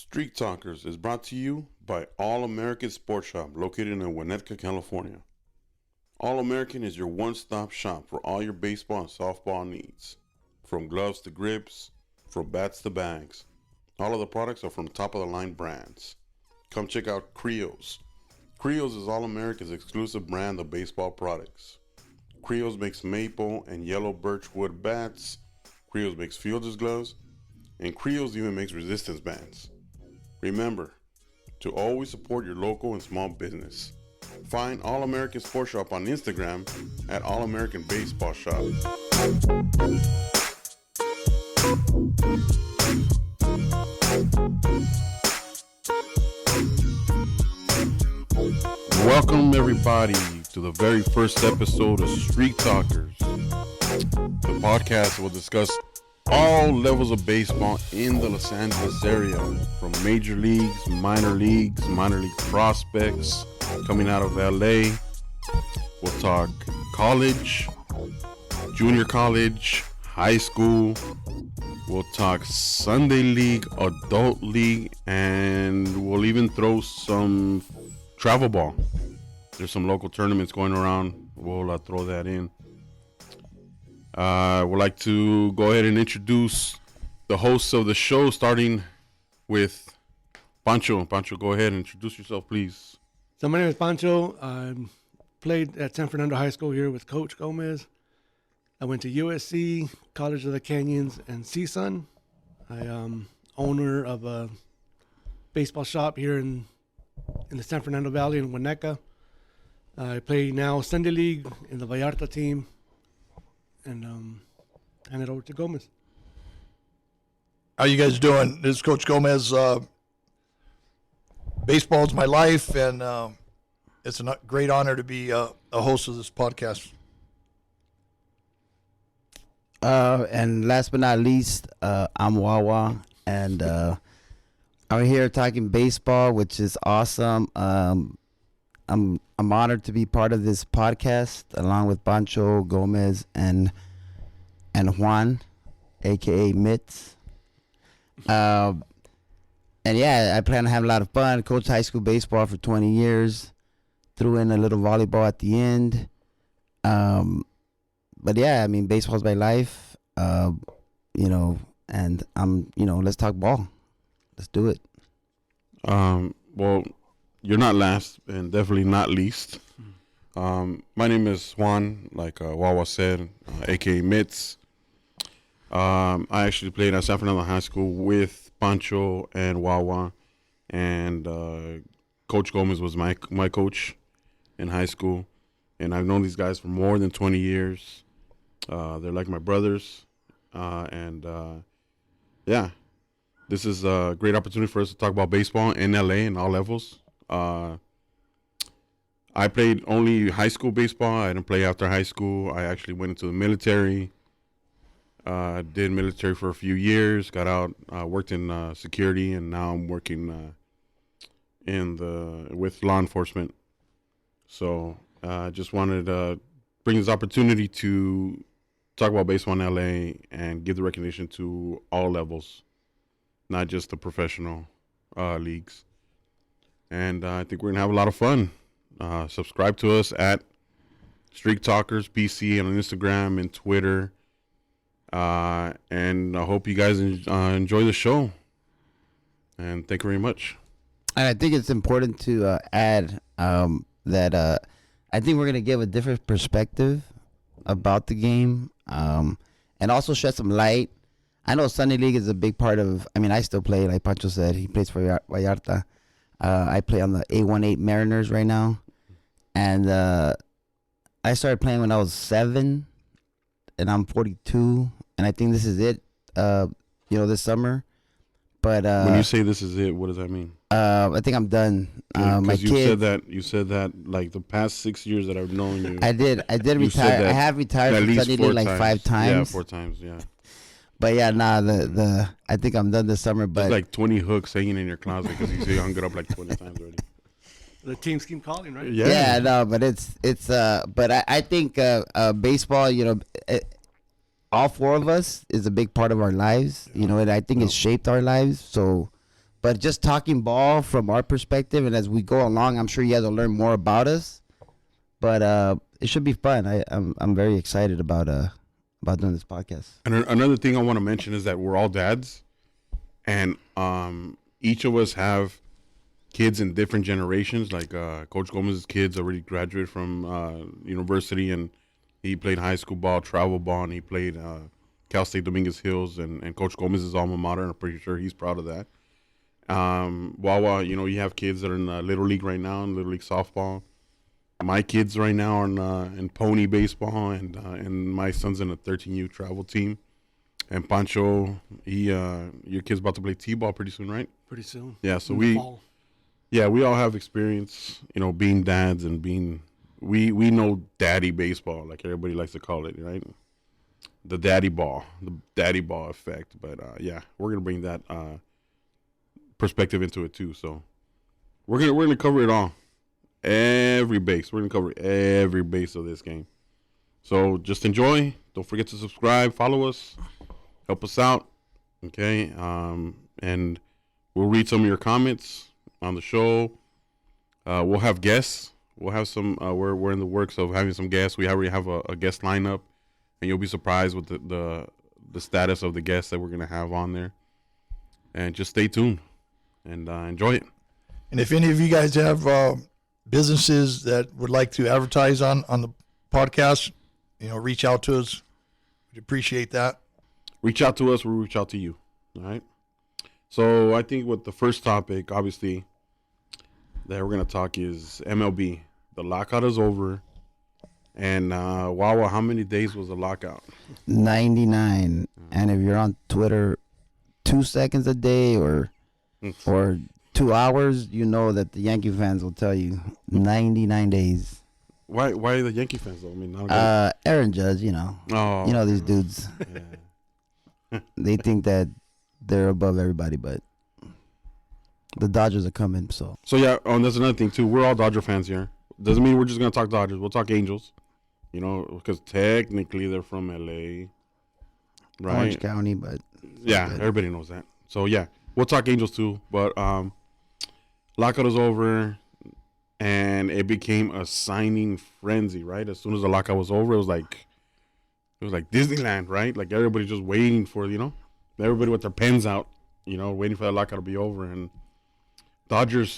Street Talkers is brought to you by All American Sports Shop located in Winnetka, California. All American is your one-stop shop for all your baseball and softball needs. From gloves to grips, from bats to bags. All of the products are from top-of-the-line brands. Come check out Creos. Creos is All American's exclusive brand of baseball products. Creos makes maple and yellow birch wood bats. Creos makes fielder's gloves. And Creos even makes resistance bands. Remember to always support your local and small business. Find All American Sports Shop on Instagram at All American Baseball Shop. Welcome everybody to the very first episode of Street Talkers. The podcast will discuss all levels of baseball in the Los Angeles area, from major leagues, minor league prospects coming out of LA. We'll talk college, junior college, high school. We'll talk Sunday league, adult league, and we'll even throw some travel ball. There's some local tournaments going around. We'll throw that in. Would like to go ahead and introduce the hosts of the show, starting with Pancho. Pancho, go ahead and introduce yourself, please. So my name is Pancho. I played at San Fernando High School here with Coach Gomez. I went to USC, College of the Canyons, and CSUN. I am owner of a baseball shop here in the San Fernando Valley in Winnetka. I play now Sunday League in the Vallarta team. And hand it over to Gomez. How you guys doing? This is Coach Gomez. Baseball is my life, and it's a great honor to be a host of this podcast. And last but not least, I'm Wawa, and I'm here talking baseball, which is awesome. I'm honored to be part of this podcast along with Pancho, Gomez, and Juan, aka Mitz. And yeah, I plan to have a lot of fun. Coached high school baseball for 20 years. Threw in a little volleyball at the end. But yeah, I mean, baseball's my life. And let's talk ball. Let's do it. Well, you're not last and definitely not least. My name is Juan, like Wawa said, a.k.a. Mitz. I actually played at San Fernando High School with Pancho and Wawa. And Coach Gomez was my coach in high school. And I've known these guys for more than 20 years. They're like my brothers. Yeah, this is a great opportunity for us to talk about baseball in LA and all levels. I played only high school baseball. I didn't play after high school. I actually went into the military. Did military for a few years. Got out. Worked in security, and now I'm working with law enforcement. So I just wanted to bring this opportunity to talk about baseball in LA and give the recognition to all levels, not just the professional leagues. And I think we're going to have a lot of fun. Subscribe to us at Street Talkers PC on Instagram and Twitter. And I hope you guys enjoy the show. And thank you very much. And I think it's important to add that I think we're going to give a different perspective about the game, and also shed some light. I know Sunday League is a big part of, I still play, like Pancho said. He plays for Vallarta. I play on the 818 Mariners right now. And I started playing when I was 7, and I'm 42. And I think this is it, this summer. But when you say this is it, what does that mean? I think I'm done. My you kid, said that like the past 6 years that I've known you. I did retire. I have retired from Sunday League like 5 times. Yeah, 4 times. Yeah. But yeah, I think I'm done this summer. But there's like 20 hooks hanging in your closet because you hung it up like 20 times already. The teams keep calling, right? Yeah, no, but but I think baseball, all 4 of us is a big part of our lives, and I think it's shaped our lives. So But just talking ball from our perspective, and as we go along, I'm sure you guys will learn more about us. But it should be fun. I'm very excited about doing this podcast. And another thing I want to mention is that we're all dads, and each of us have kids in different generations. Like Coach Gomez's kids already graduated from university, and he played high school ball, travel ball, and he played Cal State Dominguez Hills, and Coach Gomez's alma mater. And I'm pretty sure he's proud of that. Wawa, you have kids that are in Little League right now, in Little League softball. My kids right now are in pony baseball, and my son's in a 13U travel team. And Pancho, your kid's about to play T-ball pretty soon, right? Pretty soon. Yeah, so In the fall. we all have experience, being dads and we know daddy baseball, like everybody likes to call it, right? The daddy ball effect. But we're gonna bring that perspective into it too. So we're gonna cover it all. Every base. We're going to cover every base of this game. So just enjoy. Don't forget to subscribe. Follow us. Help us out. Okay? And we'll read some of your comments on the show. We'll have guests. We'll have some. We're in the works of having some guests. We already have a guest lineup. And you'll be surprised with the status of the guests that we're going to have on there. And just stay tuned. And enjoy it. And if any of you guys have businesses that would like to advertise on the podcast, reach out to us. We'd appreciate that. Reach out to us, we'll reach out to you. All right. So I think with the first topic, obviously, that we're going to talk is MLB. The lockout is over. And Wawa, how many days was the lockout? 99. And if you're on Twitter 2 seconds a day or 2 hours, you know that the Yankee fans will tell you 99 days. Why are the Yankee fans though? I mean, Aaron Judge, Oh, these dudes. yeah. They think that they're above everybody, but the Dodgers are coming. So yeah. There's another thing too. We're all Dodger fans here. Doesn't mean we're just gonna talk Dodgers. We'll talk Angels. Because technically they're from LA, right? Orange County, but yeah, everybody knows that. So yeah, we'll talk Angels too. But lockout is over, and it became a signing frenzy, right? As soon as the lockout was over, it was like Disneyland, right? Like everybody just waiting for, everybody with their pens out, waiting for that lockout to be over. And Dodgers,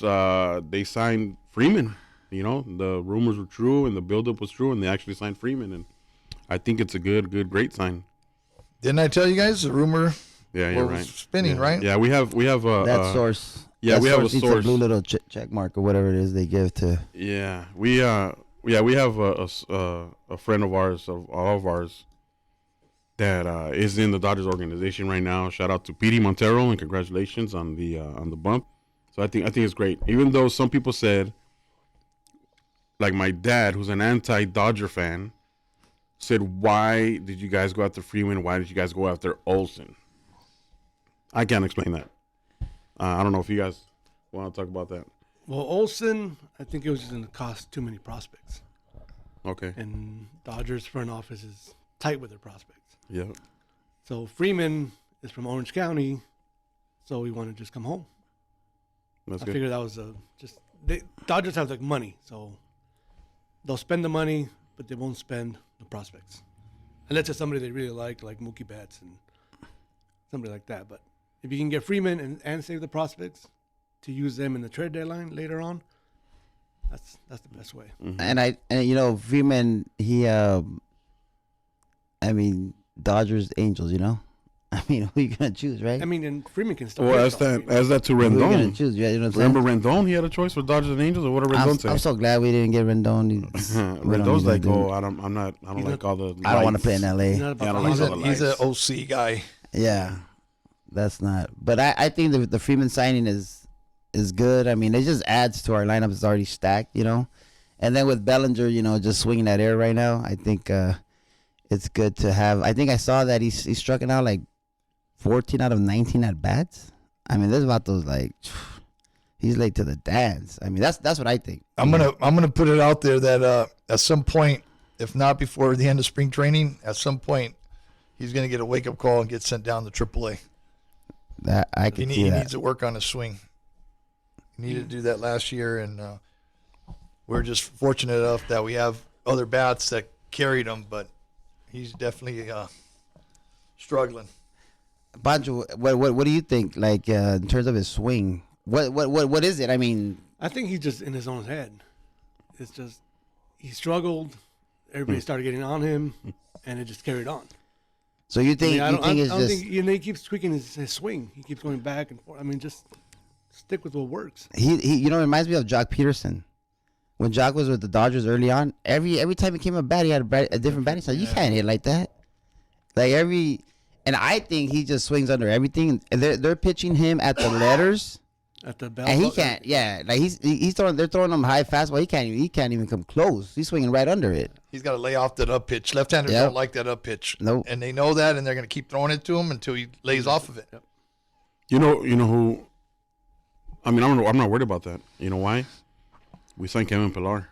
they signed Freeman. The rumors were true and the buildup was true, and they actually signed Freeman. And I think it's a great sign. Didn't I tell you guys the rumor? Yeah, you're right. Spinning, right? Yeah, we have that source. Yeah, we have a needs source. A blue little check mark or whatever it is they give to. Yeah, we have a friend of ours, that is in the Dodgers organization right now. Shout out to Petey Montero and congratulations on the bump. So I think it's great. Even though some people said, like my dad, who's an anti-Dodger fan, said, "Why did you guys go after Freeman? Why did you guys go after Olsen?" I can't explain that. I don't know if you guys want to talk about that. Well, Olsen, I think it was just going to cost too many prospects. Okay. And Dodgers front office is tight with their prospects. Yeah. So Freeman is from Orange County, so he wanted to just come home. That's I good. figured that was Dodgers have like money, so they'll spend the money, but they won't spend the prospects. Unless it's somebody they really like Mookie Betts and somebody like that. But if you can get Freeman and save the prospects to use them in the trade deadline later on, that's the best way. Mm-hmm. And Freeman, he Dodgers, Angels, who you gonna choose, right? And Freeman can still. Well, play as softball. that to Who you gonna Rendon. choose? Yeah, you know what I'm Remember Rendon? He had a choice for Dodgers and Angels, or what did Rendon say? I'm so glad we didn't get Rendon. Rendon's like, I don't like all the. I don't want to play in He's LA. not about Yeah, I the don't like lights. all the He's an lights. OC guy. Yeah, that's not. But I think the Freeman signing is good. I mean, it just adds to our lineup. It's already stacked, And then with Bellinger, just swinging that air right now, I think it's good to have. I think I saw that he's striking out like 14 out of 19 at bats. I mean, there's about those he's late to the dance. I mean, that's what I think. I'm gonna put it out there that at some point, if not before the end of spring training, at some point, he's gonna get a wake up call and get sent down to AAA. That I can see He that. needs to work on his swing. He needed to do that last year, and we're just fortunate enough that we have other bats that carried him, but he's definitely struggling. Banjo, what do you think? Like in terms of his swing, what is it? I mean, I think he's just in his own head. It's just he struggled. Everybody started getting on him, and it just carried on. so you think I you don't think it's think, just he keeps tweaking his swing. He keeps going back and forth. I mean, just stick with what works. he you know, it reminds me of Jock Peterson. When Jock was with the Dodgers early on, every time he came up bat, he had a different batting style. You can't hit like that. Like and I think he just swings under everything. And they're pitching him at the letters, At the bell, and he can't. Yeah, like he's throwing. They're throwing him high fastball. He can't even come close. He's swinging right under it. He's got to lay off that up pitch. Left-handers Yep. don't like that up pitch. Nope. And they know that, and they're going to keep throwing it to him until he lays off of it. Yep. You know who? I mean, I'm not worried about that. You know why? We signed Kevin Pillar.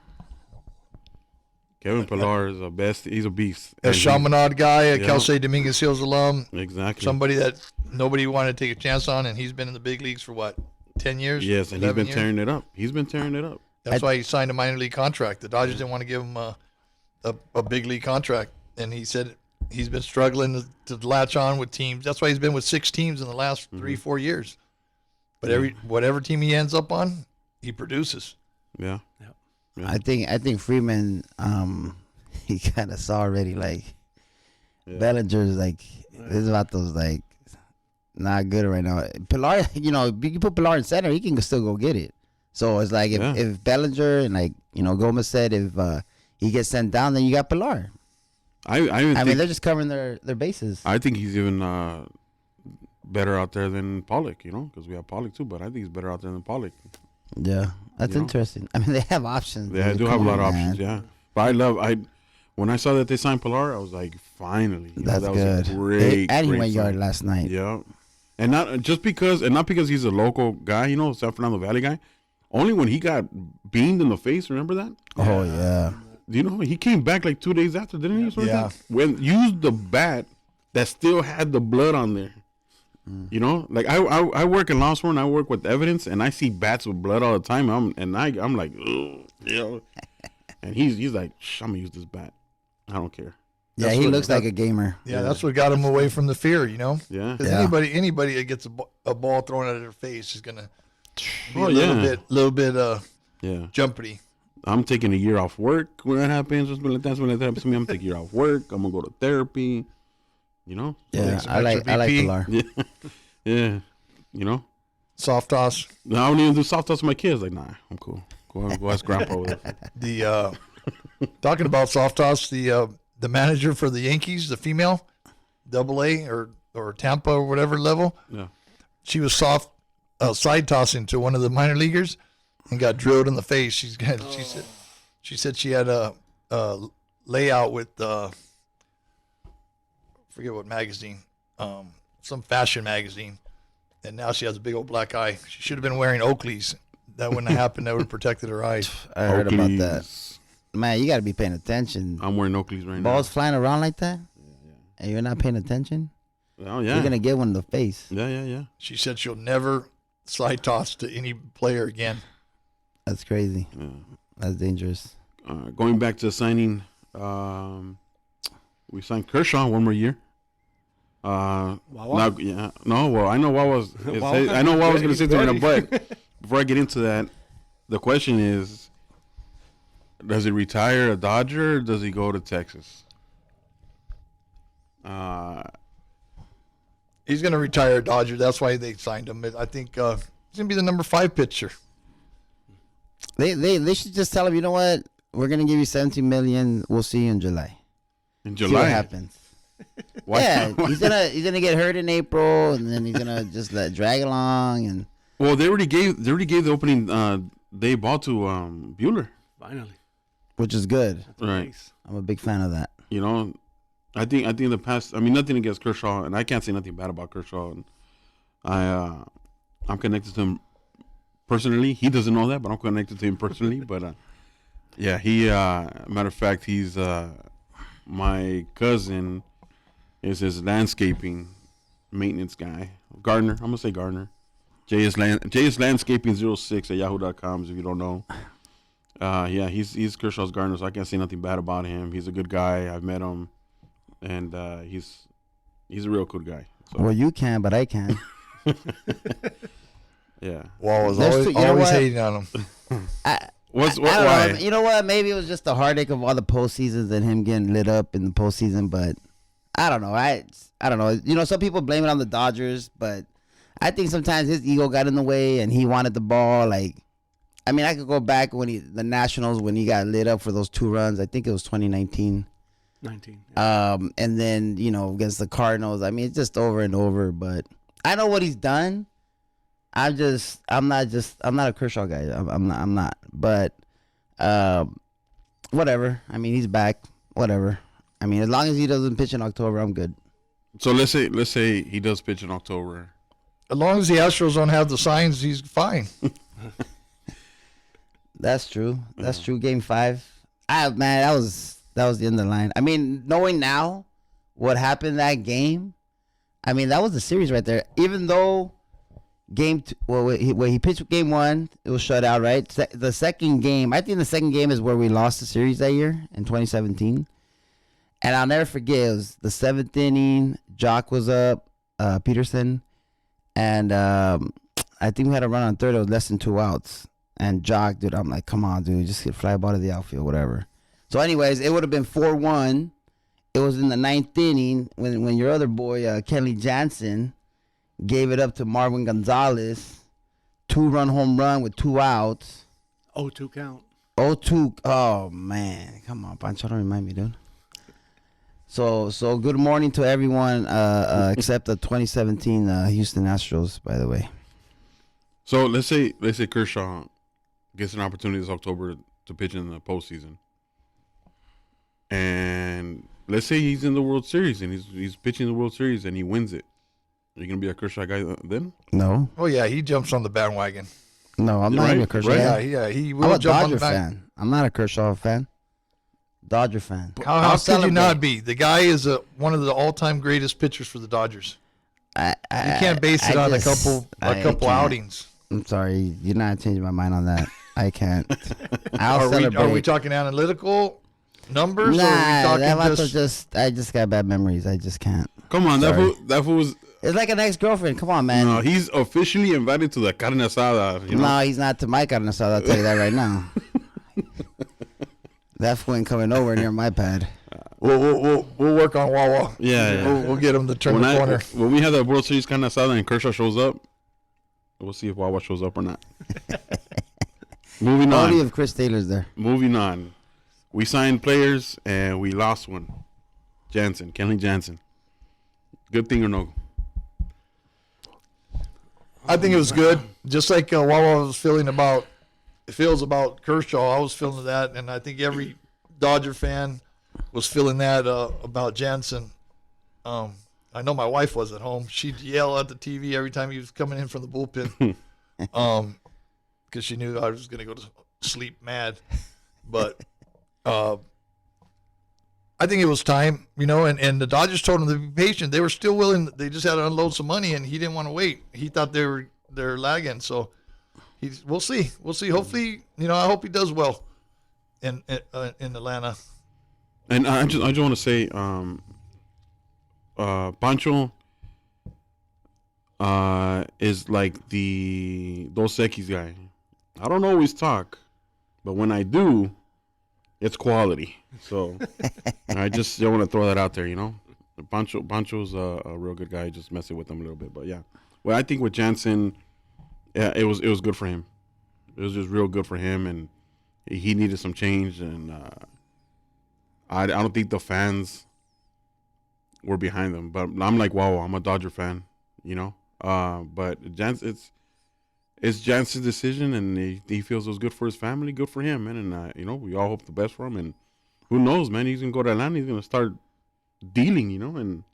Kevin Pillar is a best. He's a beast. A And Chaminade guy, a Yeah. Kelsey Dominguez Hills alum, Exactly. somebody that nobody wanted to take a chance on, and he's been in the big leagues for what, 10 years? Yes, and he's 11 been years? tearing it up. He's been tearing it up. That's why he signed a minor league contract. The Dodgers didn't want to give him a big league contract, and he said he's been struggling to latch on with teams. That's why he's been with 6 teams in the last 3-4 years. But whatever team he ends up on, he produces. Yeah. I think Freeman, he kind of saw already. Like Bellinger's like this about those like not good right now. Pilar, you put Pilar in center, he can still go get it. So it's like if Bellinger and like Gomez said, if he gets sent down, then you got Pilar. I mean, they're just covering their bases. I think he's even better out there than Pollock, because we have Pollock too. But I think he's better out there than Pollock. Yeah, that's interesting. I mean, they have options. They do have a lot of options, yeah. But when I saw that they signed Pilar, I was like, finally. That's that good. was a great, and he great went sign. yard last night. Yeah. And not because he's a local guy, San Fernando Valley guy. Only when he got beamed in the face, remember that? Oh yeah. Do you know he came back like 2 days after, didn't he? Or something Yeah. like that? When used the bat that still had the blood on there. Like I work in law enforcement, I work with evidence, and I see bats with blood all the time. I'm like, ugh, and he's like, I'm gonna use this bat. I don't care. Yeah, That's he what- looks like a gamer. Yeah, that's what got him away from the fear, Yeah. Because Yeah. anybody that gets a ball thrown at their face is gonna be Oh, a little bit Yeah. jumpity. I'm taking a year off work when that happens. When that happens to me, I'm taking a year off work. I'm gonna go to therapy. Yeah, some I like extra BP. Pilar. Yeah. Soft toss. No, I don't even do soft toss to my kids. Like, nah, I'm cool. Go ask grandpa with it. The talking about soft toss, the manager for the Yankees, the female, AA or Tampa or whatever level, Yeah. she was side tossing to one of the minor leaguers and got drilled in the face. She said she had a layout with forget what magazine, some fashion magazine, and now she has a big old black eye. She should have been wearing Oakleys. That wouldn't have happened. That would have protected her eyes. I heard about that. Oakleys. Man, you got to be paying attention. I'm wearing Oakleys right Balls flying around like that, and you're not paying attention. now. Oh yeah. You're gonna get one in the face. Yeah. She said she'll never side toss to any player again. That's crazy. Yeah. That's dangerous. Going back to signing, we signed Kershaw 1 more year. Wawa? Now, yeah, no. Well, I know what was. Wawa? I know what I was going to say to him, He's but before I get into that, the question is: does he retire a Dodger or does he go to Texas? He's going to retire a Dodger. That's why they signed him. I think he's going to be the number 5 pitcher. They should just tell him, you know what? We're gonna give you $17 million. We'll see you in July. In See what July, happens. Why- Yeah, he's gonna get hurt in April, and then he's gonna just drag along. And Well, they already gave the opening day ball to Bueller, Finally. which is good. right? Nice. I'm a big fan of that. I think in the past, I mean, nothing against Kershaw, and I can't say nothing bad about Kershaw. And I'm connected to him personally. He doesn't know that, but I'm connected to him personally. But yeah, matter of fact, he's my cousin is his landscaping maintenance guy. Gardner. I'm gonna say Gardner. JS Landscaping 06 at yahoo.com. If you don't know, yeah, he's Kershaw's gardener, so I can't say nothing bad about him. He's a good guy. I've met him, and he's a real good guy. So. Well, you can, but I can. Yeah. Wall was There's always, two- you know always what? hating on him. I Why? don't know. You know what? Maybe it was just the heartache of all the postseasons and him getting lit up in the postseason. But I don't know. I don't know. You know, some people blame it on the Dodgers, but I think sometimes his ego got in the way and he wanted the ball. Like, I mean, I could go back when the Nationals, when he got lit up for those 2 runs. I think it was 2019. 19. Yeah. And then, you know, against the Cardinals. I mean, it's just over and over. But I know what he's done. I'm not a Kershaw guy. I'm not. But whatever. I mean, he's back. Whatever. I mean, as long as he doesn't pitch in October, I'm good. So let's say he does pitch in October. As long as the Astros don't have the signs, he's fine. That's true. That's true. Game 5. Man, that was the end of the line. I mean, knowing now what happened that game, I mean, that was the series right there. Even though game 2, where he pitched game 1, it was shut out, right? The second game, I think the second game is where we lost the series that year in 2017. And I'll never forget, it was the 7th inning. Jock was up, Peterson, and I think we had a run on third. It was less than 2 outs. And Jock, dude, I'm like, come on, dude, just get fly ball to the outfield, whatever. So, anyways, it would have been 4-1. It was in the 9th inning when your other boy, Kenley Jansen, gave it up to Marwin Gonzalez. 2-run home run with 2 outs. 0-2 count. 0-2. Oh, man. Come on, Pancho, don't remind me, dude. So good morning to everyone except the 2017 Houston Astros, by the way. So let's say Kershaw gets an opportunity this October to pitch in the postseason, and let's say he's in the World Series and he's pitching the World Series and he wins it. Are you gonna be a Kershaw guy then? No. Oh yeah, he jumps on the bandwagon. No, I'm not even a Kershaw fan. Yeah, he I'm will a jump on Dodger the bandwagon. fan. I'm not a Kershaw fan. Dodger fan. How I'll could you not celebrate. be? The guy is one of the all-time greatest pitchers for the Dodgers. You You can't base it on a couple outings. I'm sorry, you're not changing my mind on that. I can't. I'll Are celebrate. we talking analytical numbers? Nah, or are we that talking vato just I just got bad memories. I just can't. Come on, Sorry. that fool was. It's like an ex-girlfriend. Come on, man. No, he's officially invited to the carne asada. You know? No, he's not to my carne asada. I'll tell you that right now. That fool ain't coming nowhere near my pad. We'll work on Wawa. Yeah. We'll get him to turn the corner. When we have the World Series carne asada and Kershaw shows up, we'll see if Wawa shows up or not. Moving Only on. if Chris Taylor's there. Moving on. We signed players and we lost one. Kenley Jansen. Good thing or no? I think it was good. Just like Wawa feels about Kershaw, I was feeling that, and I think every Dodger fan was feeling that about Jansen. I know my wife was at home. She'd yell at the TV every time he was coming in from the bullpen, because she knew I was going to go to sleep mad. But I think it was time, and the Dodgers told him to be patient. They were still willing. They just had to unload some money, and he didn't want to wait. He thought they're lagging. So we'll see. Hopefully, I hope he does well in Atlanta. And I just want to say, Pancho is like the Dos Equis guy. I don't always talk, but when I do, it's quality. So I just want to throw that out there, Pancho's a real good guy. Just messing with him a little bit, but yeah. Well, I think with Jansen, yeah, it was good for him. It was just real good for him, and he needed some change. And I don't think the fans were behind them. But I'm like, wow, I'm a Dodger fan, But Jansen, it's Jansen's decision, and he feels it was good for his family, good for him, man. And we all hope the best for him. And who knows, man? He's gonna go to Atlanta. He's gonna start dealing, and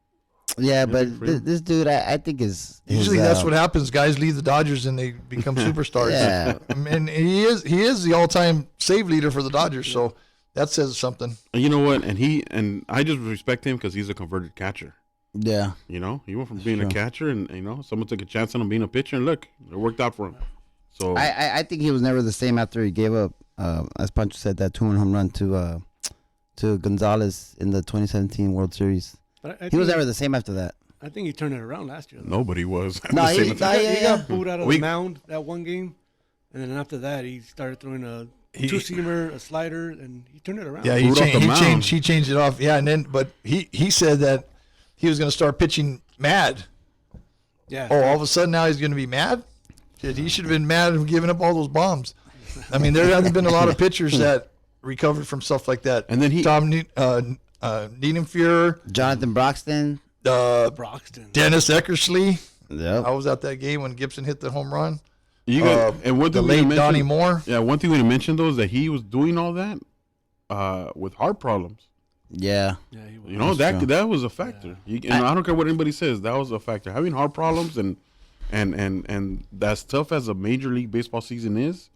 yeah. But this dude, I think is usually that's what happens. Guys leave the Dodgers and they become superstars. Yeah, and he is the all-time save leader for the Dodgers. So that says something. And you know what? And I just respect him because he's a converted catcher. Yeah. You know, he went from being true. a catcher, and someone took a chance on him being a pitcher, and look, it worked out for him. So I think he was never the same after he gave up, as Pancho said, that 2-run home run to Gonzalez in the 2017 World Series. But I He was think- never the same after that. I think he turned it around last year. Though. nobody was. at No, the he- same no, time. He got booed out of We- the mound that one game, and then after that, he started throwing a two-seamer, a slider, and he turned it around. Yeah, Booed off the mound. he changed it off. Yeah, and then but he said that he was going to start pitching mad. yeah. Oh, all of a sudden now he's going to be mad? Shit, he should have been mad and giving up all those bombs. I mean, there hasn't been a lot of pitchers that recovered from stuff like that. And then he- Tom Niedenfuhr, Jonathan Broxton. Broxton. Dennis Eckersley. Yep. I was at that game when Gibson hit the home run. You got and one The thing we late didn't Donnie mention, Moore. Yeah, one thing we didn't mention though is that he was doing all that with heart problems. Yeah. Yeah, he was. You know That's true. that was a factor. And I don't care what anybody says, that was a factor. Having heart problems and as tough as a Major League Baseball season is,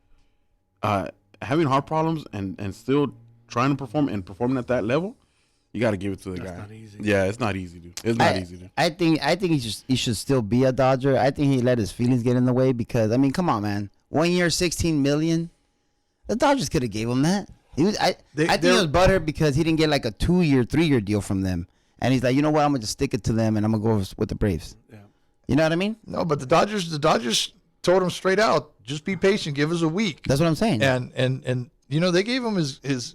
having heart problems and still trying to perform and performing at that level, you got to give it to the That's guy. not easy. Yeah, it's not easy, dude. It's not easy, dude. I think he should still be a Dodger. I think he let his feelings get in the way because I mean, come on, man. 1 year, $16 million. The Dodgers could have gave him that. I think he was butthurt because he didn't get like a 2-year, 3-year deal from them, and he's like, you know what, I'm gonna just stick it to them, and I'm gonna go with the Braves. Yeah. You know what I mean? No, but the Dodgers told him straight out, just be patient, give us a week. That's what I'm saying. And you know, they gave him his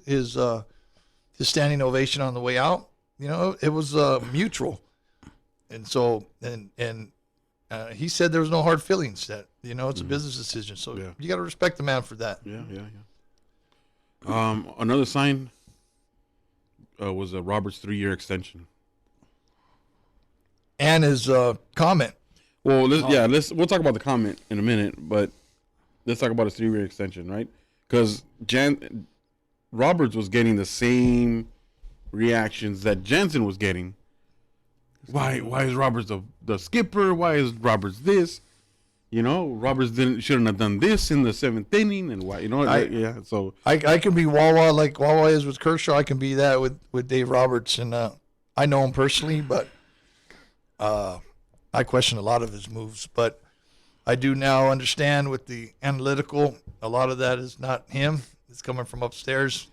standing ovation on the way out. You know, it was mutual, and so he said there was no hard feelings. That it's a business decision. So Yeah. you got to respect the man for that. Yeah. Another sign was Robert's 3-year extension. And his comment. Well, we'll talk about the comment in a minute, but let's talk about his 3-year extension, right? Because Roberts was getting the same reactions that Jansen was getting. Why is Roberts the skipper? Why is Roberts this? Roberts shouldn't have done this in the 7th inning, and why? So I can be Wawa like Wawa is with Kershaw. I can be that with Dave Roberts, and I know him personally, but I question a lot of his moves. But I do now understand with the analytical, a lot of that is not him. It's coming from upstairs.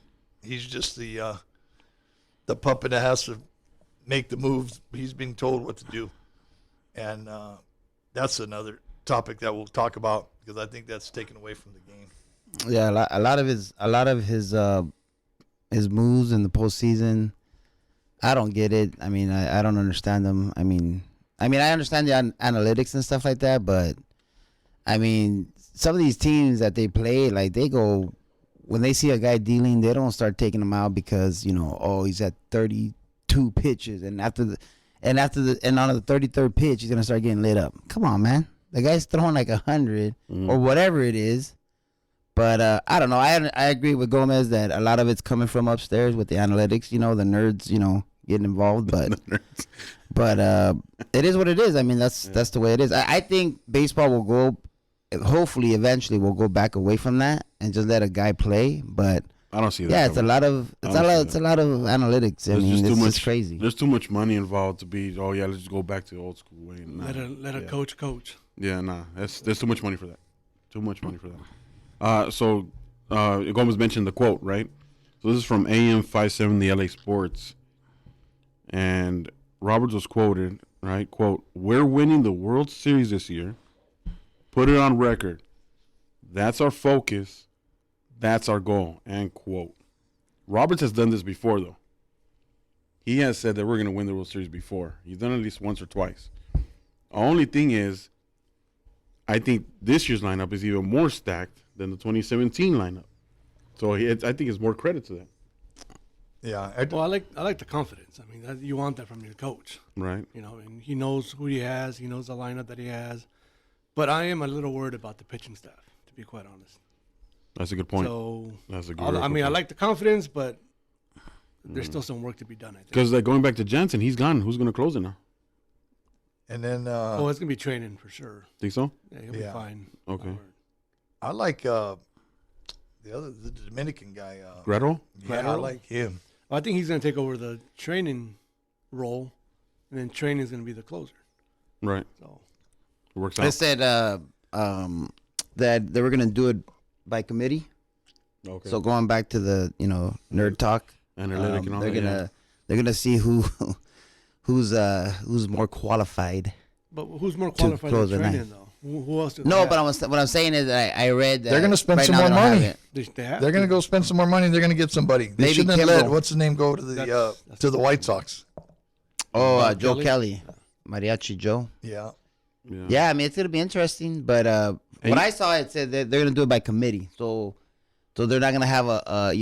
He's just the puppet that has to make the moves. He's being told what to do, and that's another topic that we'll talk about because I think that's taken away from the game. Yeah, a lot of his moves in the postseason, I don't get it. I mean, I don't understand them. I mean, I understand the analytics and stuff like that, but I mean, some of these teams that they play, like they go when they see a guy dealing, they don't start taking him out because he's at 32 pitches, and on the 33rd pitch, he's gonna start getting lit up. Come on, man. The guy's throwing like 100 or whatever it is. But I don't know. I agree with Gomez that a lot of it's coming from upstairs with the analytics, the nerds, getting involved. But it is what it is. I mean, that's the way it is. I think baseball will go, hopefully eventually we'll go back away from that and just let a guy play. But I don't see that. yeah, it's a lot of analytics. I mean, it's just crazy. There's too much money involved to be. Oh yeah, let's just go back to the old school way. Nah, Let a coach. Yeah, there's too much money for that. Too much money for that. So Gomez mentioned the quote, right? So this is from AM 570 LA Sports, and Roberts was quoted, right? Quote: "We're winning the World Series this year. Put it on record. That's our focus. That's our goal." End quote. Roberts has done this before, though. He has said that we're going to win the World Series before. He's done it at least once or twice. The only thing is, I think this year's lineup is even more stacked than the 2017 lineup. So I think it's more credit to that. Yeah. Well, I like the confidence. I mean, you want that from your coach. Right. And he knows who he has. He knows the lineup that he has. But I am a little worried about the pitching staff, to be quite honest. That's a good point. So That's a good. I mean, I like the confidence, but there's still some work to be done, I think. Because going back to Jansen, he's gone. Who's going to close it now? And then it's gonna be training for sure. Think so? Yeah, he'll be fine. Okay. I like the Dominican guy. Gretel? Yeah, I like him. Well, I think he's gonna take over the training role and then training is going to be the closer. Right. So It works They out. said that they were gonna do it by committee. Okay. So going back to the nerd talk, Analytic and all they're that. gonna they're gonna see who's more qualified. but who's more qualified close than the training though? Who else? Do they No, have? but what I'm saying is that I read that They're gonna spend right some now more they don't have money. it. They have. They're going to go spend some more money. They're going to get somebody. They Maybe shouldn't have let Kimball. what's his name go to the That's to the White Sox. Oh, Joe Kelly? Kelly, Mariachi Joe. Yeah. Yeah, I mean it's gonna be interesting, but what I saw it said that they're gonna do it by committee, so they're not gonna have a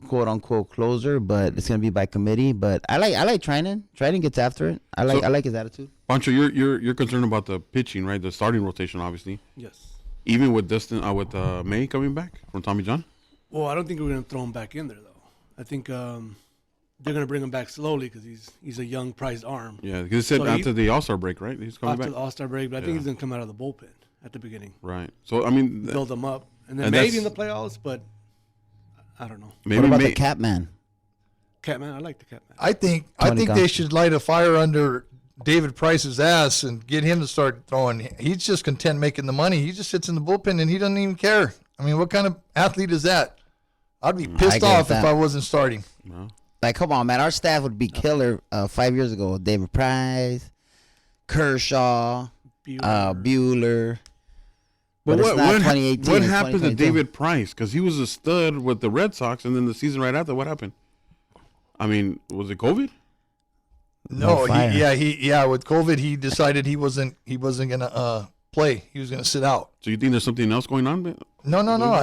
quote unquote closer, but it's gonna be by committee. But I like Trinan. Trinan gets after it. I like his attitude. Pancho, you're concerned about the pitching, right? The starting rotation, obviously. Yes. Even with with May coming back from Tommy John. Well, I don't think we're going to throw him back in there though. I think they're going to bring him back slowly because he's a young prized arm. Yeah, because it said So after the All-Star break, right? He's coming After back. the All-Star break, but I Yeah. think he's going to come out of the bullpen at the beginning. Right. So I mean, Build him up, and then And maybe that's- in the playoffs, but I don't know. maybe What about May, the Catman? Catman, I like the Catman. I think Tony they Gunn. should light a fire under David Price's ass and get him to start throwing. He's just content making the money. He just sits in the bullpen and he doesn't even care. I mean, what kind of athlete is that? I'd be pissed agree off with if that. I wasn't starting. no. Like, come on, man, our staff would be killer 5 years ago. David Price, Kershaw, Bueller. But it's not 2018, what it's happened to 2022. David Price? Because he was a stud with the Red Sox, and then the season right after, what happened? I mean, was it COVID? No, fire. with COVID, he decided he wasn't gonna play. He was gonna sit out. So you think there's something else going on? No.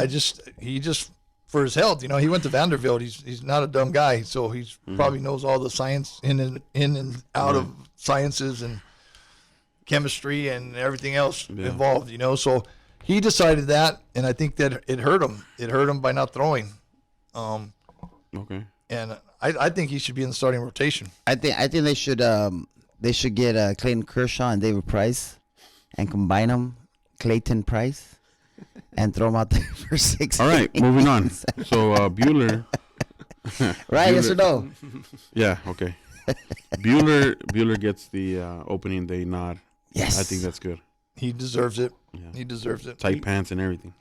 He just for his health. He went to Vanderbilt. He's not a dumb guy, so he's probably knows all the science in and out of sciences and chemistry and everything else involved. So he decided that, and I think that it hurt him. It hurt him by not throwing. Okay. And I think he should be in the starting rotation. I think they should get Clayton Kershaw and David Price and combine them, Clayton Price, and throw him out there for 6 All right, innings. moving on. So Bueller. Right? Yes or no? Yeah, okay. Bueller gets the opening day nod. Yes. I think that's good. He deserves it. Yeah. He deserves it. Tight pants and everything.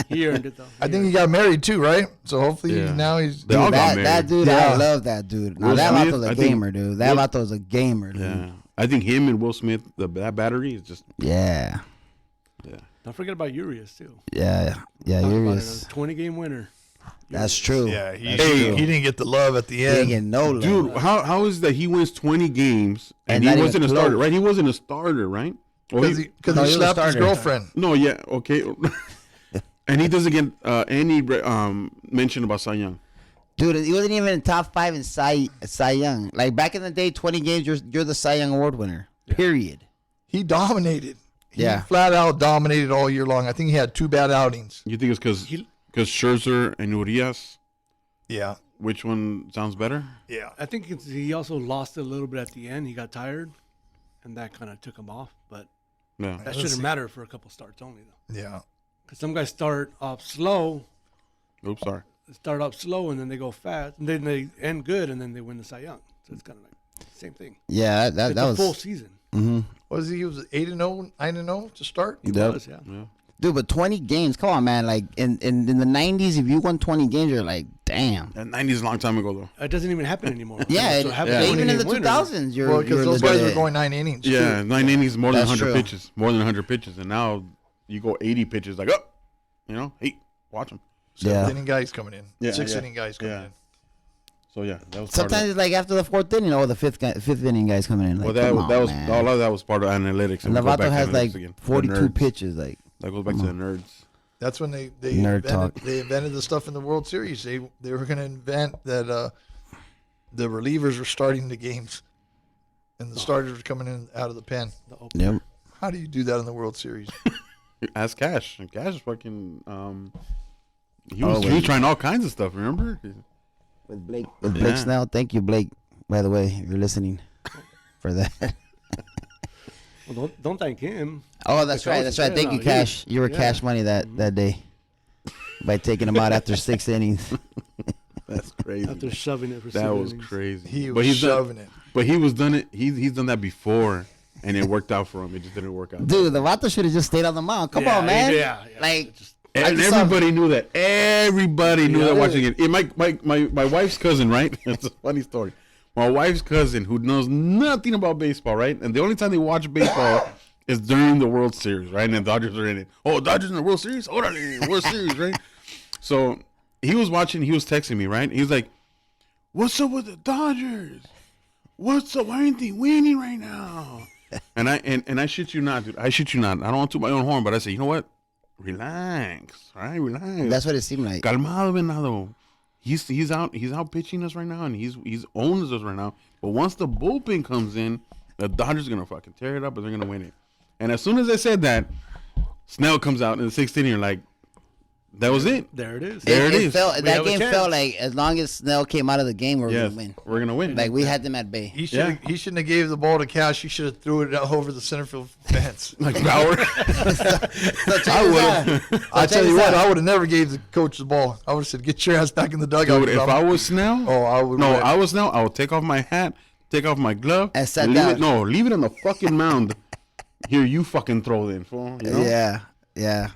He earned it though. I think he got married too, right? So hopefully Yeah. now he's. They all got that married. dude, Yeah. I love that dude. Now Will that Smith, vato's I a think- gamer, dude. That vato's a gamer, dude. Yeah. I think him and Will Smith, that battery is just, Yeah. yeah. Don't forget about Urias too. Yeah. Talk about it, Urias. a 20-game winner. That's true. Yeah, he That's true. didn't get the love at the He ain't end. getting no love. Dude, how is that he wins 20 games and And he not wasn't a even starter, close. right? He wasn't a starter, right? Or Because he- he No, he was a slapped his starter. girlfriend. no, yeah, okay. And he doesn't get any mention about Cy Young. Dude, he wasn't even in top 5 in Cy Young. Like back in the day, 20 games, you're the Cy Young Award winner. Period. He dominated. He Yeah. flat out dominated all year long. I think he had 2 bad outings. You think it's because Scherzer and Urias? Yeah. Which one sounds better? Yeah. I think he also lost it a little bit at the end. He got tired, and that kind of took him off. But Yeah. that shouldn't matter for a couple starts only though. Yeah. Because some guys start off slow, Oops, sorry. and then they go fast, and then they end good, and then they win the Cy Young. So it's kind of like the same thing. Yeah, that It's a was full season. Mm-hmm. He was 8-0, 9-0 to start. He Yep. was, yeah. Yeah. Dude, but 20 games, come on, man. Like in the 90s, if you won 20 games, you're like, damn. That 90s is a long time ago, though. It doesn't even happen anymore. Yeah, So having yeah. a Even in the 20-game winner- 2000s, you're Well, because you're those guys were legit. going 9 innings. Yeah, 9 innings, more than That's 100 true. pitches. More than 100 pitches. And now you go 80 pitches, like, hey, watch them. Yeah. 7th inning guys coming in. Yeah, 6th yeah. inning guys coming Yeah. in. So, yeah, that was Sometimes part of it's like after the 4th inning, the fifth inning guys coming in. Like, that come on, was man. all of that was part of analytics. And we go back Lovato to has analytics like again. The 42 nerds. pitches. Like, That goes back to the nerds. That's when they Nerd talk. invented the stuff in the World Series. They were going to invent that the relievers were starting the games, and the starters were coming in out of the pen. The open- yep. How do you do that in the World Series? Ask Cash. And Cash is fucking. He Oh, was wait. trying all kinds of stuff. Remember? With Blake Yeah. Snell. Thank you, Blake. By the way, if you're listening for that. Well, don't thank him. Oh, that's right. That's right. Thank you, Cash. You were yeah. cash money that day by taking him out after 6 innings. That's crazy. after shoving it for That 7 was innings. crazy. He But was he's shoving it. But he was done it. He's done that before, and it worked out for him. It just didn't work out. Dude, the Vato should have just stayed on the mound. Come on, man. Yeah. Like, And I just saw- everybody knew that. Everybody knew Yeah. that watching it. My wife's cousin, right? It's a funny story. My wife's cousin, who knows nothing about baseball, right? And the only time they watch baseball is during the World Series, right? And the Dodgers are in it. Oh, Dodgers in the World Series? Oh, World Series, right? So he was watching. He was texting me, right? He was like, "What's up with the Dodgers? What's up? Why aren't they winning right now?" And I shit you not, dude. I shit you not. I don't want to toot my own horn, but I say, you know what? Relax, all right? Relax. that's what it seemed like. Calmado, venado. He's out pitching us right now, and he's owns us right now. But once the bullpen comes in, the Dodgers are gonna fucking tear it up, and they're gonna win it. And as soon as I said that, Snell comes out in the 6th inning. You're like, that was it. There it is. There it is. Felt, We that have a game chance. felt like as long as Snell came out of the game, we're Yes, gonna win. we're gonna win. Like we had them at bay. He shouldn't have gave the ball to Cash. He should have threw it over the center field fence. Like Bauer. So check I this would out. have. I tell you what, I would have never gave the coach the ball. I would have said, "Get your ass back in the dugout." Dude, if I was Snell, I would. no, I was Snell, I would take off my hat, take off my glove, And sat leave down. it. No, leave it on the fucking mound. Here, you fucking throw it in, fool. You know? Yeah.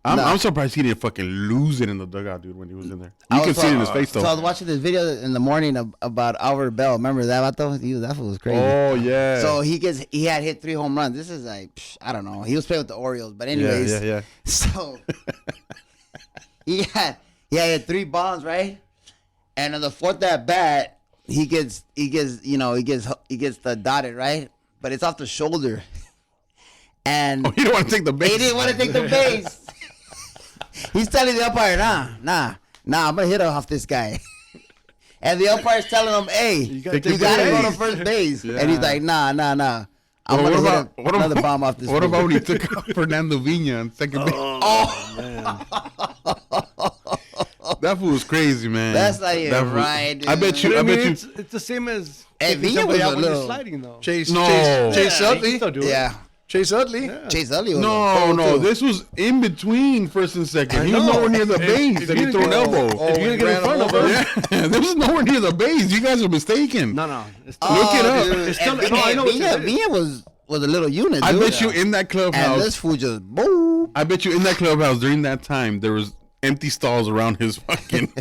I'm surprised he didn't fucking lose it in the dugout, dude, when he was in there. I You was can see it in his wa- face, though. So I was watching this video in the morning about Albert Bell. Remember that, Vato? That fool was crazy. Oh, yeah. So he had hit 3 home runs. This is like, I don't know. He was playing with the Orioles, but anyways. Yeah. So he had 3 bombs, right? And on the 4th at bat, he gets the dotted, right? But it's off the shoulder. And Oh, he didn't want to take the base. he didn't want to take the base. He's telling the umpire, nah, I'm gonna hit off this guy. And the umpire's telling him, hey, you gotta gotta, take the go to base. first base. Yeah. And he's like, nah. I'm Well, gonna hit another bomb off this. What fool. about when he took out Fernando Vina on second base? That fool was crazy, man. That's not even That fool- right, dude. I bet you. But I bet you. It's the same as Hey, taking Villa somebody was out a when you're little- sliding, though. Chase No. Chase Yeah, you can Utley. still do it. Yeah, Chase Utley. Chase Utley was No, too. this was in between first and second. He was know. nowhere near the base, if and he you threw an get- elbow. Oh, If when you he get in ran front him of over? him, Yeah, this was nowhere near the base. You guys are mistaken. no, it's Oh, Look it up. dude. It's still- And no, I know what Villa, it is. Villa was a little unit, I dude. bet you in that And clubhouse. this fool just boom. I bet you in that clubhouse during that time there was empty stalls around his fucking.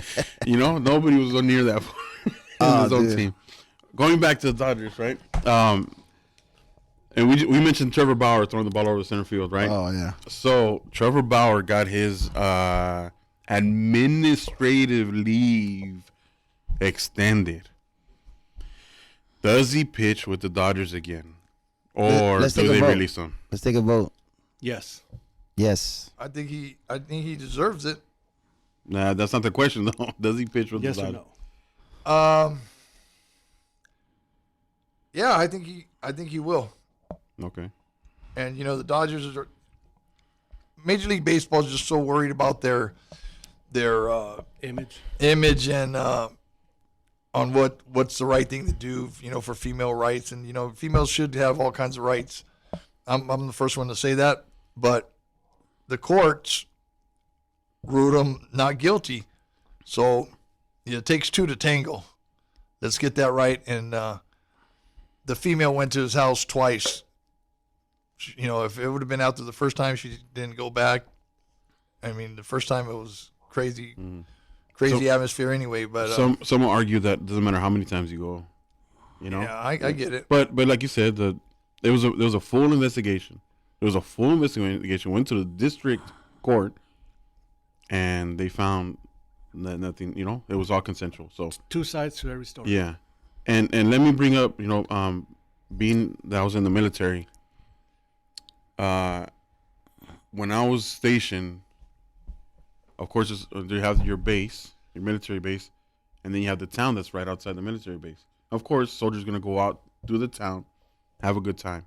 Nobody was near that in his own dude. team. Going back to the Dodgers, right? And we mentioned Trevor Bauer throwing the ball over the center field, right? Oh yeah. So Trevor Bauer got his administrative leave extended. Does he pitch with the Dodgers again, or Let's do take a they vote. release him? Let's take a vote. Yes. Yes. I think he deserves it. Nah, that's not the question though. Does he pitch with Yes the or Dodgers? no? Yeah, I think he will. Okay. And the Dodgers are Major League Baseball is just so worried about their Image. image and on what's the right thing to do, for female rights, and females should have all kinds of rights. I'm the first one to say that, but the courts ruled him not guilty, so it takes 2 to tango. Let's get that right. And the female went to his house twice. If it would have been out there the first time, she didn't go back. I mean, the first time it was crazy atmosphere anyway. But Some will argue that it doesn't matter how many times you go. yeah, I get it. But like you said, there was a full investigation. There was a full investigation. Went to the district court, and they found that nothing. It was all consensual. So 2 sides to every story. yeah, and let me bring up being that I was in the military. When I was stationed, of course, you have your base, your military base, and then you have the town that's right outside the military base. Of course, soldiers gonna go out, do the town, have a good time,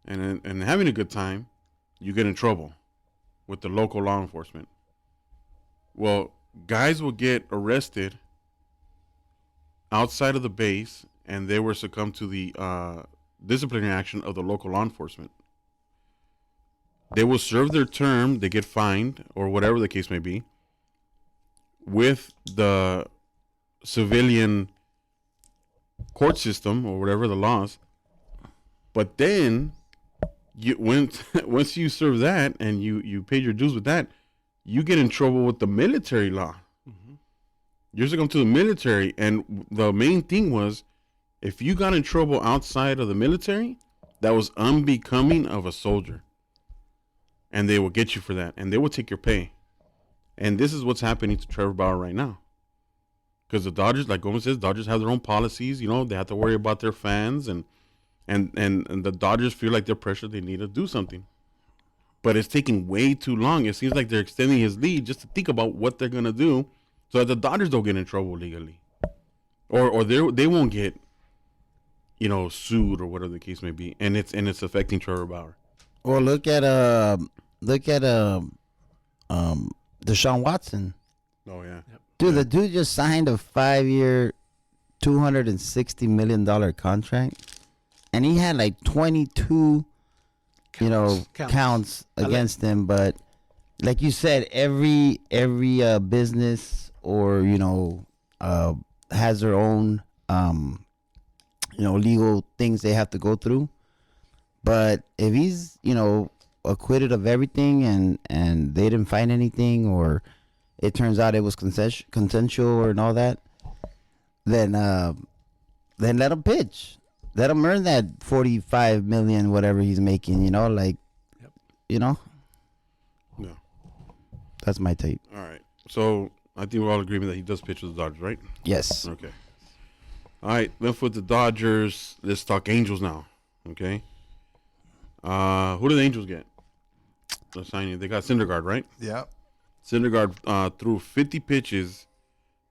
And having a good time, you get in trouble with the local law enforcement. Well, guys will get arrested outside of the base, and they were succumb to the disciplinary action of the local law enforcement. They will serve their term, they get fined, or whatever the case may be. with the civilian court system or whatever the laws. But then once you serve that and you paid your dues with that, you get in trouble with the military law. You're supposed to come to the military, and the main thing was, if you got in trouble outside of the military, that was unbecoming of a soldier, and they will get you for that, and they will take your pay. And this is what's happening to Trevor Bauer right now, because the Dodgers, like Gomez says, Dodgers have their own policies. You know, they have to worry about their fans, and the Dodgers feel like they're pressured. They need to do something, but it's taking way too long. It seems like they're extending his lead just to think about what they're gonna do, so that the Dodgers don't get in trouble legally, or they won't get, sued or whatever the case may be, and it's affecting Trevor Bauer. Well, look at Deshaun Watson. Oh yeah, Dude, the dude just signed a 5-year, $260 million contract, and he had like 22, counts against him. But like you said, every business or has their own legal things they have to go through. But if he's acquitted of everything and they didn't find anything, or it turns out it was consensual and all that, then let him pitch. Let him earn that $45 million, whatever he's making. Yeah. That's my take. All right. So I think we're all agreement that he does pitch with the Dodgers, right? Yes. Okay. All right. Left with the Dodgers. Let's talk Angels now. Okay. Who did the Angels get? The signing. They got Syndergaard, right? Yeah. Syndergaard threw 50 pitches,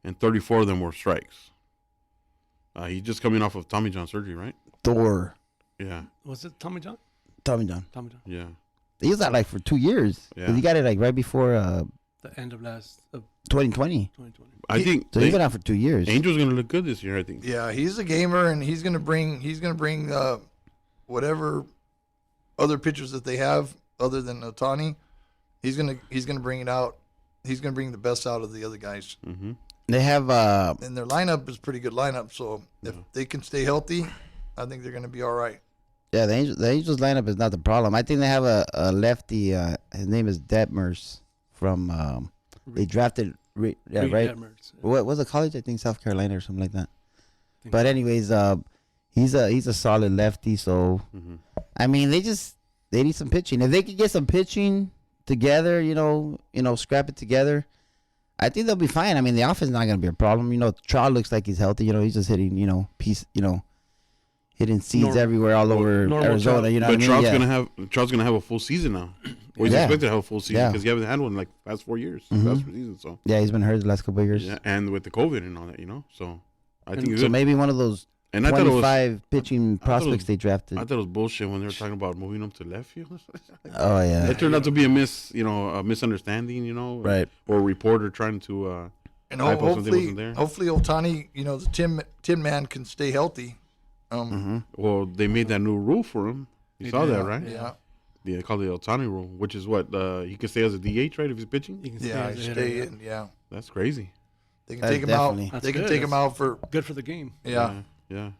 and 34 of them were strikes. He's just coming off of Tommy John surgery, right? Thor. Yeah. Was it Tommy John? Tommy John. Tommy John. Yeah. He was out like for 2 years. Yeah. He got it like right before The end of 2020. 2020. I think So he's been out for 2 years. Angels gonna look good this year. I think. Yeah, he's a gamer, and he's gonna bring whatever other pitchers that they have other than Ohtani. He's gonna bring it out. He's gonna bring the best out of the other guys. Mm-hmm. They have And their lineup is a pretty good lineup. So if they can stay healthy, I think they're gonna be all right. the Angels lineup is not the problem. I think they have a lefty. His name is Detmers from. They drafted right. Detmers, yeah. What was the college? I think South Carolina or something like that. But anyways, he's a solid lefty. So I mean, they need some pitching. If they could get some pitching together, scrap it together, I think they'll be fine. I mean, the offense is not going to be a problem. Trout looks like he's healthy. He's just hitting, hitting seeds everywhere all over Arizona. Trout. You know But what I mean? Trout's gonna have a full season now. Well, he's expected to have a full season because he hasn't had one like past 4 years, past 4 seasons. So Yeah, he's been hurt the last couple of years. yeah, and with the COVID and all that, So I think it's So good. maybe one of those And I thought it was 25 pitching prospects they drafted. I thought it was bullshit when they were talking about moving him to left field. Oh yeah. It turned out to be a misunderstanding, Right. or a reporter trying to And type up something wasn't there. hopefully Ohtani, the Tin Man can stay healthy. Well, they made that new rule for him. You saw that, right? Yeah. They call it the Ohtani rule, which is what he can stay as a DH, right? If he's pitching, He can Yeah, as a hitter, stay yeah. in. Yeah. that's crazy. They can That's take him out. definitely- That's They can good. take him out for Good for the game. yeah. Yeah.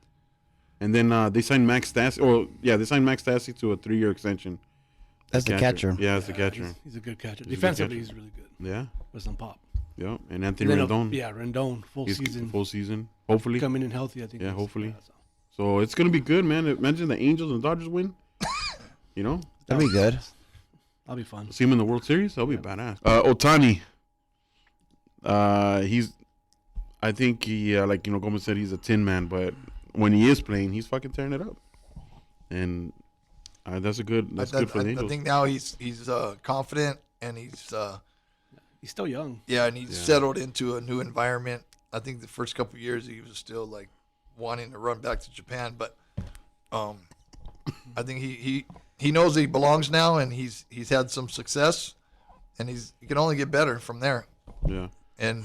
And then they signed Max Stassi. They signed Max Stassi to a 3-year extension. That's the catcher. Yeah, that's the catcher. He's a good catcher. He's a good Defensively, catcher. he's really good. Yeah, With some pop. yeah. And Anthony And then, Rendon. Rendon, Full season. Hopefully. coming in healthy, I think. Yeah, he's- hopefully. so. So it's gonna be good, man. Imagine the Angels and the Dodgers win. That'd be good. That'll be fun. See him in the World Series. That'll be badass. Ohtani. I think he, like Gomez said, he's a tin man, but when he is playing, he's fucking tearing it up. And that's good for the Angels. I think now he's confident and he's He's still young. and he's settled into a new environment. I think the first couple of years he was still like wanting to run back to Japan, but I think he knows that he belongs now, and he's had some success, and he can only get better from there. Yeah. And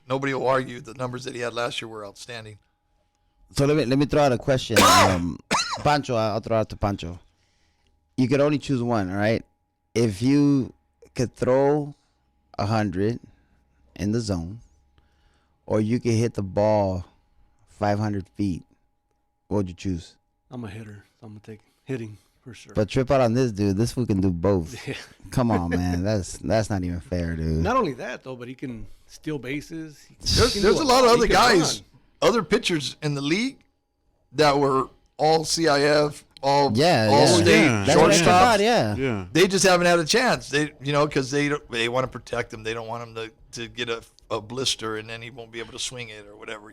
nobody will argue the numbers that he had last year were outstanding. So let me throw out a question. Pancho, I'll throw out to Pancho. You could only choose one, all right? If you could throw 100 in the zone, or you can hit the ball 500 feet. What would you choose? I'm a hitter. So I'm gonna take hitting for sure. But trip out on this dude. This fool can do both. Yeah. Come on, man. That's not even fair, dude. Not only that though, but he can steal bases. There's a lot of other He can guys, run. other pitchers in the league that were all CIF, all Yeah. state That's what I shortstops. thought. Yeah. Yeah. They just haven't had a chance. They, because they want to protect him. They don't want him to get a blister and then he won't be able to swing it or whatever.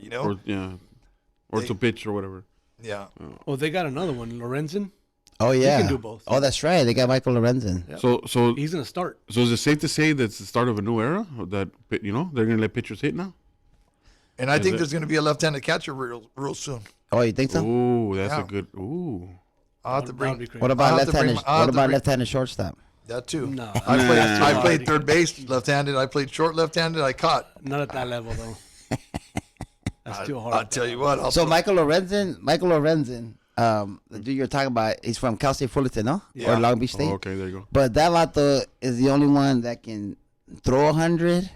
Or They- to pitch or whatever. Yeah. Well, they got another one, Lorenzen. Oh yeah. can do both. Oh, that's right. They got Michael Lorenzen. Yep. So He's gonna start. is it safe to say that's the start of a new era? That they're gonna let pitchers hit now? And I think it- there's going to be a left-handed catcher real soon. Oh, you think so? Ooh, that's Yeah. a good. Ooh. I'll have to That'd bring be crazy. What about I'll have to bring left-handed? my- I'll have What to about bring- left-handed shortstop? that too. No, I played third base left-handed. I played short left-handed. I caught. Not at that level though. That's too hard. I'll tell you what. So Michael Lorenzen, the dude you're talking about, he's from Cal State Fullerton, no? Yeah. Or Long Beach State. Oh, okay, there you go. But that vato is the only one that can throw 100.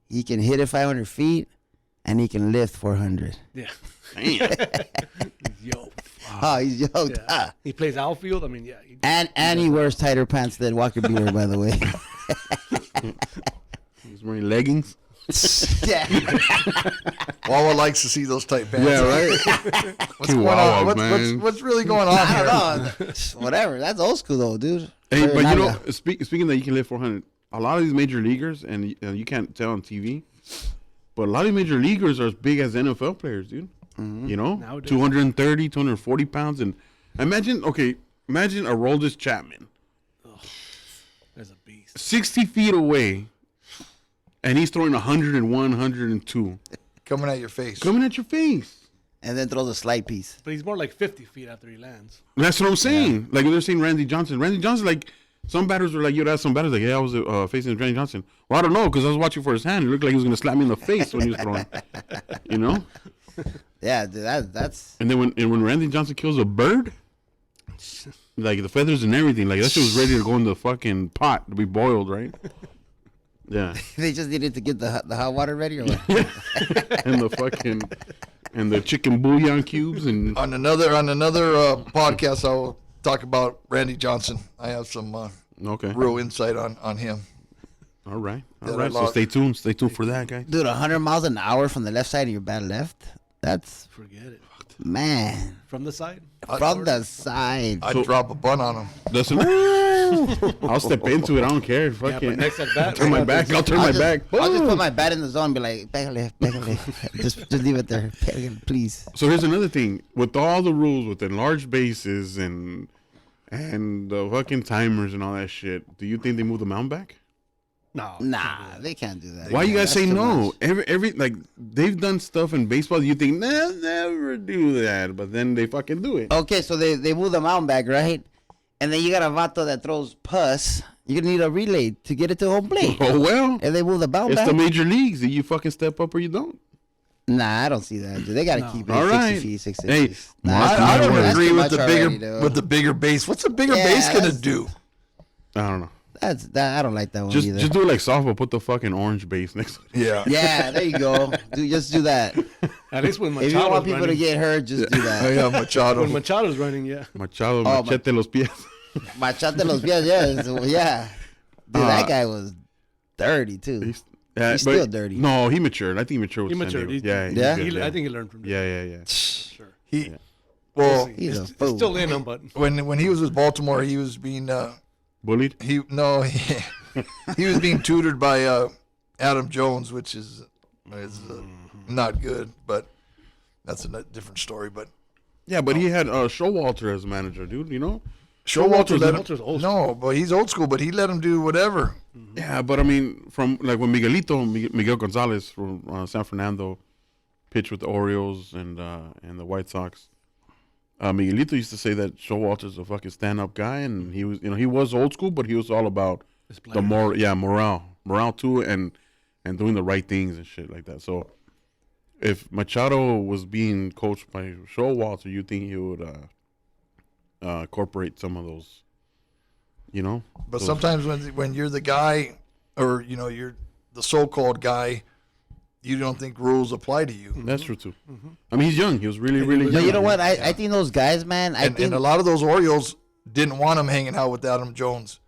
He can hit it 500 feet, and he can lift 400. Yeah. Damn. Yo. Oh, he's yoked. Yeah. Ah. He plays outfield. I mean, yeah. And he wears tighter pants than Walker Buehler, by the way. He's wearing leggings. Yeah. Wawa likes to see those tight pants. Yeah, right. What's going on? What's really going on I here? don't know. Whatever. That's old school, though, dude. Hey, Very but you know, Naga. speaking that you can lift 400, a lot of these major leaguers, and you can't tell on TV, but a lot of major leaguers are as big as NFL players, dude. You know, Nowadays. 230, 240 pounds. And imagine a Aroldis Chapman, There's a beast. 60 feet away, and he's throwing 101, 102, Coming at your face. coming at your face. And then throws a slide piece. But he's more like 50 feet after he lands. That's what I'm saying. Like, they're saying Randy Johnson. Randy Johnson, like, some batters were like, you'd ask some batters, like, yeah, I was facing Randy Johnson. Well, I don't know, because I was watching for his hand. It looked like he was going to slap me in the face when he was throwing. You know? Yeah, dude, that's. And then when Randy Johnson kills a bird, like, the feathers and everything, like, that shit was ready to go in the fucking pot to be boiled, right? Yeah. They just needed to get the hot water ready or what? And the chicken bouillon cubes and On another podcast, I will talk about Randy Johnson. I have some okay. real insight on him. All right. That All I right. So lost. stay tuned. Stay tuned for that, guys. Dude, 100 miles an hour from the left side of your bat left? That's, Forget it. man, From the side? from the side. I'd drop a bun on him. Listen, I'll step into it. I don't care. Yeah, Fucking but next at bat. turn my back. I'll turn my back. I'll just put my bat in the zone and be like, back left. just leave it there. Back left, please. So here's another thing. With all the rules, with enlarged bases and the fucking timers and all that shit, do you think they move the mound back? No. Nah, they can't do that. Why you guys That's say too no? much. Every like they've done stuff in baseball. You think they'll never do that, but then they fucking do it. Okay, so they move the mound back, right? And then you got a vato that throws pus. You're going to need a relay to get it to home plate. Oh well, And they move the mound it's back. the major leagues that you fucking step up or you don't. Nah, I don't see that. Dude. They got to keep it All 60 right. feet, 60 Hey, feet. Mark I my don't words. That's agree too with much the already, bigger dude. with the bigger base. What's the bigger Yeah, base gonna that's- do? I don't know. I don't like that one Just either. do it like softball. Put the fucking orange base next to it. Yeah. Yeah, there you go. Just do that. At least when If you don't want Machado's people to running. get hurt, just do Oh, that. yeah, Machado. When Machado's running, yeah. Machado, Oh, machete los pies. Machate los pies, yeah. Dude, that guy was dirty, too. He's still dirty. No, he matured. I think he matured with He San matured. Diego. He- Yeah, he's Yeah? good, I think he learned from that. Yeah. Sure. He, well, He's a It's fool. still in him, but when he was with Baltimore, he was being Bullied. he was being tutored by Adam Jones, which is not good, but that's a different story. But Yeah, but he had Showalter as a manager, dude. You know. Showalter let Showalter's him. old No, but he's old school. But he let him do whatever. Yeah, but I mean, from like when Miguel Gonzalez from San Fernando pitched with the Orioles and the White Sox. Miguelito used to say that Showalter's a fucking stand-up guy, and he was old school, but he was all about His the players. morale too, and doing the right things and shit like that. So, if Machado was being coached by Showalter, you think he would incorporate some of those, you know? But those- sometimes when you're the guy, or you're the so-called guy, you don't think rules apply to you. That's true too. I mean, he's young. He was really, really young. But you know what? I think those guys, man. I And think a lot of those Orioles didn't want him hanging out with Adam Jones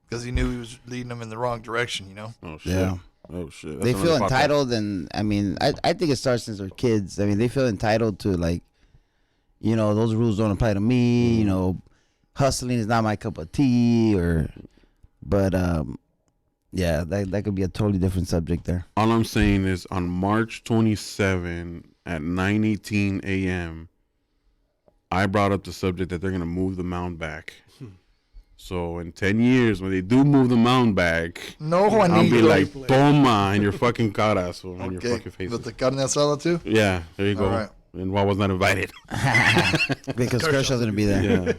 because he knew he was leading them in the wrong direction, you know? Oh shit. Yeah. Oh shit. That's they another feel podcast. entitled, and I mean, I think it starts since they're kids. I mean, they feel entitled to, like, you know, those rules don't apply to me. You know, hustling is not my cup of tea, but yeah, that could be a totally different subject there. All I'm saying is on March 27 at 9:18 a.m., I brought up the subject that they're going to move the mound back. So in 10 years, when they do move the mound back, No, I'll be Juanito. like, toma, in your fucking carazo, on your fucking face. With the carne asada too? Yeah, there you go. All right. And I was not invited. Because Kershaw's gonna be there.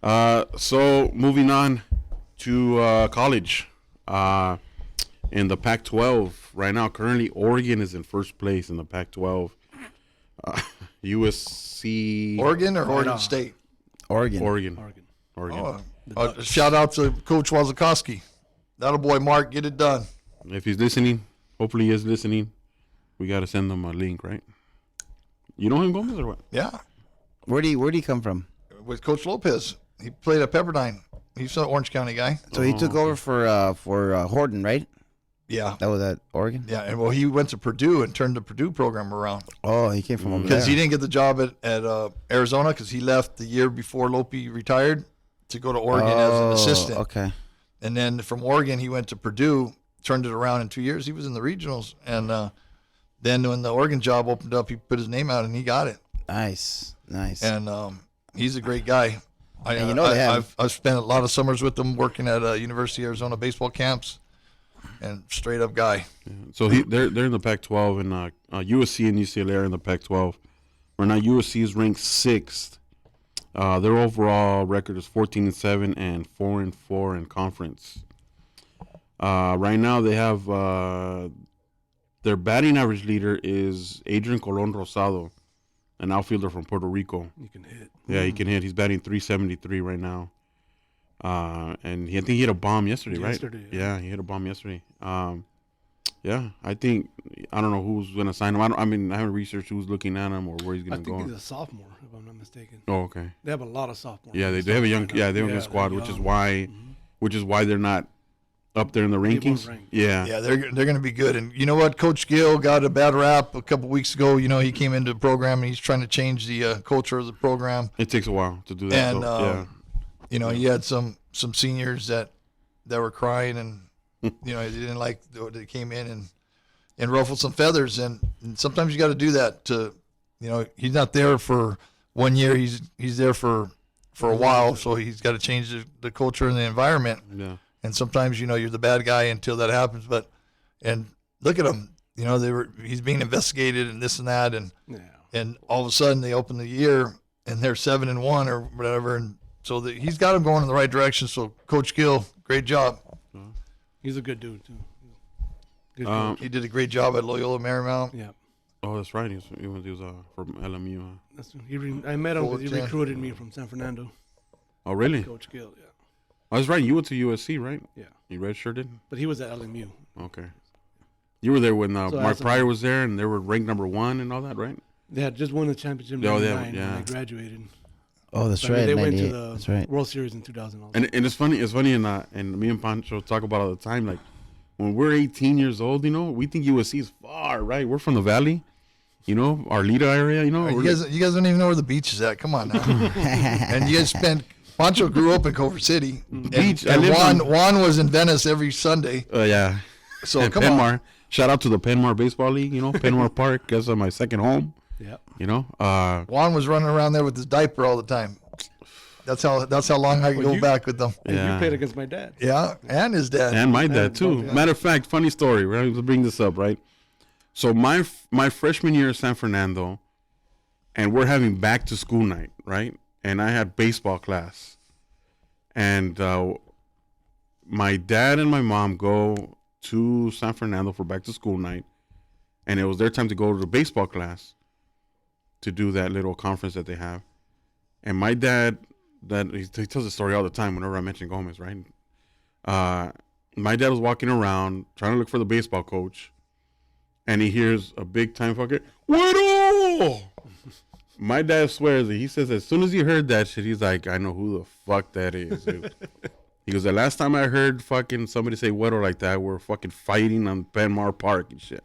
Yeah. So moving on to college. In the Pac-12 right now, currently Oregon is in first place in the Pac-12. USC. Oregon or Oregon State? Oregon. Oh, shout out to Coach Wazakowski. That'll boy Mark, get it done. If he's listening, hopefully he is listening. We got to send him a link, right? You know him, Gomez, or what? Yeah, Where'd he come from? with Coach Lopez. He played at Pepperdine. He's an Orange County guy. So he took over for Horton, right? Yeah. That was at Oregon. Yeah, and well, he went to Purdue and turned the Purdue program around Oh, he came from over because there. he didn't get the job at Arizona because he left the year before Lopi retired to go to Oregon as an assistant. Okay. And then from Oregon, he went to Purdue, turned it around in 2 years. He was in the regionals. And then when the Oregon job opened up, he put his name out and he got it. Nice. And he's a great guy. And you know they have- I've spent a lot of summers with him working at University of Arizona baseball camps, and straight up guy. So they're in the Pac-12, and USC and UCLA are in the Pac-12. Right now, USC is ranked 6th. Their overall record is 14-7 and 4-4 in conference. Right now, they have their batting average leader is Adrian Colon Rosado, an outfielder from Puerto Rico. You can hit. Yeah, he can hit. He's batting .373 right now. And I think he hit a bomb yesterday, right? Yeah. He hit a bomb yesterday. Yeah, I don't know who's going to sign him. I haven't researched who's looking at him or where he's I going to think go. he's a sophomore, if I'm not mistaken. Oh, okay. They have a lot of sophomores. Yeah, they have a young, they have a young squad, which is why they're not up there in the rankings. ranked. Yeah. Yeah, they're going to be good. And you know what? Coach Gill got a bad rap a couple weeks ago. You know, he came into the program and he's trying to change the culture of the program. It takes a while to do that. And so, yeah. you know, he had some seniors that were crying, and you know, they didn't like they came in and ruffled some feathers, and sometimes you got to do that to, you know, he's not there for 1 year, he's there for a while, so he's got to change the culture and the environment. Yeah. And sometimes, you know, you're the bad guy until that happens. And look at him, you know, he's being investigated and this and that, and all of a sudden they open the year and they're 7-1 or whatever, and so he's got him going in the right direction. So Coach Gill, great job. He's a good dude too. Good He did a great job at Loyola Marymount. yeah. Oh, that's right. He was from LMU. Huh? I met him because he Fullerton. recruited me from San Fernando. Oh, really? Coach Gill, yeah. I was right. You went to USC, right? Yeah. You redshirted? But he was at LMU. Okay. You were there when So Mark that's Pryor was there, and they were ranked #1 and all that, right? They had just won the championship in Oh, 99 yeah. when they graduated. Oh, that's But I mean, right. they went 98. to the That's right. World Series in 2000 also. And it's funny, and me and Pancho talk about all the time, like, when we're 18 years old, you know, we think USC is far, right? We're from the Valley, you know, Arleta area, you know. You guys don't even know where the beach is at. Come on now. And you guys Pancho grew up in Culver City. Beach. And I live Juan was in Venice every Sunday. yeah. So And come Penmar. on. Shout out to the Penmar Baseball League, you know, Penmar Park. That's my second home, yeah. you know. Juan was running around there with his diaper all the time. That's how long I can go back with them. And Yeah. you played against my dad. Yeah, and his dad. And my dad, And too. both, yeah. Matter of fact, funny story. We're going to bring this up, right? So my freshman year at San Fernando, and we're having back to school night, right? And I had baseball class. And my dad and my mom go to San Fernando for back to school night. And it was their time to go to the baseball class to do that little conference that they have. And my dad, he tells the story all the time whenever I mention Gomez, right? my dad was walking around trying to look for the baseball coach, and he hears a big time fucker, Widow! My dad swears that he says as soon as he heard that shit, he's like, I know who the fuck that is, dude. He goes, the last time I heard fucking somebody say Widow like that, we're fucking fighting on Penmar Park and shit.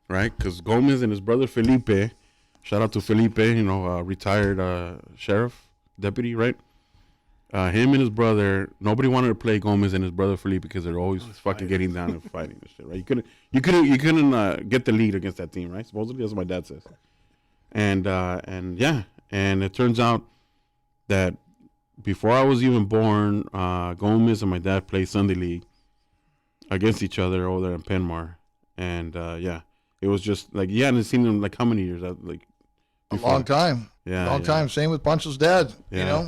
Right? Because Gomez and his brother Felipe, shout out to Felipe, retired sheriff, deputy, right? Him and his brother, nobody wanted to play Gomez and his brother Felipe because they're always fucking getting down and fighting and shit, right? You couldn't get the lead against that team, right? Supposedly, that's what my dad says. And it turns out that before I was even born, Gomez and my dad played Sunday League against each other over there in Penmar, and it was just like you hadn't seen them like how many years? Like before? A long time. Long time. Same with Pancho's dad. Yeah. You know,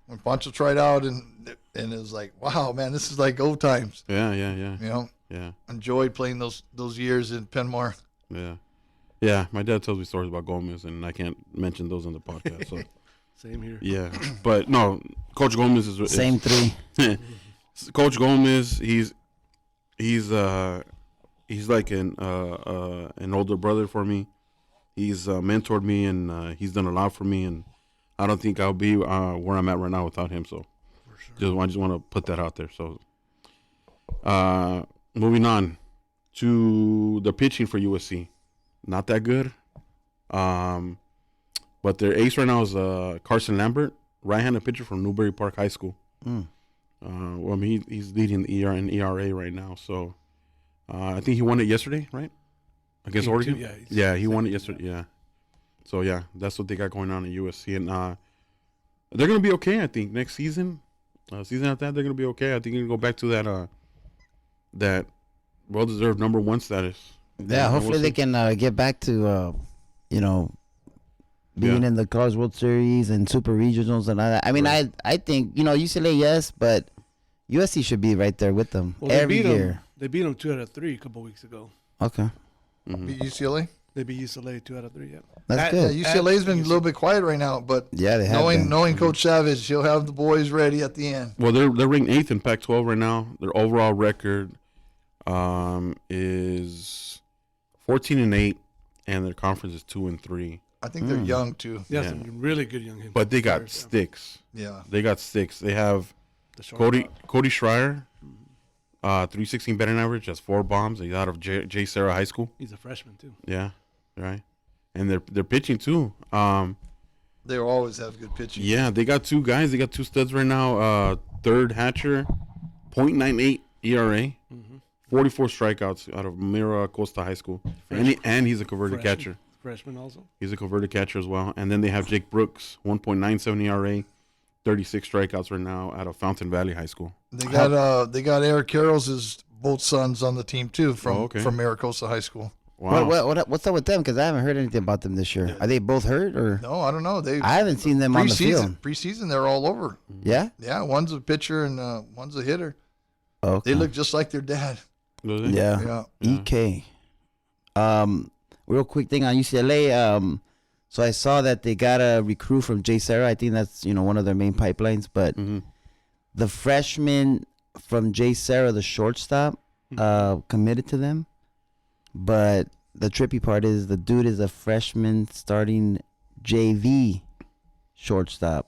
when Pancho tried out and it was like, wow, man, this is like old times. Yeah. You know. Yeah. Enjoyed playing those years in Penmar. Yeah. Yeah. My dad tells me stories about Gomez, and I can't mention those on the podcast. So. Same here. Yeah, but no, Coach Gomez is Same three. Coach Gomez, he's like an older brother for me. He's mentored me, and he's done a lot for me, and I don't think I'll be where I'm at right now without him. So, I just want to put that out there. So, moving on to the pitching for USC, not that good. But their ace right now is Carson Lambert, right-handed pitcher from Newbury Park High School. He's leading the ERA right now. So I think he won it yesterday, right? Against Oregon? Yeah, he won it yesterday. Yeah. So, yeah, that's what they got going on at USC. And they're going to be okay, I think, next season. Season after that, they're going to be okay. I think they're going to go back to that well-deserved number one status. Yeah, hopefully they can get back to, being in the College World Series and Super Regionals and all that. I mean, right. I think, UCLA, yes, but USC should be right there with them every year. They beat them 2 out of 3 a couple weeks ago. Okay. Mm-hmm. Beat UCLA? They beat UCLA 2 out of 3, yeah. That's good. UCLA's been a little bit quiet right now, but yeah, they have knowing Coach Savage, he'll have the boys ready at the end. Well, they're ranked 8th in Pac-12 right now. Their overall record is 14-8, and their conference is 2-3. I think they're young too. Yeah, some really good young hitters. But they got sticks. Yeah. They got sticks. They have Cody Schreier, 316 batting average. That's 4 bombs. He's out of J. Sarah High School. He's a freshman too. Yeah, right. And they're pitching too. They always have good pitching. Yeah, they got 2 guys. They got 2 studs right now. Third Hatcher, .98 ERA. 44 strikeouts out of Mira Costa High School. And he's a converted catcher. Freshman also. He's a converted catcher as well. And then they have Jake Brooks, 1.97 ERA, 36 strikeouts right now out of Fountain Valley High School. They got Eric Carroll's both sons on the team too from Maricosta High School. Wow. What's up with them? Because I haven't heard anything about them this year. Are they both hurt or? No, I don't know. I haven't seen them on the field. Preseason, they're all over. Yeah. Yeah, one's a pitcher and one's a hitter. Okay. They look just like their dad. Yeah. EK. Real quick thing on UCLA. So I saw that they got a recruit from J. Sarah. I think that's one of their main pipelines. But the freshman from J. Sarah, the shortstop, committed to them. But the trippy part is the dude is a freshman starting JV shortstop,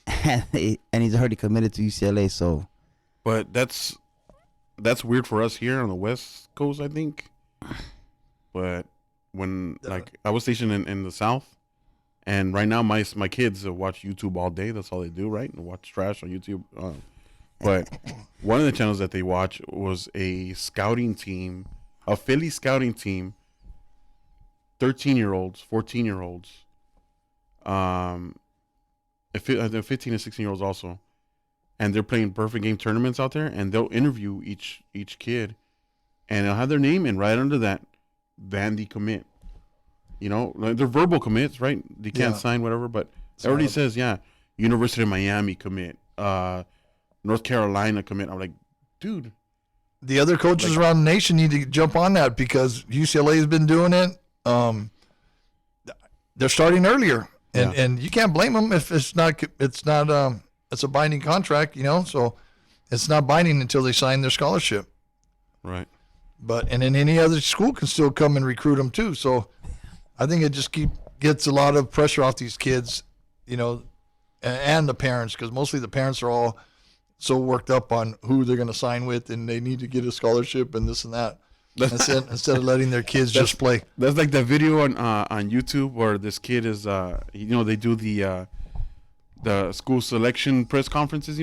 and he's already committed to UCLA. So, but that's weird for us here on the West Coast, I think. But when I was stationed in the South, and right now my kids watch YouTube all day. That's all they do, right? And watch trash on YouTube. But one of the channels that they watch was a scouting team, a Philly scouting team, 13-year-olds, 14-year-olds, 15 and 16-year-olds also, and they're playing perfect game tournaments out there, and they'll interview each kid, and they'll have their name in right under that Vandy commit. They're verbal commits, right? They can't sign whatever, but it already says, University of Miami commit, North Carolina commit. I'm like, dude. The other coaches around the nation need to jump on that because UCLA has been doing it. They're starting earlier, and you can't blame them if it's a binding contract, So It's not binding until they sign their scholarship. Right. And then any other school can still come and recruit them too. So I think it just gets a lot of pressure off these kids, and the parents, because mostly the parents are all so worked up on who they're going to sign with, and they need to get a scholarship and this and that. Instead of letting their kids just play. That's like the video on YouTube where this kid is, they do the school selection press conferences,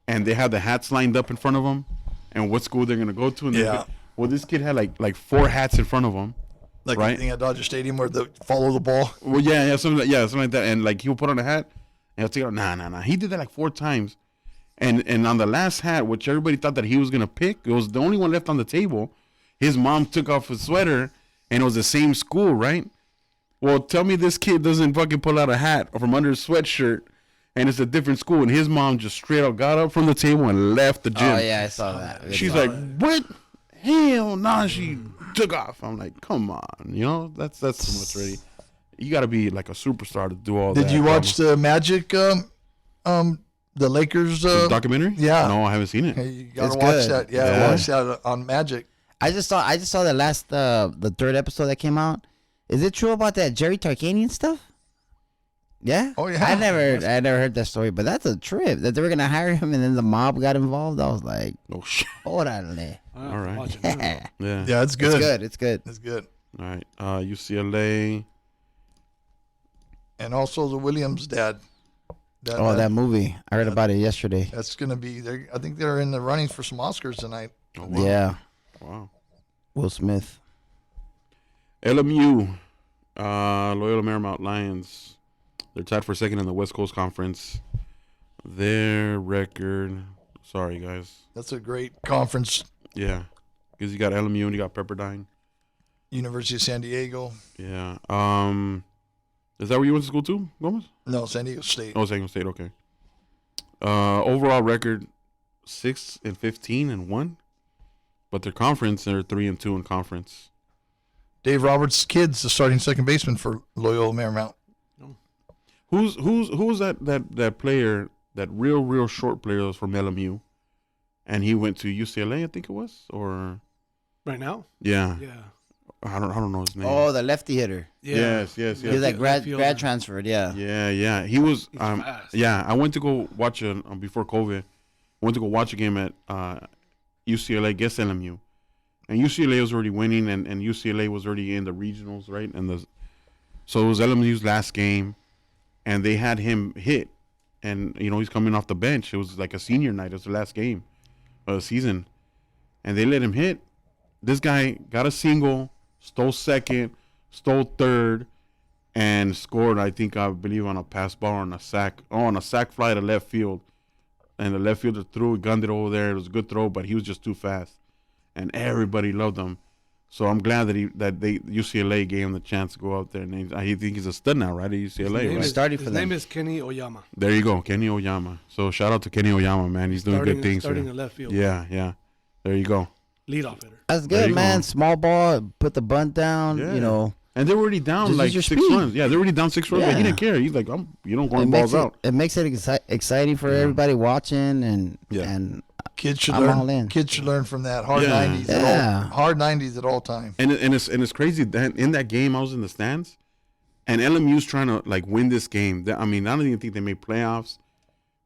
and they have the hats lined up in front of them and what school they're going to go to. And well, this kid had like 4 hats in front of him. Like right? the thing at Dodger Stadium where they follow the ball. Well, something like that. And like he'll put on a hat and he'll take it out. Nah. He did that like 4 times. And on the last hat, which everybody thought that he was going to pick, it was the only one left on the table. His mom took off his sweater and it was the same school, right? Well, tell me this kid doesn't fucking pull out a hat from under his sweatshirt and it's a different school. And his mom just straight up got up from the table and left the gym. Oh, yeah, I saw that. She's like, what? Hell nah, she took off. I'm like, come on, that's too much already. You got to be like a superstar to do all that. Did you watch the Magic, the Lakers the documentary? Yeah. No, I haven't seen it. Hey, you got It's to watch good. that. Yeah, watch that on Magic. I just saw the last the 3rd episode that came out. Is it true about that Jerry Tarkanian stuff? Yeah. Oh, yeah. I never heard that story, but that's a trip that they were gonna hire him and then the mob got involved. I was like, Oh shit. órale. All right. Watch it now. Yeah. Yeah, it's good. It's good. It's good. All right. UCLA. And also the Williams dad. That movie. I heard about it yesterday. That's going to be there. I think they're in the running for some Oscars tonight. Oh, wow. Yeah. Wow. Will Smith. LMU. Loyola Marymount Lions. They're tied for 2nd in the West Coast Conference. Their record. Sorry, guys. That's a great conference. Yeah. Because you got LMU and you got Pepperdine. University of San Diego. Yeah. Is that where you went to school too, Gomez? No, San Diego State. Oh, San Diego State. Okay. Overall record 6-15-1, but their conference they're 3-2 in conference. Dave Roberts' kid's the starting second baseman for Loyola Marymount. Who's that player, that real short player that was from LMU, and he went to UCLA, I think it was, or Right now? yeah. Yeah. I don't know his name. Oh, the lefty hitter. Yeah. Yes. He was like grad Fielder. transferred. Yeah. Yeah. He was. He's fast. Yeah, I went to go watch before COVID. I went to go watch a game at UCLA against LMU, and UCLA was already winning, and UCLA was already in the regionals, right? So it was LMU's last game, and they had him hit, and he's coming off the bench. It was like a senior night. It was the last game of the season, and they let him hit. This guy got a single, stole second, stole third, and scored, I believe, on a pass ball or on a sack. Oh, on a sack fly to left field. And the left fielder gunned it over there. It was a good throw, but he was just too fast. And everybody loved him. So I'm glad that UCLA gave him the chance to go out there. And I think he's a stud now, right, at UCLA, right? Starting for His them. name is Kenny Oyama. There you go, Kenny Oyama. So shout out to Kenny Oyama, man. He's doing good things. Starting in left field. Yeah. There you go. Leadoff hitter. That's There good, you man. go. Small ball, put the bunt down. Yeah. And they were already down Just like use 6 your runs. speed. Yeah, they were already down 6 runs, but he Yeah. didn't care. He's like, you don't go It and makes balls out. it makes it exciting for everybody watching, and Yeah. and Kids should I'm all learn. in. Kids should learn from that hard Yeah. 90s. Yeah. Hard 90s at all time. And it's crazy that in that game I was in the stands, and LMU's trying to like win this game. I mean, I don't even think they made playoffs.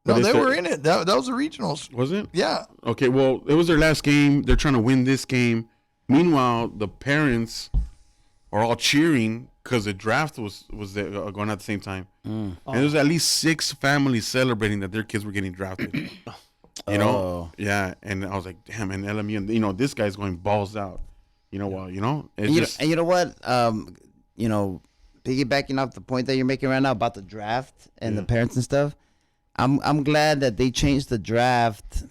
No, But they it's were in it. That was the regionals. Was it? Yeah. Okay, well, it was their last game. They're trying to win this game. Meanwhile, the parents are all cheering because the draft was going at the same time. And there's at least 6 families celebrating that their kids were getting drafted. You know? Oh. Yeah, and I was like, damn, and LMU, and this guy's going balls out. It's and you know what? Piggybacking off the point that you're making right now about the draft and the parents and stuff, I'm glad that they changed the draft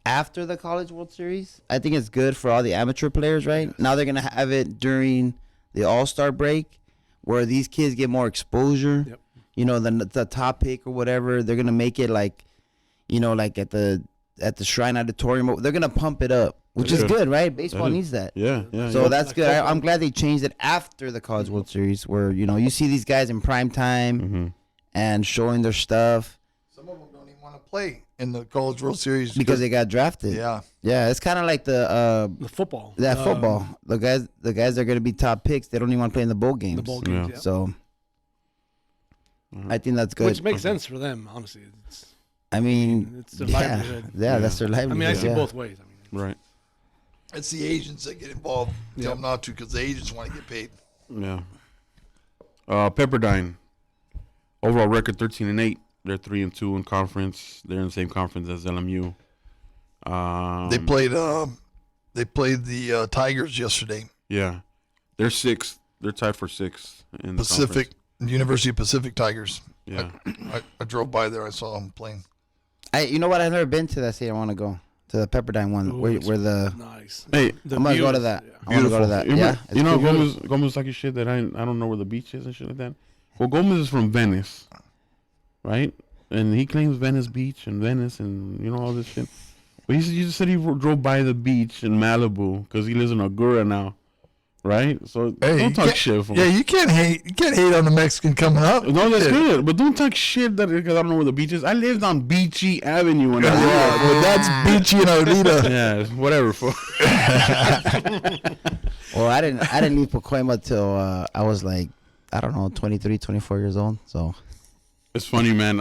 after the College World Series. I think it's good for all the amateur players, right? Yes. Now they're gonna have it during the All-Star break, where these kids get more exposure. Yep. The top pick or whatever, they're gonna make it like at the Shrine Auditorium. They're gonna pump it up, which is good, right? Baseball needs that. Yeah. So that's good. I'm glad they changed it after the College World Series, where you see these guys in prime time and showing their stuff. Some of them don't even want to play. in the College World Series because they got drafted. Yeah. Yeah, it's kind of like the football. football. The guys that are going to be top picks, they don't even want to play in the bowl games. The bowl games, yeah. So I think that's good. Which makes sense for them, honestly. I mean, it's their livelihood. Yeah, that's their livelihood. I mean, I see both ways. I mean, Right. It's the agents that get involved. Tell them not to because the agents want to get paid. Yeah. Pepperdine. Overall record 13-8. They're 3-2 in conference. They're in the same conference as LMU. They played the Tigers yesterday. Yeah. They're 6th. They're tied for 6th in the Pacific conference. University of Pacific Tigers. Yeah. I drove by there. I saw them playing. You know what? I've never been to that state. I want to go to the Pepperdine one. Ooh, where the nice. Hey, I'm gonna go to that. Yeah. I want to go to that. Yeah, you know, beautiful. Gomez talking shit that I don't know where the beach is and shit like that. Well, Gomez is from Venice, right? And he claims Venice Beach and Venice and you know all this shit. But he just said he drove by the beach in Malibu because he lives in Agoura now, right? So don't talk shit. Yeah, you can't hate. You can't hate on the Mexican coming up. No, that's good. But don't talk shit that because I don't know where the beach is. I lived on Beachy Avenue. And Well, that's beachy and Arlita. yeah, whatever. Well, I didn't leave Pacoima till I was like, I don't know, 23, 24 years old. So It's funny, man.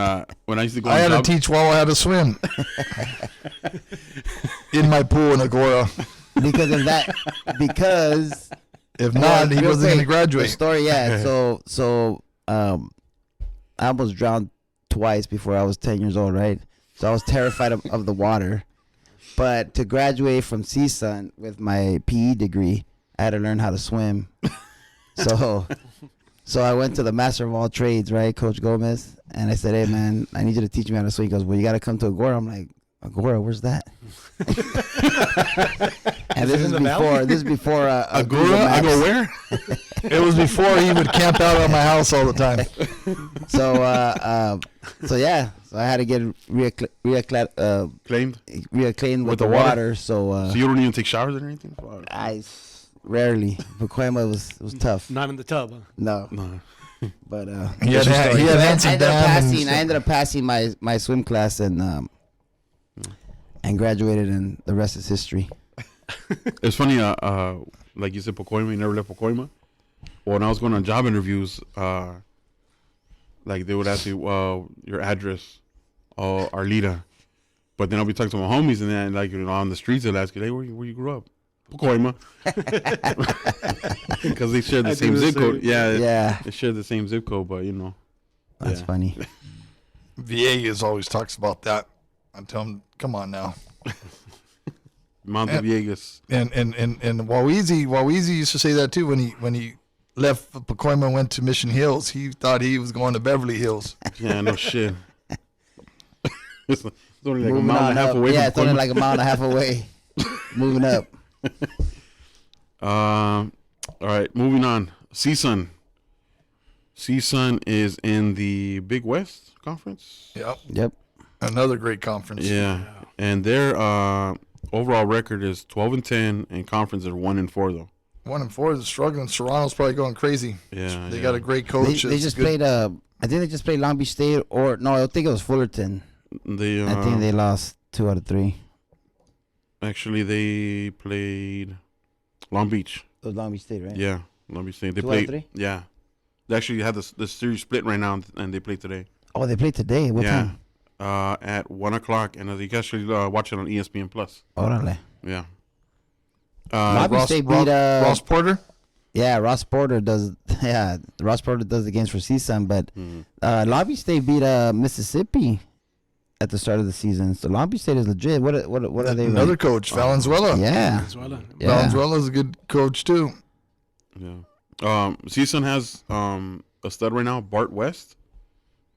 When I used to go, I had to teach Wawa how to swim in my pool in Agora. Because If not, he real wasn't going to quick, graduate. The story, yeah. So I almost drowned twice before I was 10 years old, right? So I was terrified of the water. But to graduate from CSUN with my PE degree, I had to learn how to swim. So I went to the master of all trades, right, Coach Gomez, and I said, "Hey, man, I need you to teach me how to swim." He goes, "Well, you got to come to Agora." I'm like, "Agora, where's that?" And this is before Agora. I go where? It was before he would camp out on my house all the time. So yeah, so I had to get Claimed. reacclaimed with With the the water? water. So So you don't even take showers or anything? Fuck. I rarely. Pacoima was tough. Not in the tub. Huh? No, No. but He had hands I and ended up passing my swim class and graduated, and the rest is history. It's funny. Like you said, Pacoima. You never left Pacoima. Well, when I was going on job interviews, like they would ask you, your address, Arlita. But then I'll be talking to my homies, and then like on the streets, they'll ask you, "Hey, where you grew up?" Pacoima. Because they share the same zip code. Yeah. They share the same zip code, but That's funny. Villegas always talks about that. I tell him, come on now. Monte Villegas. And Wawizi used to say that too when he left Pacoima and went to Mission Hills. He thought he was going to Beverly Hills. Yeah, no shit. It's only like Moving a mile on and a half up. away Yeah, from it's only Pacoima. like a mile and a half away. Moving up. All right, moving on. CSUN. CSUN is in the Big West Conference. Yep. Another great conference. Yeah, and their overall record is 12-10, and conference are 1-4 though. 1-4 is struggling. Serrano's probably going crazy. Yeah, They got a great coach. They just played. I think they just played Long Beach State, or no, I think it was Fullerton. They. I think they lost 2 out of 3. Actually, they played Long Beach. It was Long Beach State, right? Yeah, Long Beach State. They 2 out of played. 3? Yeah, they actually had the series split right now, and they play today. Oh, they played today. What time? At 1:00, and you can actually watch it on ESPN Plus. Orale. Yeah. Long Beach State beat Ross Porter. Yeah, Ross Porter does. Yeah, Ross Porter does the games for CSUN, but Long Beach State beat Mississippi at the start of the season. So Long Beach State is legit. What are they? Another coach, Valenzuela. Yeah. Venezuela. Yeah. Valenzuela's a good coach too. Yeah. CSUN has a stud right now, Bart West,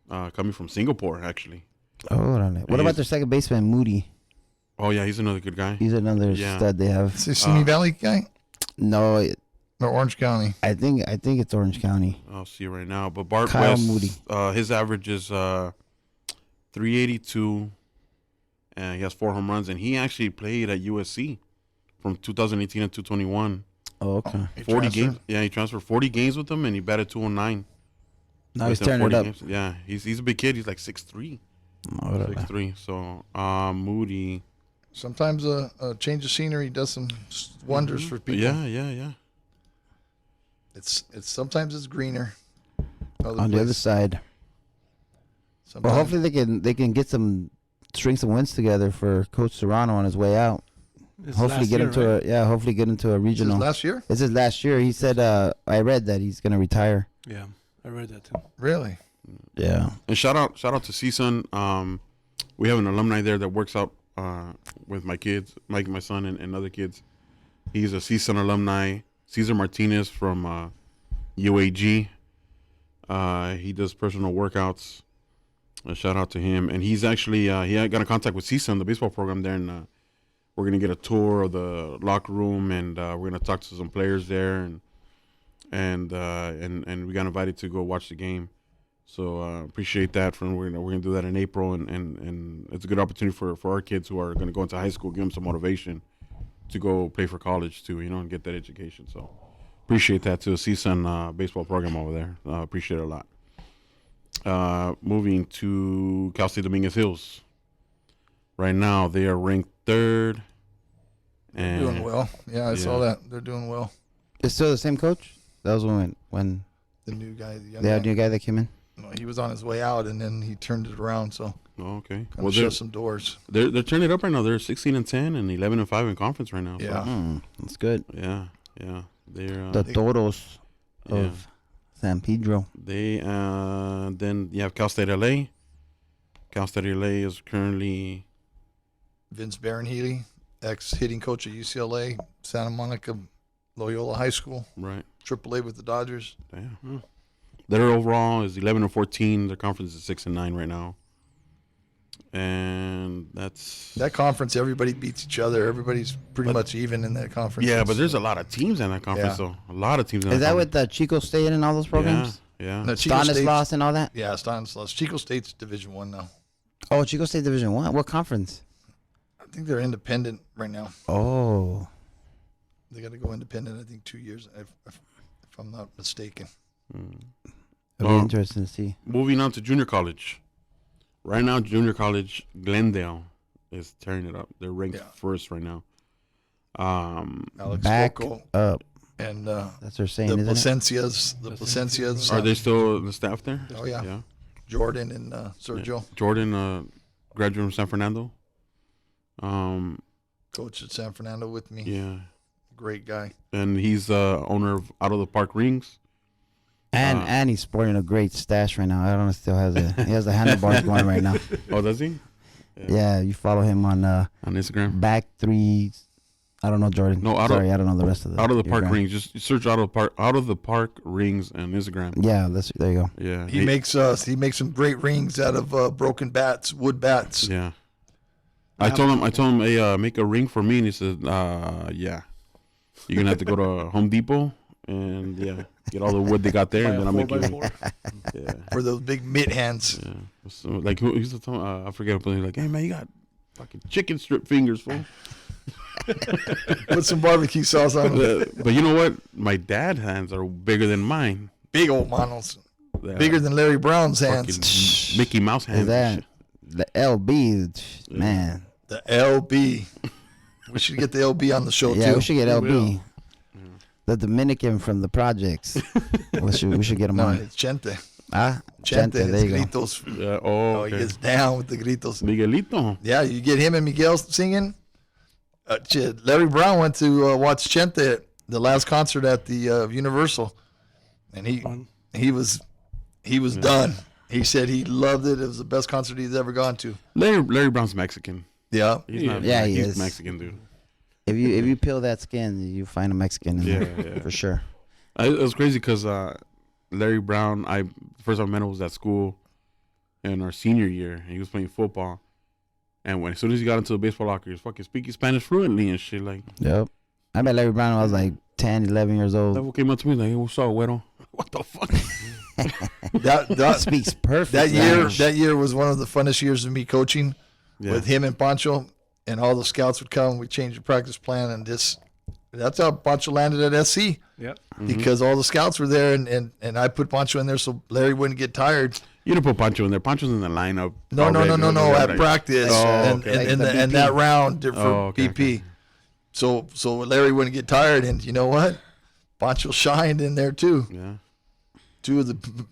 coming from Singapore actually. Oh, orale. What about their second baseman, Moody? Oh yeah, he's another good guy. He's another stud they have. Is he Simi Valley guy No, or Orange County? I think it's Orange County. I'll see right now, but Bart Kyle West, Moody. His average is 382, and he has 4 home runs, and he actually played at USC from 2018 to 2021. Oh, okay. 40 games. Yeah, he transferred 40 games with them, and he batted 209. Now he's within turning it 40 up. games. Yeah, he's a big kid. He's like 6'3". Órale. 6'3". So Moody. Sometimes a change of scenery does some wonders for people. Yeah. It's sometimes it's greener. On the other side. Well, Sometimes- hopefully they can get string some wins together for Coach Serrano on his way out. This Hopefully last get year, him to right? hopefully get into a This is regional. last year? This is last year. He said I read that he's gonna retire. Yeah, I read that too. Really? Yeah. And shout out to CSUN. We have an alumni there that works out with my kids, Mike, my son, and other kids. He's a CSUN alumni. Cesar Martinez from UAG. He does personal workouts. A shout out to him. And he's actually he got in contact with CSUN, the baseball program there, and we're gonna get a tour of the locker room, and we're gonna talk to some players there, and we got invited to go watch the game. So appreciate that. We're gonna do that in April, and it's a good opportunity for our kids who are gonna go into high school, give them some motivation to go play for college too, and get that education. So appreciate that to the CSUN baseball program over there. Appreciate it a lot. Moving to Cal State Dominguez Hills. Right now they are ranked 3rd. And Doing well. Yeah, I saw Yeah. that. They're doing well. It's still the same coach. That was when The new guy, the young they had a guy. new guy that came in. No, he was on his way out, and then he turned it around. So Oh, okay. kind of shut some doors. they're turning it up right now. They're 16-10 and 11-5 in conference right now. So, Yeah. That's good. yeah. They're The Toros of San Pedro. they then you have Cal State LA. Cal State LA is currently Vince Barron-Healy, ex-hitting coach at UCLA, Santa Monica Loyola High School, right. AAA with the Dodgers. Damn. Their overall is 11-14. Their conference is 6-9 right now. And that's That conference, everybody beats each other. Everybody's pretty much even in that conference. yeah, but there's a lot of teams in that conference Yeah. though. A lot of teams in Is that conference. with Chico State and all those programs? Yeah. No, Chico Stanislaus State's, and all that? yeah, Stanislaus. Chico State's Division One now. Oh, Chico State Division 1. What conference? I think they're independent right now. Oh. They got to go independent. I think 2 years, if I'm not mistaken. It'll be interesting to see. Moving on to junior college. Right now, junior college, Glendale is tearing it up. They're ranked first right now. Alex Back Foco up. and That's what they're saying, the isn't it? Placencias. Are they still the staff there? Oh yeah. Yeah. Jordan and Sergio, Jordan, graduate from San Fernando. coach at San Fernando with me. Yeah. Great guy. And he's owner of Out of the Park Rings. And he's sporting a great stash right now. I don't know if he still has he has the handlebars going right now. Oh, does he? Yeah, you follow him on On Instagram. back 3. I don't know, Jordan. No, I don't know the rest of the Out of the your Park guy. Rings. Just search Out of the Park Rings on Instagram. Yeah, there you go. Yeah. He makes some great rings out of broken bats, wood bats. Yeah. I told him, hey, make a ring for me, and he said, yeah. You're gonna have to go to Home Depot and get all the wood they got there, and then I'll make you. 4x4. Yeah. For those big mitt hands. Yeah. So, like who used to tell I forget, but he's like, hey man, you got fucking chicken strip fingers, fool. Put some barbecue sauce on them. But you know what? My dad's hands are bigger than mine. Big old manos. Yeah. Bigger than Larry Brown's hands. Fucking Mickey Mouse hands. Is that the LB? Man. The LB. We should get the LB on the show Yeah, too. we should get We will. LB. The Dominican from the projects. we should get him No, on. it's Chente. Chente, Chente. there you go. Gritos. Yeah. Oh, Okay. he gets down with the gritos. Miguelito. Yeah, you get him and Miguel singing. Larry Brown went to watch Chente at the last concert at the Universal, and he was done. He said he loved it. It was the best concert he's ever gone to. Larry Brown's Mexican. Yeah, He's not. Yeah, black. he He's is. Mexican, dude. If you peel that skin, you find a Mexican in there Yeah. for sure. It was crazy because Larry Brown, first time I met him was at school in our senior year, and he was playing football. And as soon as he got into the baseball locker, he was fucking speaking Spanish fluently and shit. Like, Yep. I met Larry Brown when I was like 10, 11 years old. that came up to me like, hey, what's up, güero? What the fuck? that Speaks perfect. that year was one of the funnest years of me coaching Yeah. with him and Pancho, and all the scouts would come. We changed the practice plan, and that's how Pancho landed at SC Yep. because all the scouts were there, and I put Pancho in there so Larry wouldn't get tired. You didn't put Pancho in there. Pancho's in the lineup. No. already. At practice and Like in the that BP. round for okay, BP. okay. So Larry wouldn't get tired, and you know what? Pancho shined in there too. Yeah. Two of the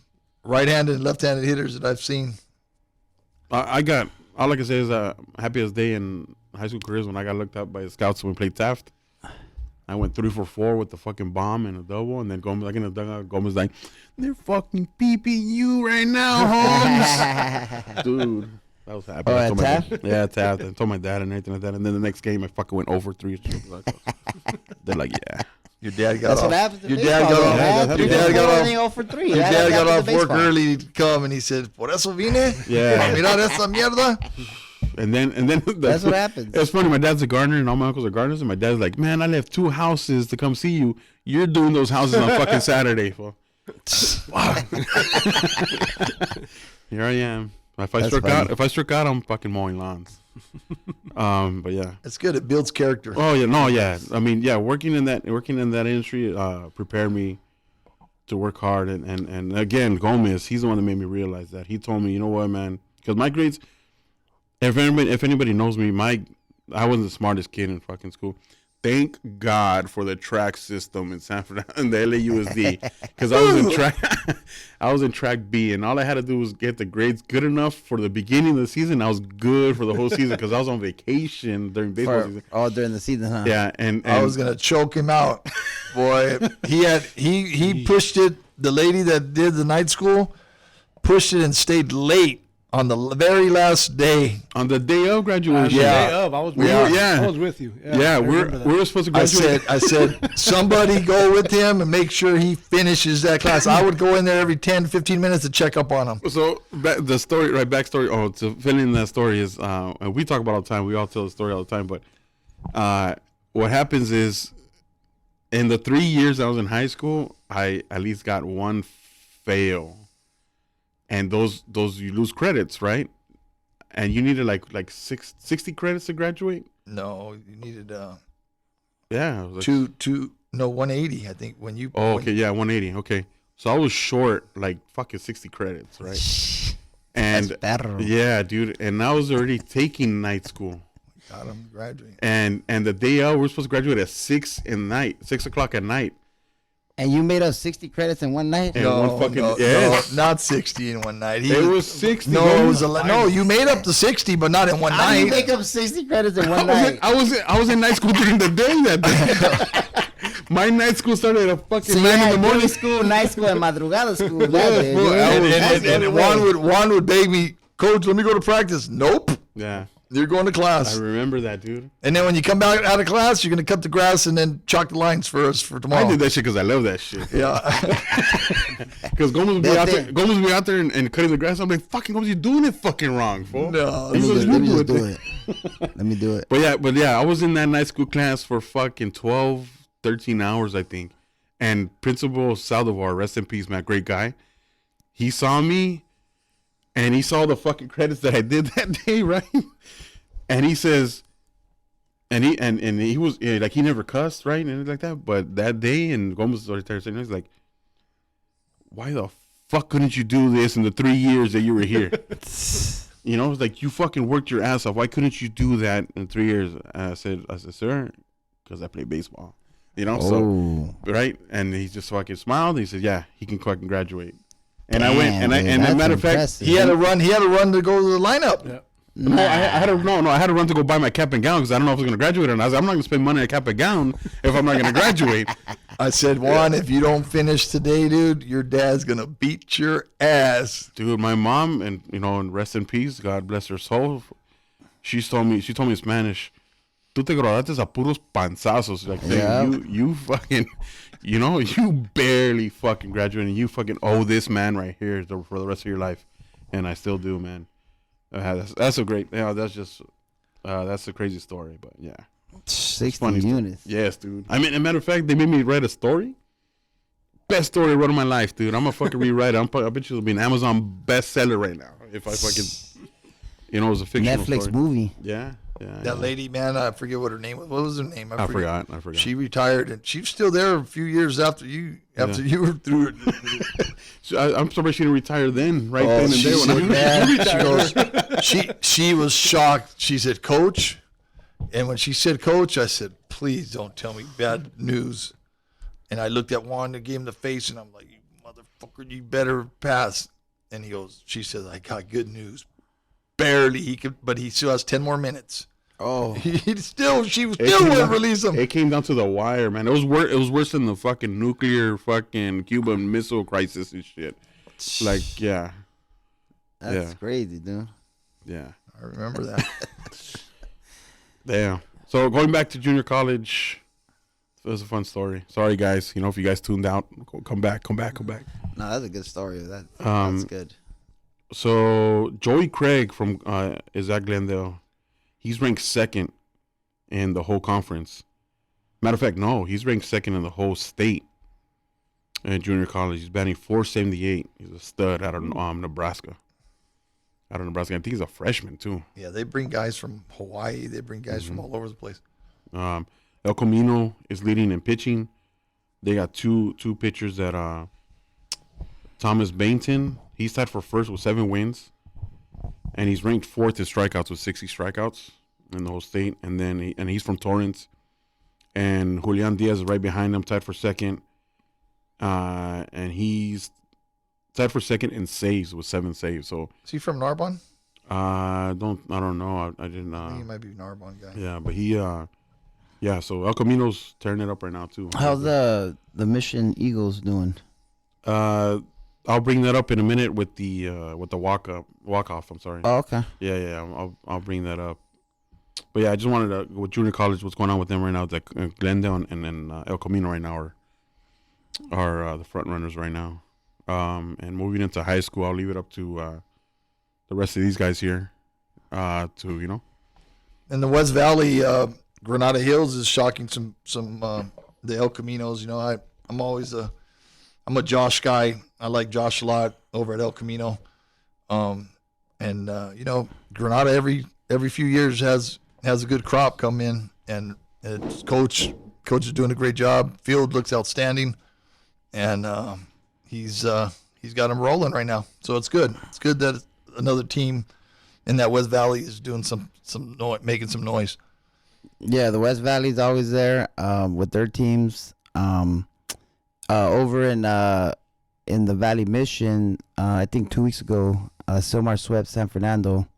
right-handed and left-handed hitters that I've seen. I got, all I can say is happiest day in high school careers when I got looked up by the scouts when we played Taft. I went 3 for 4 with the fucking bomb and a double, and then Gomez, like in the dugout, Gomez like, they're fucking peeping you right now, Holmes. Dude, that was happy. Oh, I at told my Taft? dad- Yeah, at Taft. I told my dad and everything like that. And then the next game, I fucking went over 3. They're like, yeah. Your dad got That's off. what happens. Your dad got off. Your dad got off. 0 for 3. Your dad got off work early to come, and he said, "Por eso vine." Yeah. Mira esa mierda. And then That's what happens. It's funny. My dad's a gardener, and all my uncles are gardeners. And my dad's like, "Man, I left 2 houses to come see you. You're doing those houses on fucking Saturday, fool." Fuck. Here I am. If I struck out, I'm fucking mowing lawns. But yeah. It's good. It builds character. Oh yeah, no, yeah. I mean, yeah, working in that industry prepared me to work hard. And again, Gomez, he's the one that made me realize that. He told me, you know what, man, because my grades. If anybody knows me, I wasn't the smartest kid in fucking school. Thank God for the track system in San Fernando, in the LAUSD, because I was in track B, and all I had to do was get the grades good enough for the beginning of the season. I was good for the whole season because I was on vacation during baseball season. Oh, during the season, huh? Yeah, and I was gonna choke him out, boy. He pushed it. The lady that did the night school pushed it and stayed late on the very last day. on the day of graduation. Yeah. Day of, I was We with were- you. yeah. I was with you. Yeah, I we remember that. were supposed to I graduate. said, somebody go with him and make sure he finishes that class. I would go in there every 10, 15 minutes to check up on him. So the story, right? Backstory. Oh, to fill in that story is, and we talk about all the time. We all tell the story all the time. But what happens is, in the 3 years I was in high school, I at least got 1 fail, and those you lose credits, right? And you needed like 60 credits to graduate. No, you needed Yeah. It was like, 180, I think, when you. Oh, okay, yeah, 180. Okay, so I was short like fucking 60 credits, right? And That's perro. yeah, dude, and I was already taking night school. Got him graduating. And the day of, we're supposed to graduate at 6 o'clock at night. And you made up 60 credits in one night? And one fucking yes. no, not 60 in one night. It was 60. No, it was no. You made up the 60, but not in one How do you night. make up 60 credits in I one was, night? I was in night school during the day that day. My night school started at fucking So you 9 in had the morning. morning school, night school, and madrugada school. That Yeah, day, well, dude. and- That's the And only way. Juan would beg me, Coach, let me go to practice. Nope, Yeah, you're going to I class. remember that, dude. And then when you come back out of class, you're going to cut the grass and then chalk the lines for us for tomorrow. I did that shit because I love that shit. Yeah. Because Gomez would be That out there, thing. Gomez would be out there and cutting the grass. I'm like, fucking Gomez, you're doing it fucking wrong, fool. No, He goes, Let me "You just do do it." it. Let me do it. But yeah, I was in that night school class for fucking 12, 13 hours, I think. And Principal Saldivar, rest in peace, man, great guy. He saw me, and he saw the fucking credits that I did that day, right? And he says, and he was like, he never cussed, right, and anything like that. But that day, and Gomez started saying, he's like, why the fuck couldn't you do this in the 3 years that you were here? You know, it's like, you fucking worked your ass off. Why couldn't you do that in 3 years? And I said, sir, because I play baseball. You know, Oh. so right, and he just fucking smiled. And he said, "Yeah, he can fucking graduate." And I Damn, went, and dude, as a that's matter of fact, impressive. he had to run. He had to run to go to the lineup. Yeah. no, I had to I had to run to go buy my cap and gown because I don't know if I was going to graduate or not. I was like, I'm not going to spend money on a cap and gown if I'm not going to graduate. I said, Juan, if you don't finish today, dude, your dad's gonna beat your ass. Dude, my mom, and and rest in peace, God bless her soul. She told me in Spanish, "Tú te graduaste a puros panzazos." Like, Yeah. you fucking, you barely fucking graduated, and you fucking owe this man right here for the rest of your life, and I still do, man. That's a great, that's just, that's a crazy story, but yeah. 60 Funny story. units. Yes, dude. I mean, as a matter of fact, they made me write a story. Best story I wrote in my life, dude. I'm gonna fucking rewrite it. I bet you it'll be an Amazon bestseller right now if I fucking. You know, it was a fictional Netflix story. movie. Yeah. That lady, man, I forget what her name was. What was her name? I forgot. She retired, and she was still there a few years after you were through it. So I'm surprised she didn't retire then, right Oh, then and she there. said, When man, she goes, she was shocked. She said, "Coach," and when she said "Coach," I said, "Please don't tell me bad news." And I looked at Juan and gave him the face, and I'm like, "You motherfucker, you better pass." And he goes, "She says I got good news." Barely he could, but he still has 10 more minutes. Oh, She still wouldn't release him. It came down to the wire, man. It was worse than the fucking nuclear fucking Cuban Missile Crisis and shit. Like, yeah. that's crazy, dude. Yeah. I remember that. Damn. So going back to junior college, it was a fun story. Sorry, guys. You know, if you guys tuned out, come back. No, that's a good story. That's good. So Joey Craig from is at Glendale. He's ranked second in the whole conference. Matter of fact, no, he's ranked second in the whole state in junior college. He's batting .478. He's a stud out of Nebraska. I think he's a freshman too. Yeah, they bring guys from Hawaii. They bring guys from all over the place. El Camino is leading in pitching. They got two pitchers that Thomas Bainton. He's tied for first with 7 wins, and he's ranked fourth in strikeouts with 60 strikeouts in the whole state. And then he's from Torrance, and Julian Diaz is right behind him, tied for second. And he's tied for second in saves with 7 saves. So Is he from Narbonne? I don't know. I didn't. I think he might be a Narbonne guy. Yeah, but he. Yeah, so El Camino's tearing it up right now too. How's the Mission Eagles doing? I'll bring that up in a minute with the walk off. I'm sorry. Oh, okay. Yeah. I'll bring that up. But yeah, I just wanted to with junior college, what's going on with them right now? It's like Glendale and then El Camino right now are the front runners right now. And moving into high school, I'll leave it up to the rest of these guys here to In the West Valley, Granada Hills is shocking some the El Caminos. You know, I'm a Josh guy. I like Josh a lot over at El Camino. Granada every few years has a good crop come in, and it's coach is doing a great job. Field looks outstanding, and he's got them rolling right now. So it's good. It's good that another team in that West Valley is doing making some noise. Yeah, the West Valley's always there with their teams. Over in the Valley Mission, I think 2 weeks ago, Silmar swept San Fernando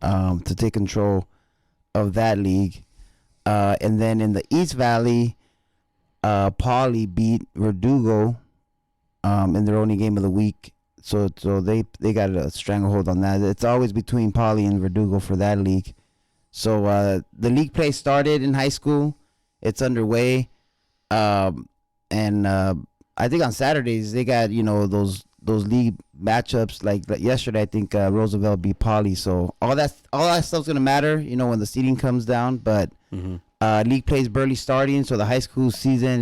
to take control of that league. And then in the East Valley, Pauley beat Verdugo in their only game of the week. So they got a stranglehold on that. It's always between Pauley and Verdugo for that league. So the league play started in high school. It's underway. And I think on Saturdays they got those league matchups like yesterday. I think Roosevelt beat Pauley, so all that stuff's gonna matter when the seeding comes down. But league play is barely starting, so the high school season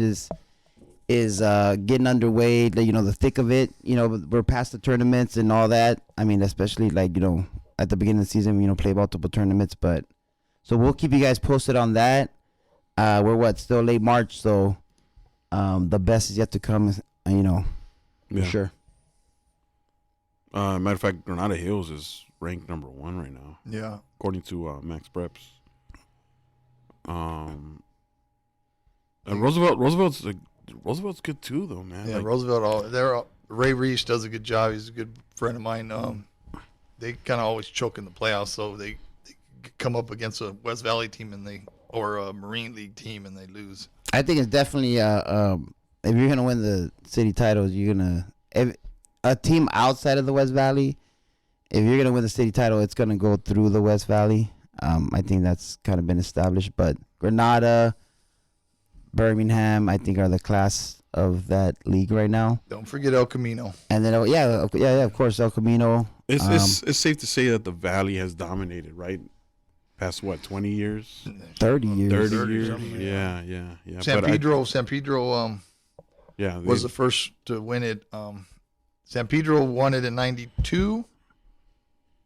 is getting underway. The thick of it. We're past the tournaments and all that. I mean, especially at the beginning of the season, play multiple tournaments. But so we'll keep you guys posted on that. We're still late March, so. The best is yet to come, for sure. Matter of fact, Granada Hills is ranked number 1 right now. Yeah, according to Max Preps. And Roosevelt's good too, though, man. Yeah, Roosevelt. Ray Reese does a good job. He's a good friend of mine. They kind of always choke in the playoffs, so they come up against a West Valley team or a Marine League team and they lose. I think it's definitely if you're gonna win the city titles, if a team outside of the West Valley, if you're gonna win the city title, it's gonna go through the West Valley. I think that's kind of been established. But Granada, Birmingham, I think are the class of that league right now. Don't forget El Camino. And then yeah, of course El Camino. It's safe to say that the Valley has dominated, right? Past 20 years? 30 years. 30 years. Yeah. San Pedro was the the first to win it. San Pedro won it in 92.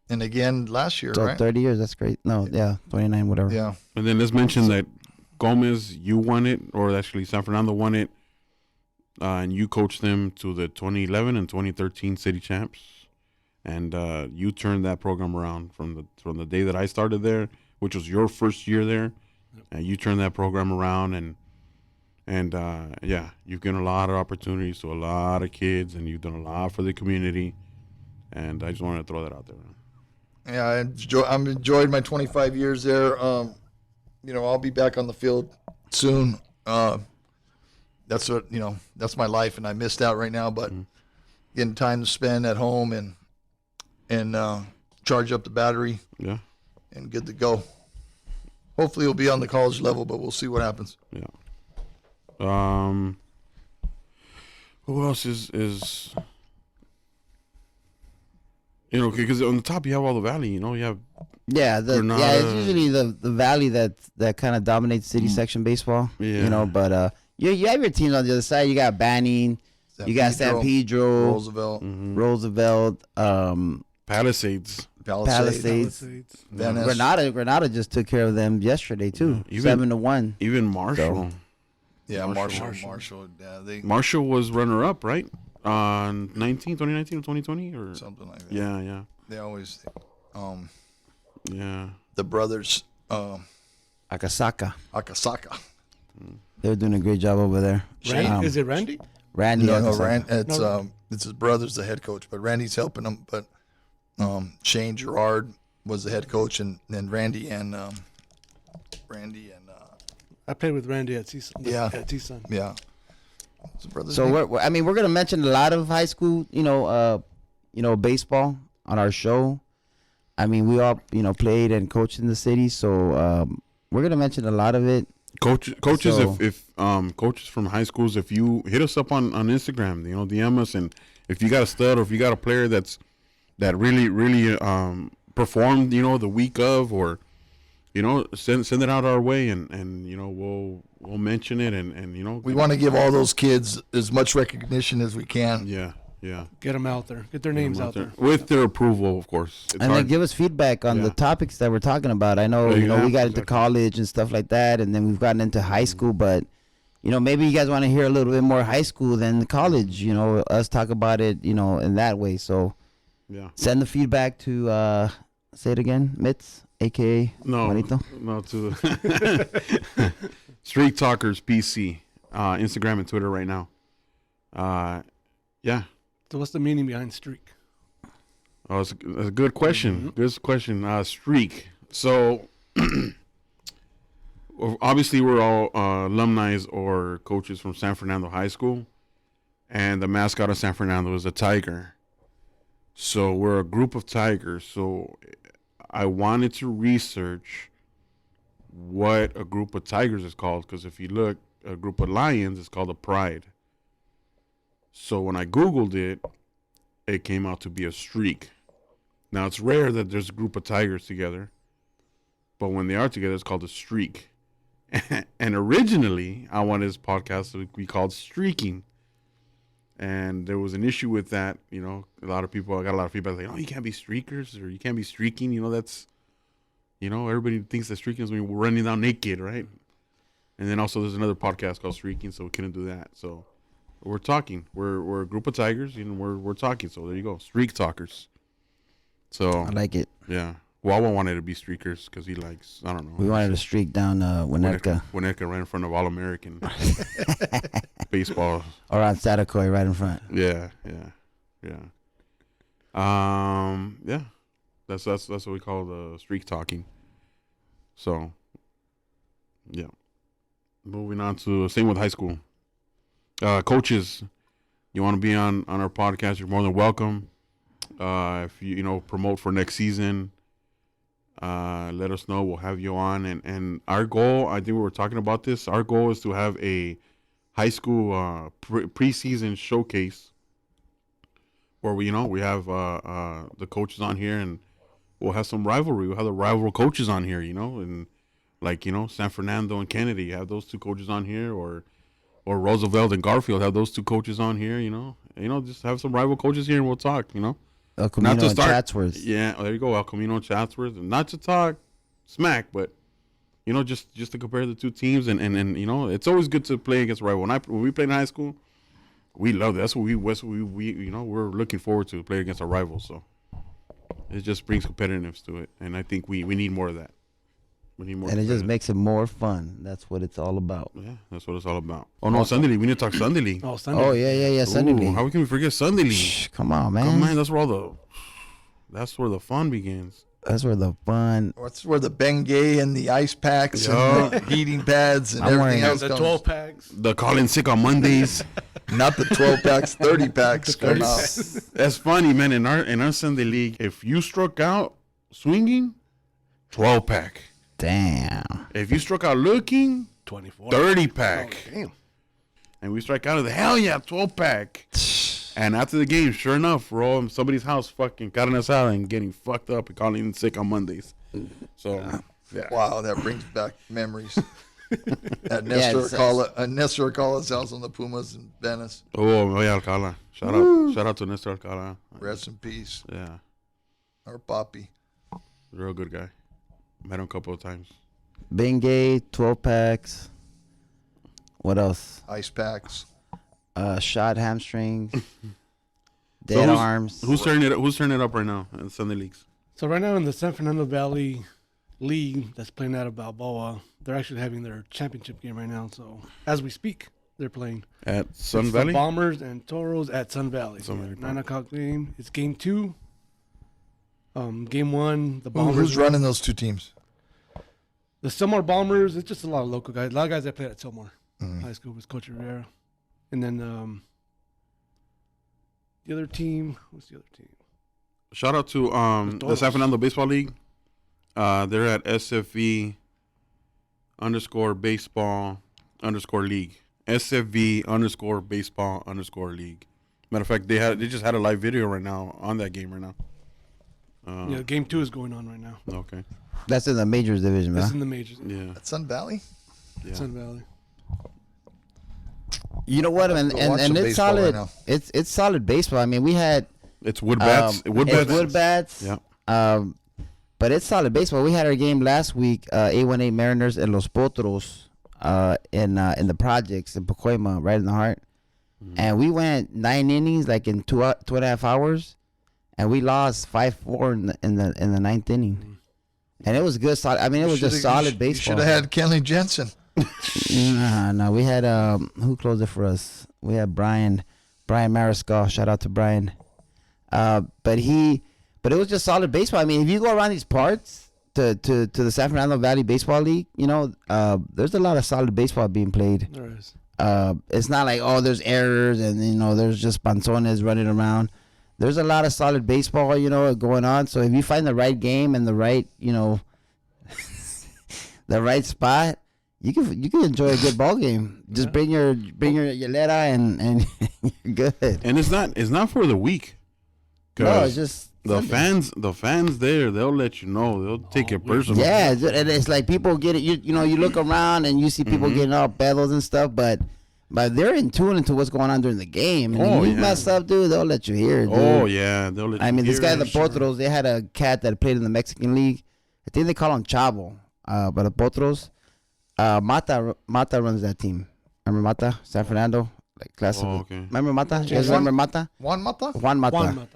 and again last year, So right? 30 years, that's great. No, yeah, 29, whatever. Yeah. And then let's mention that Gomez, you won it, or actually San Fernando won it, and you coached them to the 2011 and 2013 city champs, and you turned that program around from the day that I started there, which was your first year there, and you turned that program around, and yeah, you've given a lot of opportunities to a lot of kids, and you've done a lot for the community, and I just wanted to throw that out there. Yeah, I'm enjoyed my 25 years there. I'll be back on the field soon. That's what that's my life, and I missed out right now. But getting time to spend at home and charge up the battery, Yeah, and good to go. Hopefully, it'll be on the college level, but we'll see what happens. yeah. Who else is because on the top you have all the valley. You have Yeah, it's Granada. usually the valley that kind of dominates city section baseball. Yeah. But you have your teams on the other side. You got Banning, you got San Pedro, Roosevelt, Roosevelt, Palisades. Palisades. Venice. Granada just took care of them yesterday too, Even- 7-1. Even Marshall. Yeah, Marshall. Marshall. Yeah, Marshall was runner up, right? 2019 or 2020 or something like that. yeah. They always, Yeah. the brothers, Akasaka. Akasaka. They're doing a great job over there. Randy, is it Randy? Randy? No, Akasaka. it's his brother's the head coach, but Randy's helping him. But Shane Gerard was the head coach, and then Randy and I played with Randy at CSUN. Yeah. At CSUN. yeah. His brother's So name? we're gonna mention a lot of high school, baseball on our show. I mean, we all played and coached in the city, so we're gonna mention a lot of it. Coaches, So- if coaches from high schools, if you hit us up on Instagram, DM us, and if you got a stud or if you got a player that really performed, the week of, or send it out our way, and we'll mention it, and We want to give all those kids as much recognition as we can. yeah. Get them out there. Get their names out there. with their approval, of course. It's And then hard. give us feedback on the Yeah. topics that we're talking about. I know, Yeah, we got into exactly. college and stuff like that, and then we've gotten into high school, but, maybe you guys want to hear a little bit more high school than college, us talk about it, in that way. So Yeah. send the feedback to, say it again, Mitz, a.k.a. No, Juanito. no, to the Street Talkers PC, Instagram and Twitter right now. Yeah. So what's the meaning behind streak? Oh, it's a good question. Good question. Streak. So, obviously, we're all alumni or coaches from San Fernando High School, and the mascot of San Fernando is a tiger. So we're a group of tigers. So I wanted to research what a group of tigers is called, because if you look, a group of lions is called a pride. So when I Googled it, it came out to be a streak. Now, it's rare that there's a group of tigers together, but when they are together, it's called a streak. And originally, I wanted this podcast to be called Streaking. And there was an issue with that. I got a lot of feedback like, oh, you can't be streakers, or you can't be streaking. That's, everybody thinks that streaking is when we're running down naked, right? And then also there's another podcast called Streaking, so we couldn't do that. So we're talking. We're a group of tigers, and we're talking. So there you go, Streak Talkers. So I like it. yeah, Wawa wanted to be streakers because he likes, I don't know. We wanted to streak down Winnetka. Winnetka right in front of All American baseball. Or on Satakoy right in front. Yeah. Yeah. That's what we call the streak talking. So, yeah. Moving on to same with high school. Coaches, you want to be on our podcast? You're more than welcome. If you promote for next season, let us know. We'll have you on. And our goal, I think we were talking about this. Our goal is to have a high school preseason showcase where we have the coaches on here, and we'll have some rivalry. We'll have the rival coaches on here, and San Fernando and Kennedy, have those two coaches on here, or Roosevelt and Garfield, have those two coaches on here, just have some rival coaches here, and we'll talk, El not Camino to and start. Chatsworth. Yeah, there you go, El Camino and Chatsworth. Not to talk smack, but just to compare the two teams, and it's always good to play against a rival. When we played in high school, we loved it. That's what we we're looking forward to play against our rivals. So it just brings competitiveness to it, and I think we need more of that. We need more, And it just makes it more fun. That's what it's all about. Yeah, that's what it's all about. Oh no, Sunday League. We need to talk Sunday League. Oh, Sunday. Oh yeah. Sunday Ooh, League. how can we forget Sunday League? Shh, come on, man. Come on, that's where the fun begins. That's where the fun. That's where the Bengay and the ice packs Yeah. and the heating pads and I'm everything wearing else The comes. 12 packs. The calling sick on Mondays. Not the 12 packs, 30 packs come 30 out. That's funny, man. In our Sunday League, if you struck out swinging, 12-pack. Damn. If you struck out looking, 24. 30-pack. Oh, damn. And we strike out of the hell yeah, 12-pack. And after the game, sure enough, we're all in somebody's house fucking carne asada and getting fucked up and calling in sick on Mondays. So, yeah. Wow, that brings back memories. At Yeah, Nestor Alcala's house on the Pumas in Venice. Oh, yeah, Alcala. Shout out to Nestor Alcala. Rest in peace. Yeah, Our Poppy. real good guy. Met him a couple of times. Bengay, 12 packs. What else? Ice packs. Shot hamstrings. So Dead arms. Who's turning it up right now in Sunday leagues? So right now in the San Fernando Valley League that's playing out of Balboa, they're actually having their championship game right now. So as we speak, they're playing. At Sun It's the Valley? Bombers and Toros at Sun Valley. Sun Valley. 9 o'clock game. It's game 2. Game 1, the Bombers. Who's running those two teams? The Silmar Bombers, it's just a lot of local guys. A lot of guys that played at Silmar High School was Coach Rivera. And then the other team, what's the other team? Shout out to the San Fernando Baseball League. They're at SFV _baseball _league. SFV _baseball _league. Matter of fact, they just had a live video right now on that game right now. Yeah, game 2 is going on right now. Okay. That's in the majors division, This is man. in the majors. Yeah. At Sun Valley? Yeah. Sun Valley. You know what? And, Go watch and some it's baseball right solid. now. It's solid baseball. I mean, we had It's wood bats. it's wood bats. Yeah. But it's solid baseball. We had our game last week, A18 Mariners and Los Potros in the projects in Pacoima, right in the heart. And we went 9 innings, like in 2.5 hours, and we lost 5-4 in the ninth inning. And it was good. Solid. I mean, it was just solid baseball. You should have had Kenley Jensen. No, we had who closed it for us? We had Brian Mariscal. Shout out to Brian. But it was just solid baseball. I mean, if you go around these parts to the San Fernando Valley Baseball League, there's a lot of solid baseball being played. There is. It's not like, oh, there's errors and there's just panzones running around. There's a lot of solid baseball, going on. So if you find the right game and the right, the right spot, you can enjoy a good ball game. Just bring your Yoleta and you're good. And it's not for the week. No, it's just the Sunday. fans there, they'll let you know. They'll take it personal. Yeah, and it's like people get it. You look around and you see people getting all bellows and stuff, but they're in tune into what's going on during the game. And if you mess up, dude, they'll let you hear it. Dude. Oh yeah, they'll let you I mean, this hear guy, it. the Potros, they had a cat that played in the Mexican League. I think they call him Chavo. But the Potros, Mata runs that team. Remember Mata, San Fernando, like classic. Oh, okay. Remember Mata? You guys remember Mata? Juan Mata? Juan Mata. Juan Mata.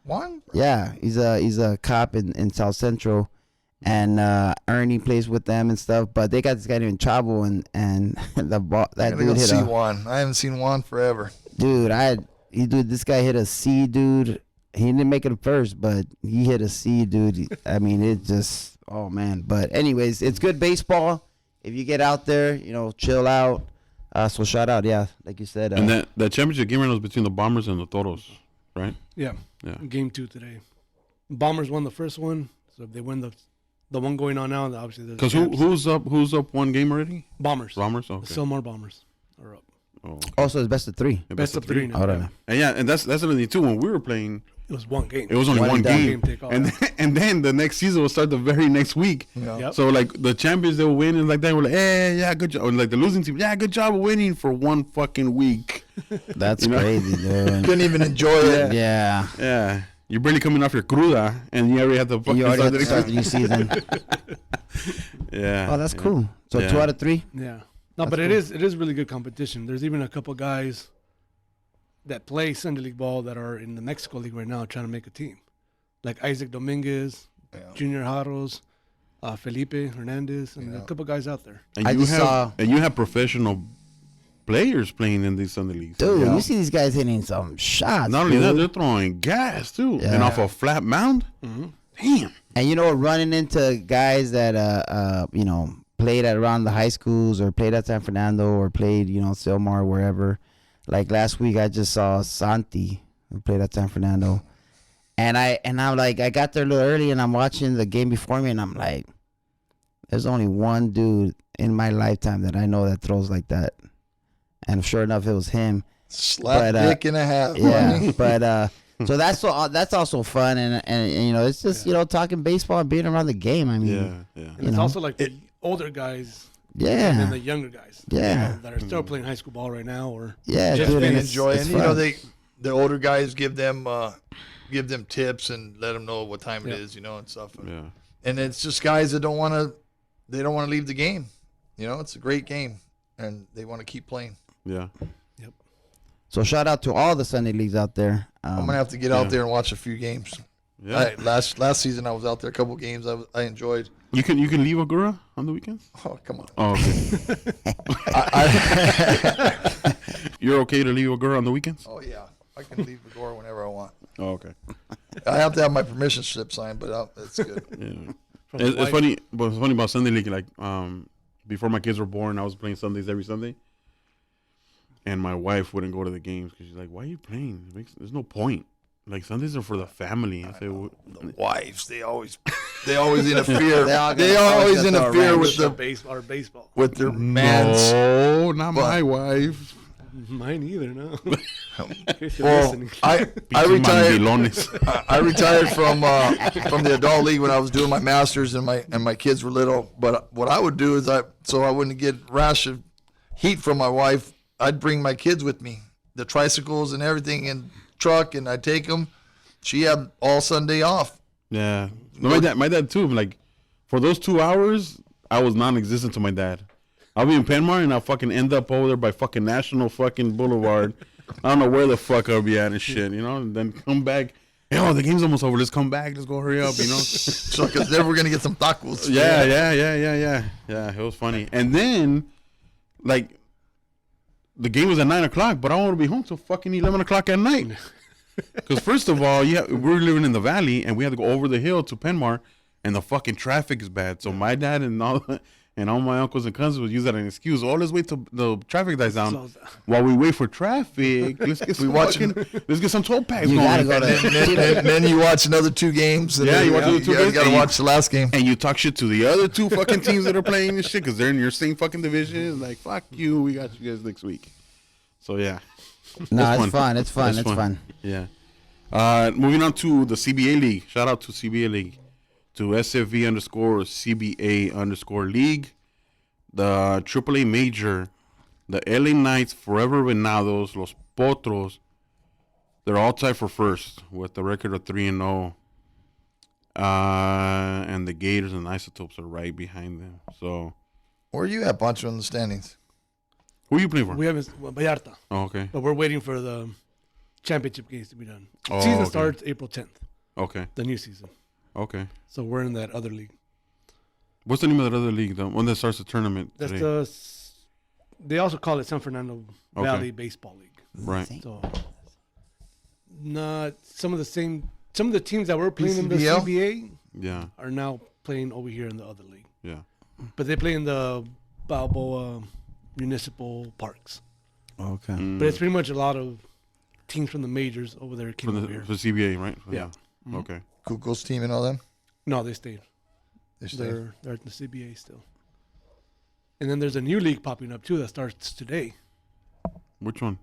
Juan? Yeah, he's a cop in South Central, and Ernie plays with them and stuff. But they got this guy named Chavo, and the ball that I'm dude gonna go hit see a Juan. I haven't seen Juan forever. dude. This guy hit a C, dude. He didn't make it first, but he hit a C, dude. I mean, it just man. But anyways, it's good baseball. If you get out there, chill out. So shout out, yeah, like you said. And that championship game right now is between the Bombers and the Toros, right? Yeah. Yeah. Game 2 today. Bombers won the first one, so if they win the one going on now, obviously there's Because who's up one game already? Bombers. Bombers. The Okay. Silmar Bombers are up. Oh. Also, it's best of 3. Yeah, Best of 3 now. Hold on. And yeah, and that's another thing too. When we were playing, It was one game. it was only One one and done. game, Take off. and then the next season will start the very next week. Yeah. Yep. So like the champions, they'll win and like that. We're like, hey, yeah, good job. Or like the losing team, yeah, good job of winning for one fucking week. That's crazy, dude. Couldn't even enjoy it. Yeah. Yeah, You're barely coming off your cruda, and you already have the fucking You already have to Sunday start the new season. Yeah. Oh, that's yeah. cool. So Yeah. 2 out of 3. Yeah. No, but it is really good competition. There's even a couple guys that play Sunday League ball that are in the Mexico League right now trying to make a team. Like Isaac Dominguez, Junior Jaros, Felipe Hernandez, and a couple guys out there. And I you just have saw- and you have professional players playing in these Sunday leagues. Dude, Yeah. you see these guys hitting some shots. Not only dude. that, they're throwing gas too, Yeah. and off a flat mound. Mm-hmm. Damn. And you know, running into guys that played at around the high schools or played at San Fernando or played, Silmar, wherever. Like last week, I just saw Santi who played at San Fernando, and I'm like, I got there a little early, and I'm watching the game before me, and I'm like, there's only one dude in my lifetime that I know that throws like that, and sure enough, it was him. Slap But, dick and a half. Yeah, money. but so that's also fun, and it's just talking baseball and being around the game. I mean, Yeah, yeah. And it's know. also like the older guys and yeah, then the younger guys. Yeah. That are still playing high school ball right now or yeah, just dude, They and enjoy it. it's And, you know, fun. the older guys give them tips and let them know what time it is, and stuff. Yeah. And it's just guys that don't want to leave the game. It's a great game, and they want to keep playing. Yeah. So shout out to all the Sunday leagues out there. I'm gonna have to get out there and watch a few games. Yeah. Last season I was out there a couple games. I enjoyed. You can leave Agura on the weekends? Oh, come on. Oh, okay. You're okay to leave Agura on the weekends? Oh yeah, I can leave the door whenever I want. Oh, okay. I have to have my permission slip signed, but it's good. Yeah. from the It's wife. funny. But it's funny about Sunday League. Like, before my kids were born, I was playing Sundays every Sunday, and my wife wouldn't go to the games because she's like, "Why are you playing? There's no point. Like Sundays are for the family." I say, The wives, they always interfere. They all They got- always always got the interfere ranch. Our baseball. with their mans. "No, not But- my wife." Mine either, no. In case you're Well, listening. I Pinche retired. mandilones. I retired from the adult league when I was doing my masters and my kids were little. But what I would do is so I wouldn't get rash of heat from my wife, I'd bring my kids with me, the tricycles and everything in truck, and I'd take them. She had all Sunday off. Yeah. No, my dad too. Like, for those 2 hours, I was non-existent to my dad. I'll be in Penmar and I'll fucking end up over there by fucking National fucking Boulevard. I don't know where the fuck I'll be at and shit, and then come back. Hey, oh, the game's almost over. Let's come back. Let's go hurry up, So because then we're gonna get some tacos. Yeah, it was funny. And then, like, the game was at 9 o'clock, but I want to be home till fucking 11 o'clock at night. Because first of all, we're living in the valley, and we had to go over the hill to Penmar, and the fucking traffic is bad. So my dad and all my uncles and cousins would use that as an excuse. Oh, let's wait till the traffic dies down. Close down. While we wait for traffic, let's get some 12 packs You gotta going. go to. And then you watch another 2 games. And Yeah, then you watch another 2 games, Got to and watch the last game. And you talk shit to the other 2 fucking teams that are playing this shit because they're in your same fucking division. It's like, fuck you, we got you guys next week. So, yeah. No, That's it's fun. It's fun. That's It's fun. Yeah. Moving on to the CBA League. Shout out to CBA League. To SFV _CBA _League. The AAA Major. The LA Knights, Forever Venados, Los Potros. They're all tied for first with a record of 3-0. And the Gators and Isotopes are right behind them. So, Where are you at, Pancho, in the standings? who are you playing for? We haven't Vallarta, Oh, okay. but we're waiting for the championship games to be done. Oh, Season okay. starts April 10th, Okay. the new season. Okay. So we're in that other league. What's the name of that other league? The one that starts the tournament That's today? they also call it San Fernando Okay. Valley Baseball League. Right. So not some of the teams that were playing in the PCBL? CBA Yeah. are now playing over here in the other league. Yeah. But they play in the Balboa Municipal Parks. Okay. But it's pretty much a lot of teams from the majors over there came For over the here. for CBA, right? Yeah. Okay. Kuko's team and all them? No, they stayed. They stay. They're at the CBA still. And then there's a new league popping up too that starts today. Which one?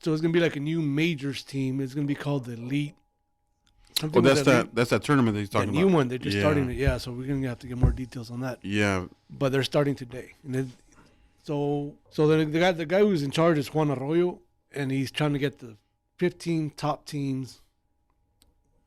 So it's gonna be like a new majors team. It's gonna be called the Elite. Oh, Something with that's that tournament that he's the talking new about. one. They're just starting it. Yeah, so we're gonna have to get more details on that. Yeah. But they're starting today. And then, so the guy who's in charge is Juan Arroyo, and he's trying to get the 15 top teams,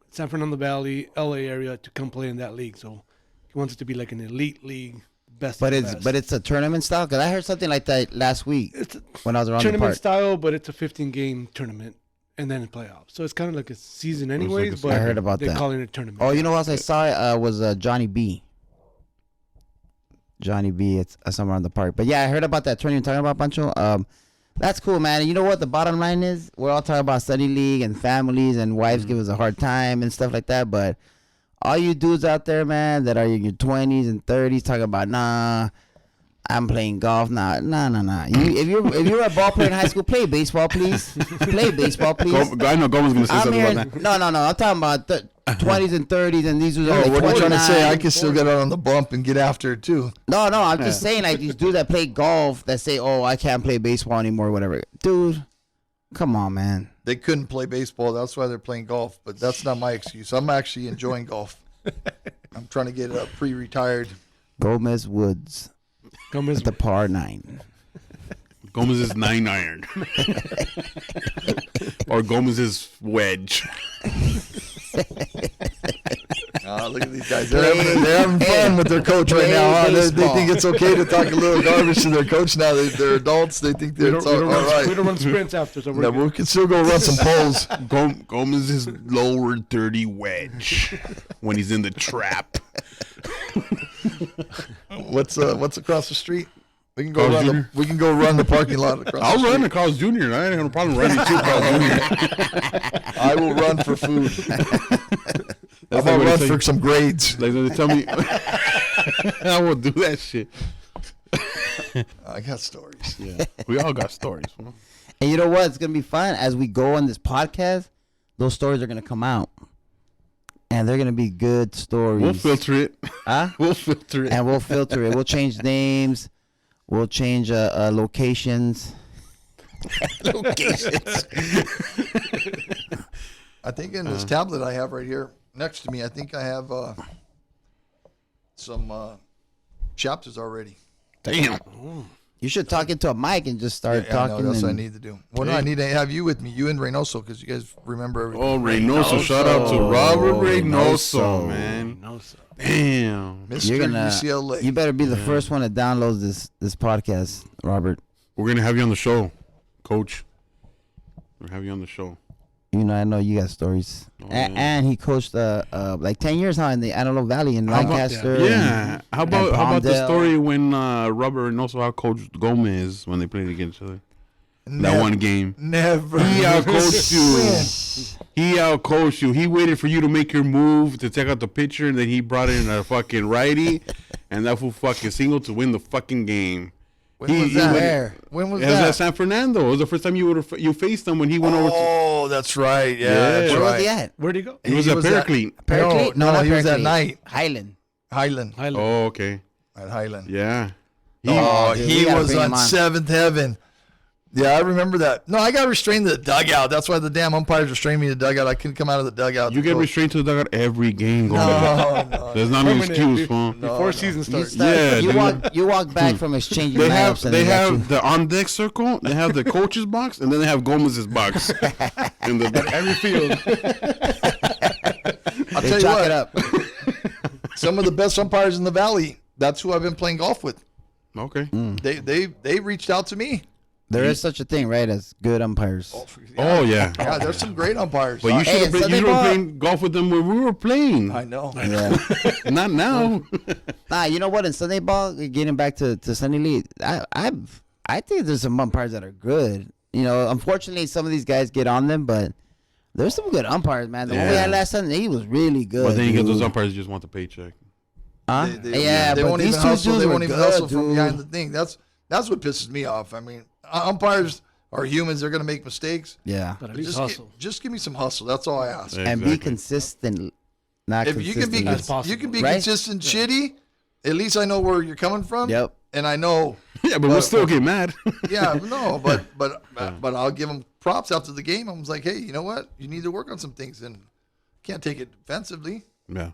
San Fernando Valley, LA area, to come play in that league. So he wants it to be like an elite league, best. But of the it's best. a tournament style. Cause I heard something like that last week It's a when I was around the tournament park. style, but it's a 15-game tournament and then a playoff. So it's kind of like a season, like anyways. a but I heard about they're that. calling it a tournament. Oh, you know what else I saw was Johnny B. Johnny B. It's somewhere on the park. But yeah, I heard about that tournament you're talking about, Pancho. That's cool, man. And you know what? The bottom line is we're all talking about study league and families and wives give us a hard time and stuff like that. But all you dudes out there, man, that are in your 20s and 30s talking about, nah, I'm playing golf. Nah. If you're a ball player in high school, play baseball, please. Play baseball, please. I know Gomes gonna say I'm something hearing, about that. no. I'm talking about 20s and 30s, and these dudes are like What are you trying to say? 29. I can still get out on the bump and get after it too. No, I'm just saying, like, these dudes that play golf that say, oh, I can't play baseball anymore, whatever. Dude, come on, man. They couldn't play baseball. That's why they're playing golf. But that's not my excuse. I'm actually enjoying golf. I'm trying to get pre-retired. Gomez Woods Gomez, at the par 9. Gomez is 9-iron. Or Gomez is wedge. Look at these guys. They're having fun with their coach right Play now. Huh? They baseball. think it's okay to talk a little garbage to their coach now. They're adults. They think we they're don't, all right. we don't run sprints after, so we're Yeah, good. we can still go run some polls. Gomez is lower 30 wedge when he's in the trap. What's across the street? We can go Carl's run. Jr.? We can go run the parking lot across. I'll the run street. to Carl's Jr. I ain't have no problem running to Carl's Jr. I will run for food. I'm like gonna what run they for say. some grades. Like they tell me, I will do that shit. I got stories. Yeah, we all got stories. Huh? And you know what? It's going to be fun. As we go on this podcast, those stories are going to come out. And they're going to be good stories. We'll filter it. Huh? We'll filter it. And we'll filter it. We'll change names. We'll change locations. Locations. I think in this tablet I have right here next to me, I think I have some chapters already. Damn. You should talk into a mic and just start Yeah, talking. I know, that's what I and- need to do. Well, no, I need to have you with me, you and Reynoso, because you guys remember everything. Oh, Reynoso. Shout out to Robert Reynoso, man. No, sir. Damn. Mr. You're gonna, UCLA. you better be the first one that downloads this podcast, Robert. We're going to have you on the show, Coach. We'll have you on the show. You know, I know you got stories. Oh, And he coached like 10 years now in the Antelope Valley in How about- Lancaster. Yeah. How about the Palmdale. story when Robert Reynoso out-coached Gomez when they played against each other? That one game. Never. He outcoached you. He outcoached you. He waited for you to make your move to take out the pitcher, and then he brought in a fucking righty, and that fool fucking single to win the fucking game. When was that? Where? When was It was at that? San Fernando. It was the first time you faced him when he went over to. Oh, that's right. Yeah, Yeah. that's Where right. was he at? Where'd he go? He was at Paraclete. Paraclete? No, not he was at Paraclete. night. Highland. Highland. Highland. Oh, okay. At Highland. Yeah. Oh, dude, we he gotta was bring him on on. seventh heaven. Yeah, I remember that. No, I got restrained to the dugout. That's why the damn umpires restrained me to the dugout. I couldn't come out of the dugout. You to get coach. restrained to the dugout every game. Going No. There's not an Permanent excuse, be- huh? Before season You, starts. start, Yeah, you dude. walk back from exchanging They lineups have and they got you. have the on deck circle. They have the coach's box, and then they have Gomez's box in the Every field. I'll They tell you chalk what. it up. Some of the best umpires in the valley. That's who I've been playing golf with. Okay. They reached out to me. There is such a thing, right, as good umpires. Oh yeah. Yeah, there's some great umpires. But you should have Hey, been. Sunday You should have ball- played golf with them when we were playing. I know. Yeah. Not now. Nah, you know what? In Sunday ball, getting back to Sunday League, I think there's some umpires that are good. You know, unfortunately, some of these guys get on them, but there's some good umpires, man. The one we Yeah. had last Sunday, he was really good. But then you get those dude. umpires who just want the paycheck. Huh? They yeah, they but won't these even two hustle. dudes They were won't even good, hustle from dude. behind the thing. That's what pisses me off. I mean, umpires are humans. They're going to make mistakes. Yeah. But at least Just hustle. just give me some hustle. That's all I ask. And be Exactly. consistent. Not If you can be consistent. As possible. you can be Right? consistent, shitty. At least I know where you're coming from. Yep. And I know. Yeah, but we'll still get mad. Yeah, no, but I'll give them props after the game. I was like, hey, you know what? You need to work on some things, and can't take it offensively. Yeah.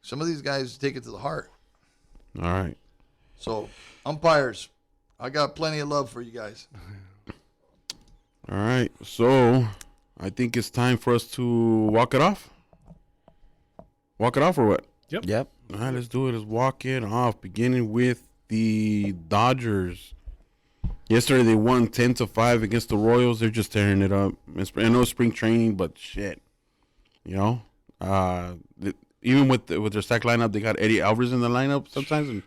Some of these guys take it to the heart. All right. So umpires, I got plenty of love for you guys. All right. So I think it's time for us to walk it off. Walk it off or what? Yep. All right, let's do it. Let's walk it off. Beginning with the Dodgers. Yesterday they won 10-5 against the Royals. They're just tearing it up. I know it's spring training, but shit, you know. Even with their stack lineup, they got Eddie Alvarez in the lineup sometimes, and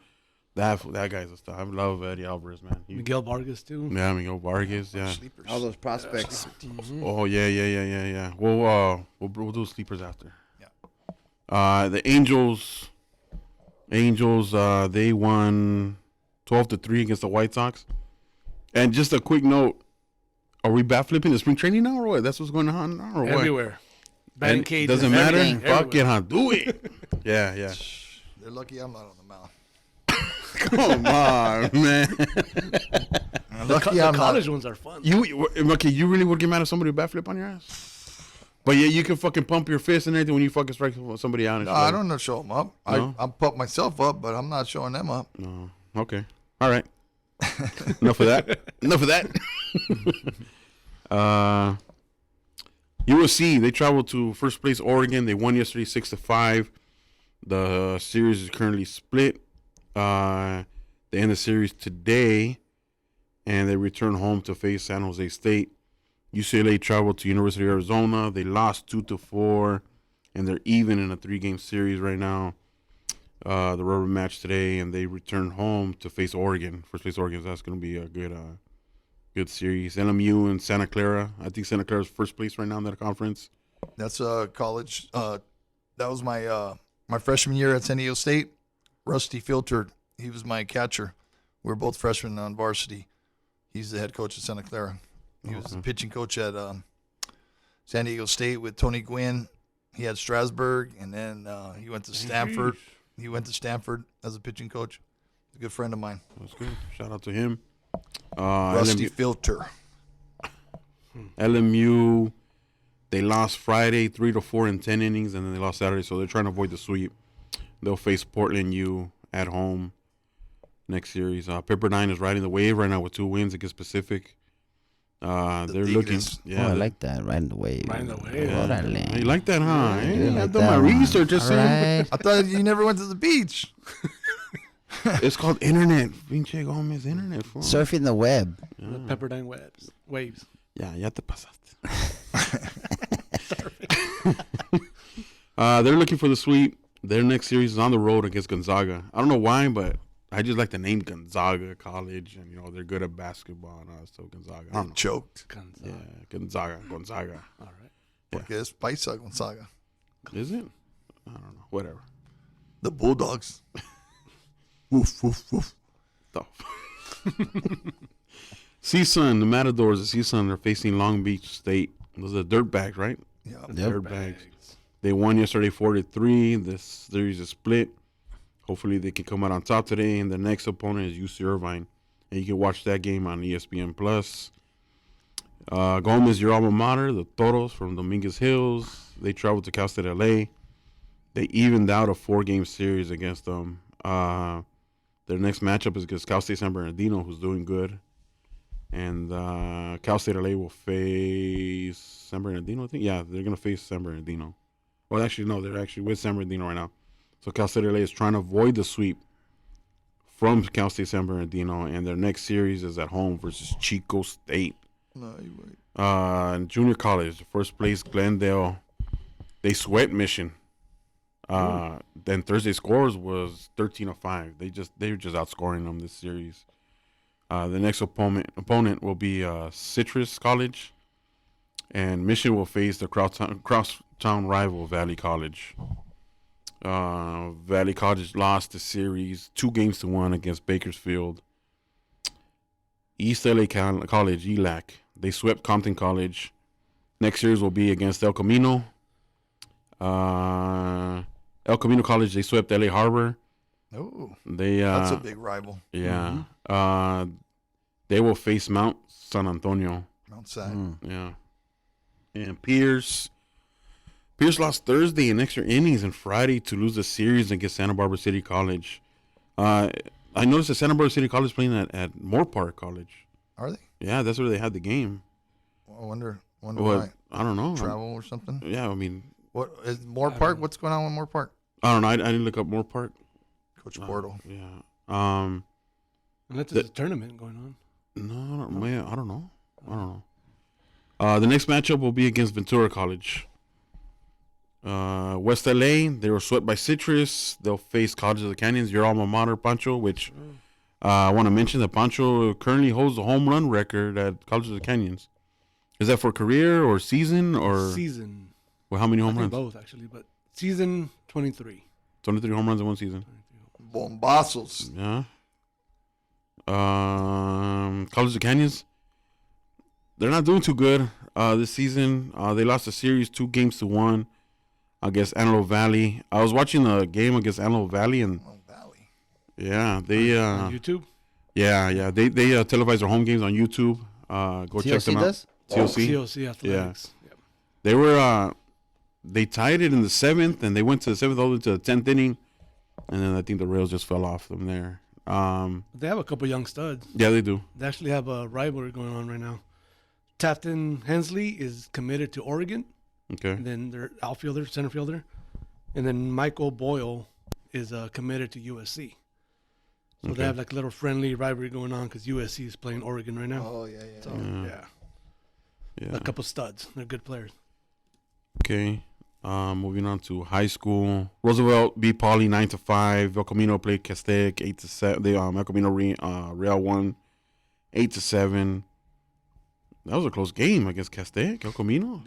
that guy's a star. I love Eddie Alvarez, man. Miguel Vargas too. Yeah, Miguel Vargas. Yeah. Sleepers. All those prospects. Oh yeah. We'll do sleepers after. Yeah. The Angels. They won 12-3 against the White Sox. And just a quick note: are we bat flipping the spring training now, or what? That's what's going on now, or what? Everywhere. Batting cages. Doesn't matter. everything. Fuck it, huh? Do it. Yeah. They're lucky I'm not on the mound. Come on, man. Lucky The I'm not. college ones are fun. You really would get mad at somebody with bat flip on your ass? But yeah, you can fucking pump your fist and everything when you fucking strike somebody out. And No, shit. I don't know. Show them up. No? I'm pump myself up, but I'm not showing them up. No. Okay. All right. Enough of that. USC, they traveled to first place Oregon. They won yesterday 6-5. The series is currently split. They end the series today, and they return home to face San Jose State. UCLA traveled to University of Arizona. They lost 2-4, and they're even in a 3-game series right now. The rubber match today, and they return home to face Oregon. First place Oregon, so that's going to be a good series. LMU and Santa Clara. I think Santa Clara's first place right now in that conference. That's college. That was my freshman year at San Diego State. Rusty Filtered. He was my catcher. We were both freshmen on varsity. He's the head coach at Santa Clara. He was the pitching coach at San Diego State with Tony Gwynn. He had Strasburg, and then he went to Stanford. He went to Stanford as a pitching coach. He's a good friend of mine. That's good. Shout out to him. Rusty Filter. LMU, they lost Friday 3-4 in 10 innings, and then they lost Saturday, so they're trying to avoid the sweep. They'll face Portland U at home next series. Pepperdine is riding the wave right now with 2 wins against Pacific. They're looking. Oh, Yeah, I like that. Riding the wave. Riding the wave. Órale. You like that, huh? Yeah, Hey, I I've like done my that one. research. Just All saying. right. I thought you never went to the beach. It's called internet. Pinche Gomez, internet. Fool. Surfing the web. The Pepperdine waves. Ya te pasaste. They're looking for the sweep. Their next series is on the road against Gonzaga. I don't know why, but I just like the name Gonzaga College, and they're good at basketball and all that stuff. Gonzaga. I don't know. Choked. Yeah, Gonzaga. All right. Porque es Paisa Gonzaga. Is it? I don't know. Whatever. The Bulldogs. Woof, woof, woof. CSUN, the Matadors of CSUN are facing Long Beach State. Those are dirtbags, right? Yeah. Dirtbags. They won yesterday 4-3. This series is split. Hopefully they can come out on top today. And the next opponent is UC Irvine. And you can watch that game on ESPN+. Gomez, your alma mater, the Toros from Dominguez Hills. They traveled to Cal State LA. They evened out a 4-game series against them. Their next matchup is against Cal State San Bernardino, who's doing good. And Cal State LA will face San Bernardino, I think. Yeah, they're going to face San Bernardino. Well, actually, no, they're actually with San Bernardino right now. So Cal State LA is trying to avoid the sweep from Cal State San Bernardino, and their next series is at home versus Chico State. No, you wait. In junior college, first place Glendale, they swept Mission. Then Thursday scores was 13-5. They were just outscoring them this series. The next opponent will be Citrus College, and Mission will face the crosstown rival Valley College. Valley College lost the series 2-1 against Bakersfield. East LA College, ELAC, they swept Compton College. Next series will be against El Camino. El Camino College, they swept LA Harbor. Oh, They that's a big rival. yeah. They will face Mount San Antonio. Mount Sac. Yeah. And Pierce lost Thursday in extra innings and Friday to lose the series against Santa Barbara City College. I noticed that Santa Barbara City College playing at Moore Park College. Are they? Yeah, that's where they had the game. I wonder What? why. I don't know. Travel or something? Yeah, I mean, What is Moore Park? What's going on with Moore Park? I don't know. I didn't look up Moore Park. Coach Bortle. Yeah. Unless there's a tournament going on. No, man, I don't know. The next matchup will be against Ventura College. West LA, they were swept by Citrus. They'll face College of the Canyons, your alma mater, Pancho, which I want to mention that Pancho currently holds the home run record at College of the Canyons. Is that for career or season or season? Well, how many home I think runs? both actually, but season 23. 23 home runs in one season. Bombazos. Yeah. College of the Canyons, they're not doing too good this season. They lost the series 2-1 against Antelope Valley. I was watching the game against Antelope Valley, and yeah, they On YouTube. yeah they televise their home games on YouTube. Go check them out. Does? COC Athletics. Yeah. They were they tied it in the 7th, and they went to the 7th all the way to the 10th inning, and then I think the rails just fell off them there. They have a couple young studs. Yeah, they do. They actually have a rivalry going on right now. Tafton Hensley is committed to Oregon, Okay. and then their outfielder, center fielder, and then Michael Boyle is committed to USC. So Okay. they have like a little friendly rivalry going on because USC is playing Oregon right now. Oh, yeah. So Yeah. yeah, a couple studs. They're good players. Okay. Moving on to high school. Roosevelt beat Pauley 9-5. El Camino played Castaic 8-7. They El Camino Real won 8-7. That was a close game against Castaic. El Camino.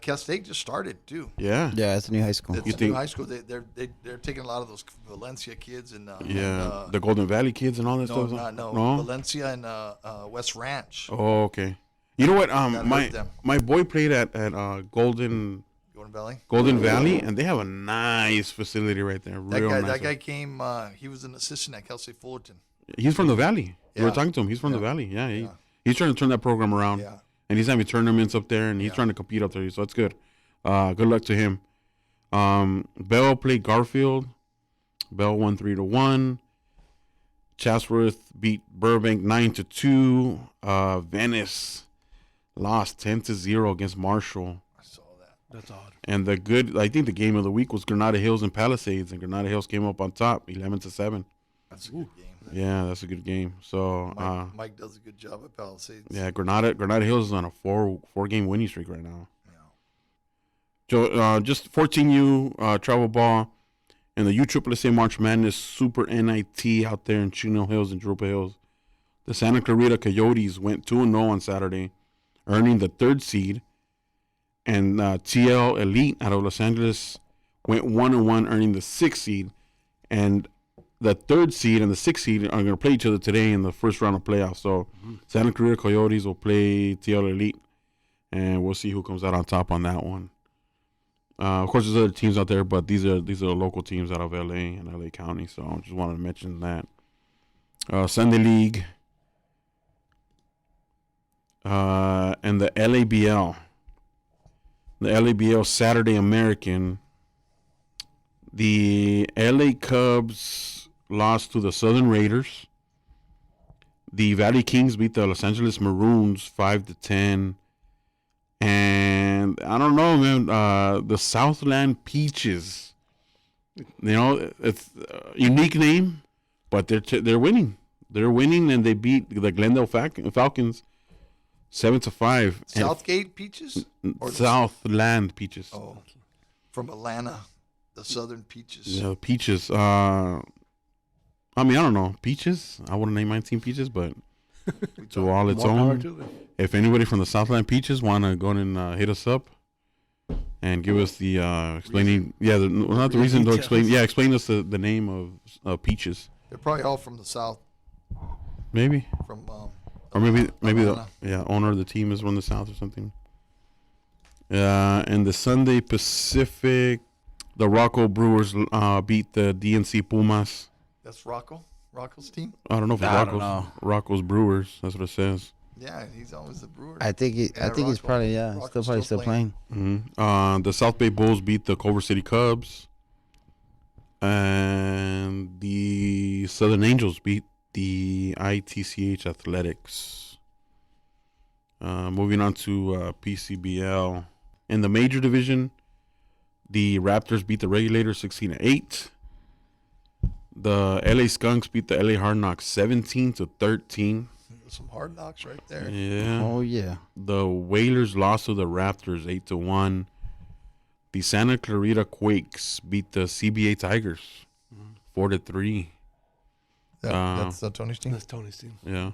Cal State just started too. Yeah. Yeah, it's a new high school. It's You a think- new high school. They're taking a lot of those Valencia kids and Yeah. The Golden Valley kids and all that no, stuff. no, Valencia and West Ranch. Oh, okay. You know what? That hurt them. My boy played at Golden Valley, and they have a nice facility right there. Real nice. That guy came. He was an assistant at Cal State Fullerton. He's from the Valley. We were Yeah. talking to him. He's from the Valley. Yeah, Yeah. he's trying to turn that program around. Yeah. And he's having tournaments up there, and he's trying to compete up there. So that's good. Good luck to him. Bell played Garfield. Bell won 3-1. Chatsworth beat Burbank 9-2. Venice lost 10-0 against Marshall. I saw that. That's odd. And I think the game of the week was Granada Hills and Palisades, and Granada Hills came up on top, 11-7. That's a good game. Yeah, that's a good game. So, Mike does a good job at Palisades. yeah, Granada Hills is on a four-game winning streak right now. Yeah. So, just 14U travel ball and the USSSA March Madness Super NIT out there in Chino Hills and Drupa Hills. The Santa Clarita Coyotes went 2-0 on Saturday, earning the 3rd seed. And TL Elite out of Los Angeles went 1-1, earning the 6th seed. And the 3rd seed and the 6th seed are going to play each other today in the first round of playoffs. So Santa Clarita Coyotes will play TL Elite, and we'll see who comes out on top on that one. Of course, there's other teams out there, but these are local teams out of LA and LA County. So I just wanted to mention that. Sunday League and the LABL. The LABL Saturday American. The LA Cubs lost to the Southern Raiders. The Valley Kings beat the Los Angeles Maroons 5-10. And I don't know, man. The Southland Peaches. You know, it's a unique name, but they're winning. They're winning, and they beat the Glendale Falcons 7-5. Southgate Peaches? Or the- Southland Peaches. Oh, from Atlanta, the Southern Peaches. Yeah, Peaches. I mean, I don't know. Peaches? I wouldn't name my team Peaches, but to all its More power own. to them. If anybody from the Southland Peaches want to go and hit us up and give us the explaining. Yeah, not the reason to explain. Yeah, explain us the name of Peaches. They're probably all from the South. Maybe. From Or maybe Atlanta. the owner of the team is from the South or something. And the Sunday Pacific, the Rocco Brewers beat the DNC Pumas. That's Rocco's team. I don't know if it's I don't know. Rocco's Brewers. That's what it says. Yeah, he's always the brewer. I think he's Rocco. probably Rocco's still playing. The South Bay Bulls beat the Culver City Cubs. And the Southern Angels beat the ITCH Athletics. Moving on to PCBL. In the major division, the Raptors beat the Regulators 16-8. The LA Skunks beat the LA Hard Knocks 17-13. Some hard knocks right there. Yeah. Oh yeah. The Whalers lost to the Raptors 8-1. The Santa Clarita Quakes beat the CBA Tigers 4-3. That's Tony's team. That's Tony's team. Yeah.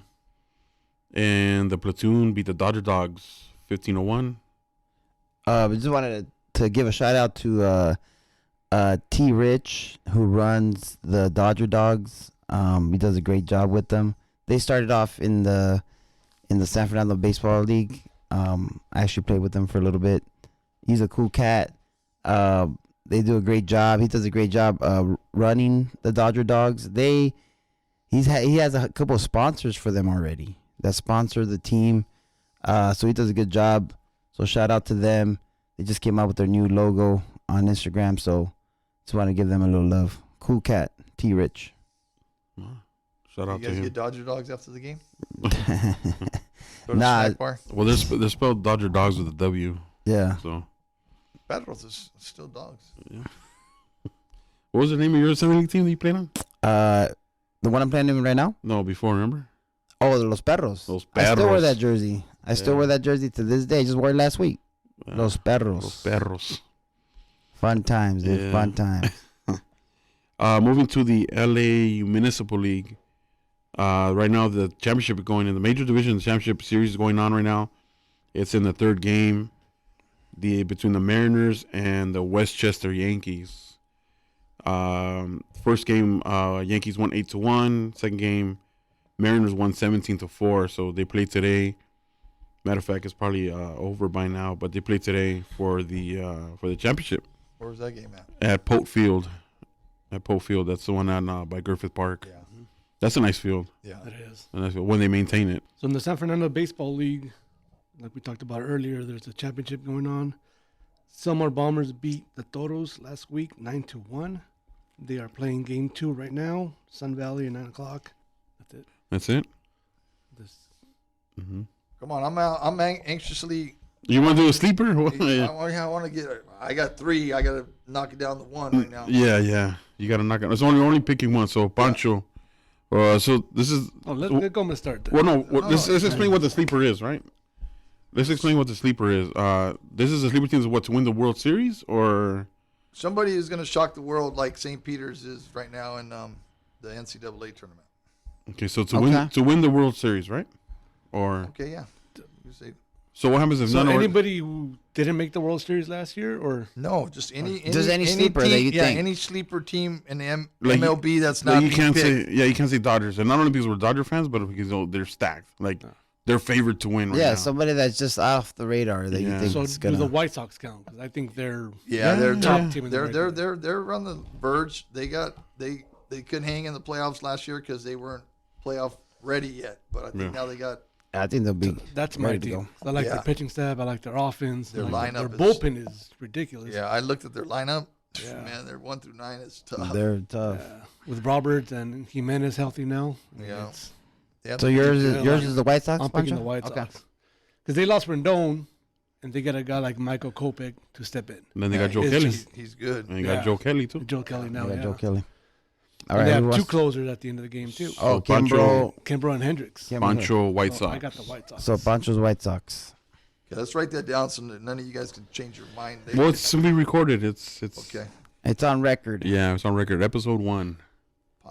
And the Platoon beat the Dodger Dogs 15-1. I just wanted to give a shout out to T. Rich, who runs the Dodger Dogs. He does a great job with them. They started off in the San Fernando Baseball League. I actually played with them for a little bit. He's a cool cat. They do a great job. He does a great job running the Dodger Dogs. He has a couple of sponsors for them already that sponsor the team. So he does a good job. So shout out to them. They just came out with their new logo on Instagram. So just want to give them a little love. Cool cat, T. Rich. Shout out You to guys him. get Dodger Dogs after the game? Go to Nah. snack bar? Well, they're spelled Dodger Dogs with a W. Yeah. So, Perros is still dogs. what was the name of your Summer League team that you played on? The one I'm playing in right now? No, before, remember? Oh, the Los Perros. Los I still wear Perros. that jersey. I still Yeah. wear that jersey to this day. Just wore it last week. Los Perros. Los Perros. Fun times, dude. Yeah. Fun times. Moving to the LA Municipal League. Right now, the championship is going in the major division. The championship series is going on right now. It's in the third game, between the Mariners and the Westchester Yankees. First game, Yankees won 8-1. Second game, Mariners won 17-4. So they play today. Matter of fact, it's probably over by now, but they play today for the championship Where was that game at? at Pote Field. At Pote Field, that's the one on by Griffith Park. Yeah. That's a nice field. Yeah. That is. A nice field when they maintain it. So in the San Fernando Baseball League, like we talked about earlier, there's a championship going on. Selmar Bombers beat the Toros last week 9-1. They are playing game 2 right now. Sun Valley at 9 o'clock. That's it. That's it. This Come on, I'm anxiously. You want to do a sleeper? I want to get. I got 3. I got to knock it down to 1 right now. Yeah. You got to knock it. It's only picking one. So Pancho. So this is. Oh, let Gomez start. Then. Well, no. Let's explain what the sleeper is, right? Let's explain what the sleeper is. This is a sleeper team. Is what, to win the World Series or? Somebody is going to shock the world like St. Peter's is right now in the NCAA tournament. Okay, so to win the World Series, right? Or Okay, yeah. You say so what happens if So none of anybody who didn't make the World Series last year, or no, just any sleeper team, that you think. any sleeper team in the Like, MLB that's like not you being can't picked. you can't say Dodgers, and not only because we're Dodger fans, but because they're stacked. Like they're favored to win right Yeah, now. somebody that's just off the radar that you Yeah. think so is do gonna. the White Sox count? Because I think they're They're top Yeah. team in the They're regular. they're on the verge. They couldn't hang in the playoffs last year because they weren't playoff ready yet. But I think now they got. I think they'll be. That's my ready to team. go. I like Yeah. their pitching staff. I like their offense. Their I like lineup Their is- bullpen is ridiculous. Yeah, I looked at their lineup. Yeah. Man, their 1 through 9 is tough. They're tough. With Roberts and Jimenez healthy now. Yeah. it's- They have So to- yours is the White Sox. I'm picking Pancho? the White Okay. Sox. Because they lost Rendon, and they got a guy like Michael Kopech to step in. And then they got Joe It's Kelly, just- He's good. and you got Yeah. Joe Kelly too. Joe Kelly now, Yeah, yeah. Joe Kelly. All And right. they who have two wants- closers at the end of the game, too. Oh, So Pancho- Kimbrough. Kimbrough and Hendricks. Pancho White So Sox. I got the White Sox. So Pancho's White Sox. Okay, let's write that down so that none of you guys can change your mind. Well, it's simply recorded. It's Okay. It's on record. Yeah, it's on record. Episode 1.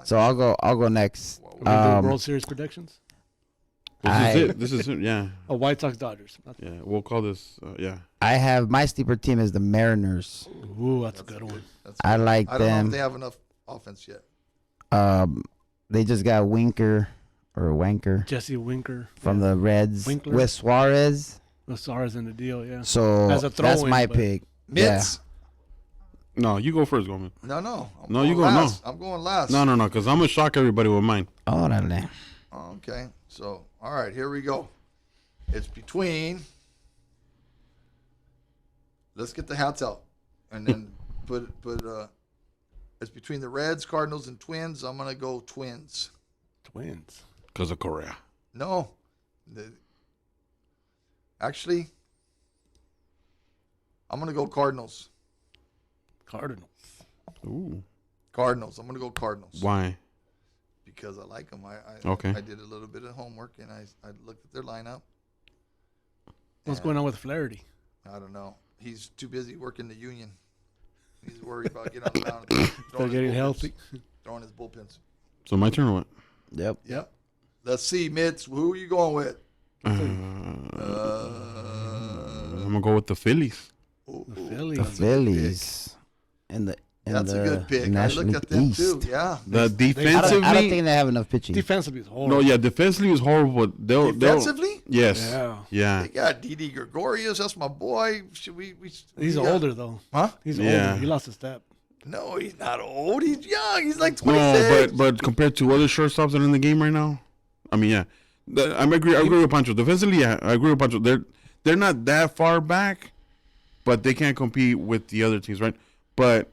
So I'll go next. We're gonna do Um, World Series predictions. This I- is it. This is it. Yeah, Oh, White Sox Dodgers. yeah. We'll call this. Yeah. I have my sleeper team is the Mariners. Ooh, that's a good one. That's I good. like I don't know them. if they have enough offense yet. They just got Winker or Wanker Jesse Winker from the Reds Winkler. with Suarez. Lazar's in the deal, yeah. So As a that's throw-in, my but- pick. Mitts. No, you go first, Goldman. No. I'm No, you going go- no. last. I'm going last. No, because I'm gonna shock everybody with mine. Yeah. Órale. Oh, okay. So, all right, here we go. It's between. Let's get the hats out, and then put. It's between the Reds, Cardinals, and Twins. I'm gonna go Twins. Twins. Because of Korea. No, actually, I'm going to go Cardinals. Cardinals. Ooh. Cardinals. I'm going to go Cardinals. Why? Because I like them. Okay. I did a little bit of homework, and I looked at their lineup. What's going on with Flaherty? I don't know. He's too busy working the union. He's worried about getting on the mound. Still getting healthy. Throwing his bullpens. So my turn or what? Yep. Let's see, Mitch. Who are you going with? I'm gonna go with the Phillies. The Phillies. The Phillies. That's a good pick. I National looked at them East. too. Yeah. The I defensively, don't think they have enough pitching. Defensively is horrible. no, yeah, defensively is horrible. But they'll Defensively, yes, Yeah. they got Didi Gregorius. That's my boy. Should we He's got- older though. Huh? He's Yeah. older. He lost a step. No, he's not old. He's young. He's like no, 26. but compared to other shortstops that are in the game right now, I mean, yeah, I agree with Pancho. Defensively, yeah, I agree with Pancho. They're not that far back, but they can't compete with the other teams, right? But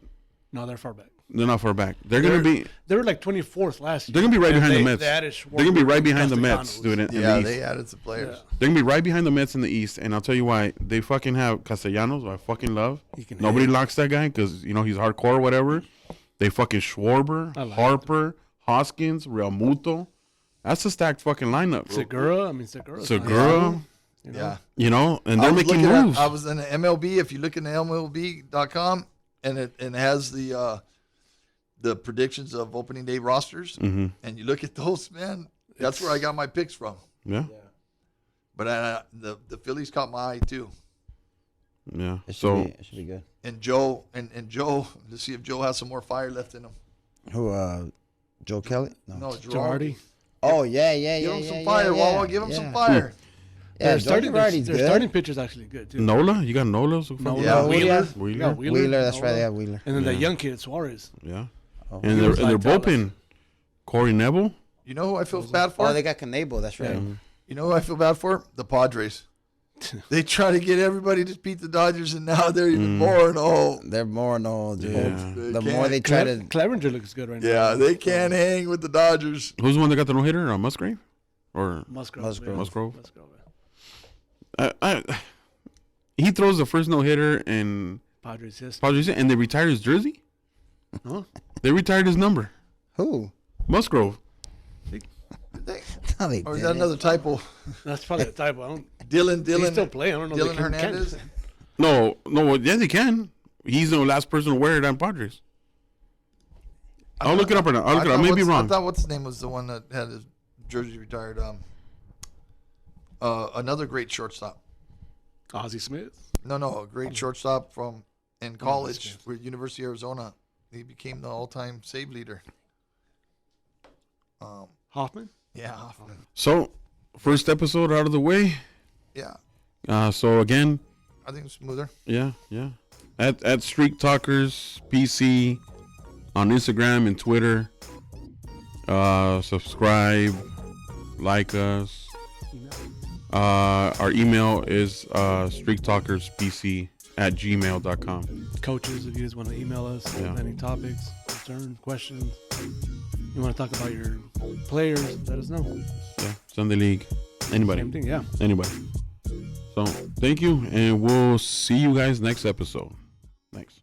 No, they're far back. they're not far back. They're gonna be. They were like 24th last year. They're gonna be right And behind the they- Mets. they added They're gonna be right behind the Castellanos. Mets, dude. In yeah, the East. they added some players. Yeah. They're gonna be right behind the Mets in the East, and I'll tell you why. They fucking have Castellanos, who I fucking love. He can Nobody hit. locks that guy because he's hardcore or whatever. They fucking Schwarber, I like Harper, Hoskins, Real Muto. That's a stacked fucking lineup. Segura. Segura, Yeah. and they're making moves. I was in the MLB. If you look in the MLB.com, and it has the predictions of opening day rosters, Mhm. and you look at those, man, that's where I got my picks from. Yeah, But the Phillies caught my eye too. yeah. It should, So be, it should be good. And Joe, let's see if Joe has some more fire left in him. Who? Joe Kelly? No, Girardi. Oh yeah. Give him some fire, Wawa. Give him some fire. Yeah, Their Joe starting, Girardi's their good. starting pitcher's actually good too. Nola, you got Nola. So Nola, Yeah, Wheeler. Wheeler. Yeah, Wheeler, that's right. Nola. Yeah, Wheeler. And then that Yeah. young kid Suarez. Yeah, Oh. and He their was and their like Dallas. bullpen, Corey Neville. You know who I feel bad for? Oh, they got Canable. That's right. Yeah. You know who I feel bad for? The Padres. They try to get everybody to beat the Dodgers, and now they're even more and all. They're more no, dude. Yeah. The more they try to. Clevenger looks good right now. Yeah, they can't hang with the Dodgers. Who's the one that got the no hitter? Musgrave or Musgrove. Musgrove. Musgrove? Musgrove. He throws the first no hitter in Padres, yes. Padres, and they retired his jersey. Huh? They retired his number. Who? Musgrove. No, they Or is that didn't. another typo? That's probably a typo. I don't. Dylan. He's still playing. I don't know. if Dylan they can- Hernandez. No, yeah, they can. He's the last person to wear it on Padres. I'll look it up right now. I'll look it up. I may be I wrong. thought what's his name was the one that had his jersey retired. Another great shortstop. Ozzie Smith. No, a great shortstop from in college good. with University of Arizona. He became the all-time save leader. Hoffman. Yeah, Hoffman. So, first episode out of the way. Yeah, So again, I think it's smoother. yeah. At Streak Talkers PC on Instagram and Twitter. Subscribe, like us. Our email is streaktalkerspc@gmail.com. Coaches, if you guys want to email us Yeah. with any topics, concerns, questions, you want to talk about your players, let us know. Yeah, Sunday League. Anybody. Same thing, yeah. Anybody. So, thank you, and we'll see you guys next episode. Thanks.